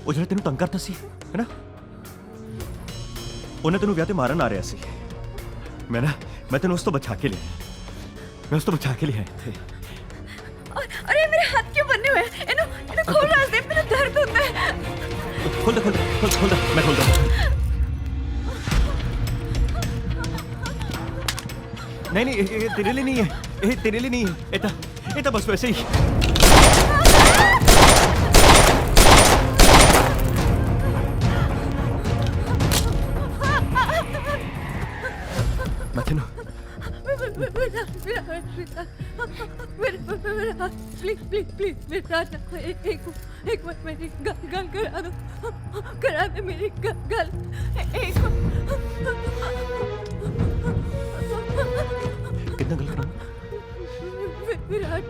ਉਹ ਜਿਹੜਾ ਤੈਨੂੰ ਤੰਗ ਕਰਦਾ ਸੀ ਹੈ ਨਾ ਉਹਨੇ ਤੈਨੂੰ ਵਿਆਹ ਤੇ ਮਾਰਨ ਆ ਰਿਹਾ ਸੀ ਮੈਂ ਤੈਨੂੰ ਉਸ ਤੋਂ ਬਚਾ ਕੇ ਲਿਆ ਇੱਥੇ अरे मेरे हाथ क्यों बन्ने हुए हैं इन्हों खोल राजदीप मेरा दर्द होता है खोल दे मैं खोल दूँ नहीं ये तेरे लिए नहीं है ये तो बस वैसे ही मैं तेनू प्लीज विराट एक बार मेरी गल करा दे मेरी गल एक कितना गल करा विराट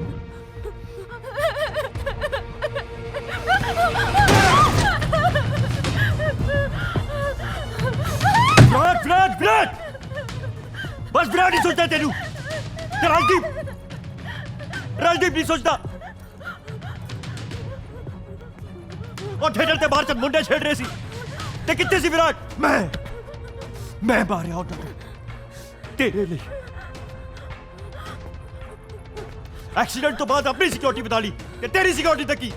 बस विराट नहीं सोचता तेनू राजदीप नहीं सोचता और थिएटर के बाहर चंद मुंडे छेड़ रहे सी ते कितने सी विराट मैं मारिया होता तेरे लिए एक्सीडेंट तो बाद अपनी सिक्योरिटी बता ली कि तेरी सिक्योरिटी तक की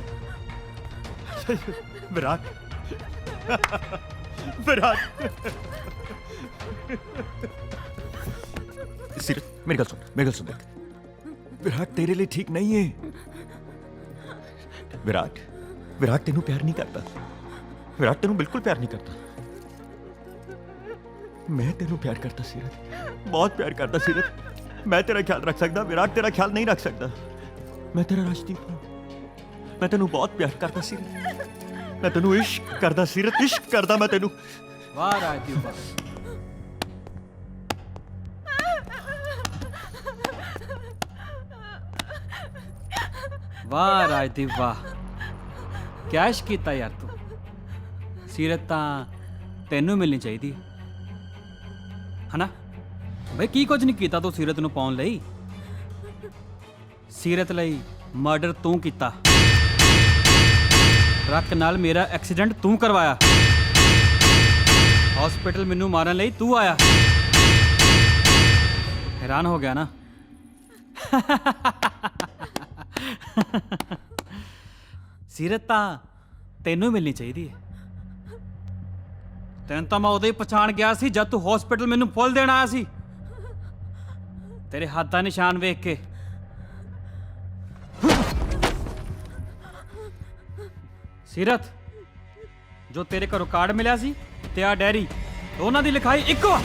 विराट सीरत मेरी गल सुन देख विराट तेरे लिए ठीक नहीं है विराट तेनू प्यार नहीं करता विराट तेनू बिल्कुल प्यार नहीं करता मैं तेनू प्यार करता सीरत बहुत प्यार करता सीरत मैं तेरा ख्याल रख सकता विराट तेरा ख्याल नहीं रख सकता मैं तेरा राजदीप हूं मैं तेनू बहुत प्यार करता सीरत मैं तेनू इश्क करता सीरत इश्क करता मैं तेनू वाह राजदीप वाह वाह राजदीप वाह क्या इश्क कीता यार तू सीरत ਤਾਂ ਤੈਨੂੰ ਮਿਲਣੀ ਚਾਹੀਦੀ ਹਨਾ ਬਈ ਕੀ ਕੁਝ ਨਹੀਂ ਕੀਤਾ ਤੂੰ ਸੀਰਤ ਨੂੰ ਪਾਉਣ ਲਈ ਸੀਰਤ ਲਈ ਮਰਡਰ ਤੂੰ ਕੀਤਾ ਟਰੱਕ ਨਾਲ ਮੇਰਾ ਐਕਸੀਡੈਂਟ ਤੂੰ ਕਰਵਾਇਆ ਹਸਪੀਟਲ ਮੈਨੂੰ ਮਾਰਨ ਲਈ ਤੂੰ ਆਇਆ ਹੈਰਾਨ ਹੋ ਗਿਆ ਨਾ ਸੀਰਤ ਤਾਂ ਤੈਨੂੰ ਮਿਲਣੀ ਚਾਹੀਦੀ ਹੈ ਤੈਨੂੰ ਤਾਂ ਮੈਂ ਉਦੋਂ ਹੀ ਪਛਾਣ ਗਿਆ ਸੀ ਜਦ ਤੂੰ ਹਸਪੀਟਲ ਮੈਨੂੰ ਫੁੱਲ ਦੇਣ ਆਇਆ ਸੀ ਤੇਰੇ ਹੱਥ ਦਾ ਨਿਸ਼ਾਨ ਵੇਖ ਕੇ ਸੀਰਤ ਜੋ ਤੇਰੇ ਘਰੋਂ ਕਾਰਡ ਮਿਲਿਆ ਸੀ ਤੇ ਆ ਡੈਰੀ ਦੋਨਾਂ ਦੀ ਲਿਖਾਈ ਇੱਕੋ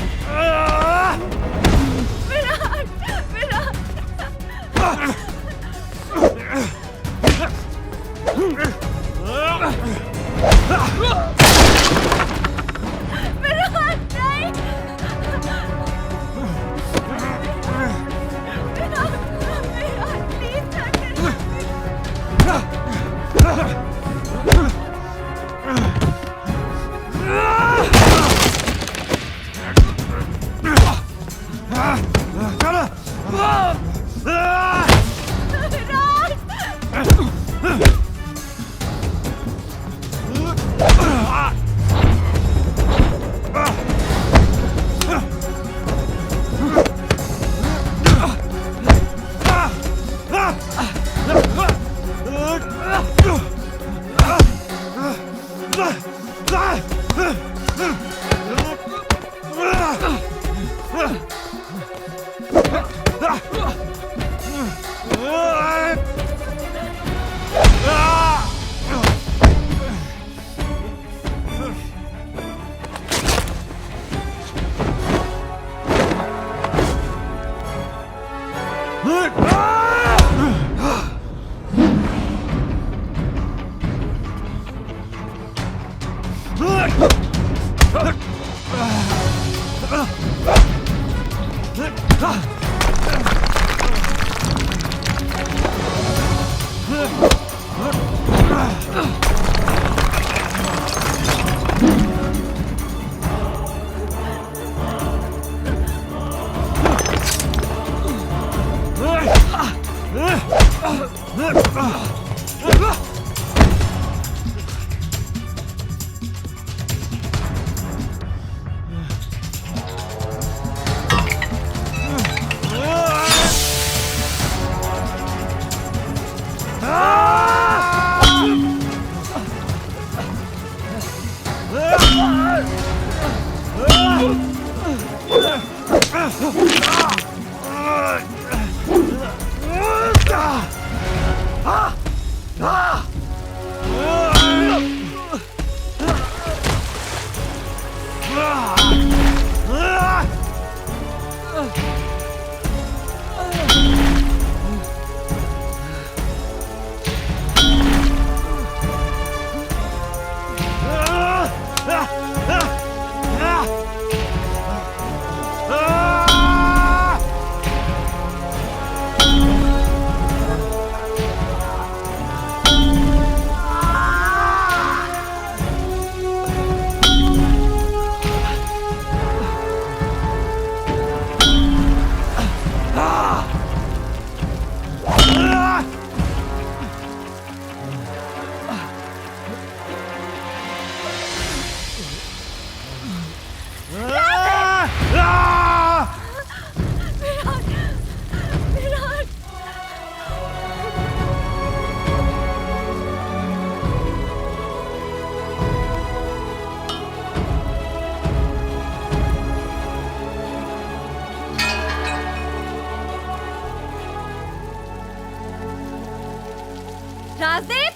राजदीप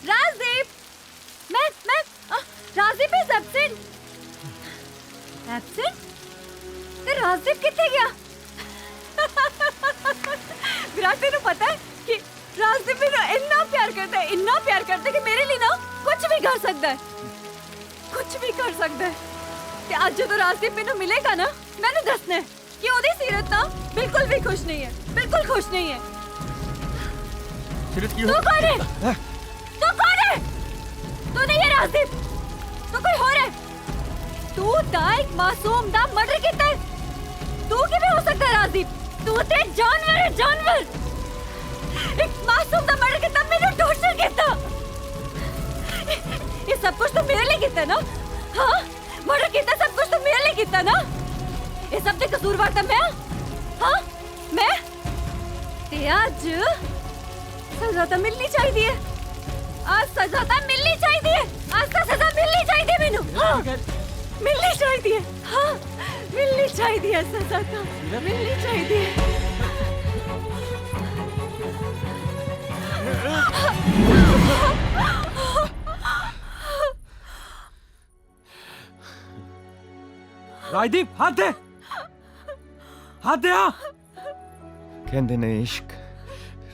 राजदीप मैं राजदीप इज एब्सेंट एब्सेंट ते राजदीप किथे गया विराट तेनू पता है कि राजदीप मेरा इतना प्यार करता है कि मेरे लिए ना कुछ भी कर सकता है कुछ भी कर सकता है ते आज जो राजदीप मैनू मिलेगा ना मैंने दसना है कि ओदी सीरत ना बिल्कुल भी खुश नहीं है बिल्कुल खुश नहीं है सीरत तू कौन है? तू कौन है? तू नहीं है राजदीप, तो कोई और है। तू दा एक मासूम दा मर्डर कीता है। तू किवें हो सकदा राजदीप? तू ते जानवर है, जानवर। एक मासूम दा मर्डर कीता, मैनू टॉर्चर कीता। ये सब कुछ तो मेरे लिए कीता ना? हाँ, मर्डर कीता सब कुछ तो मेरे लिए कीता ना? ये सब ते कसूरवार तो मैं? हाँ, मैं? ते आज सजा तो मिलनी चाहिए। आज सजा तो मिलनी चाहिए। आज तो सजा मिलनी चाहिए मैनू। हाँ, मिलनी चाहिए। हाँ, मिलनी चाहिए सजा तो मिलनी चाहिए। राजदीप हाथ दे, हाथ दे। आ कहंदे ने इश्क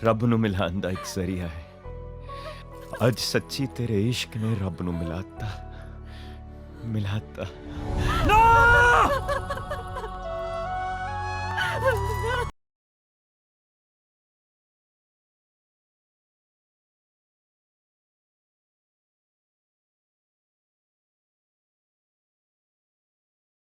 रब नू मिलान दा एक जरिया है। अज सच्ची तेरे इश्क ने रब नू मिलाता। ना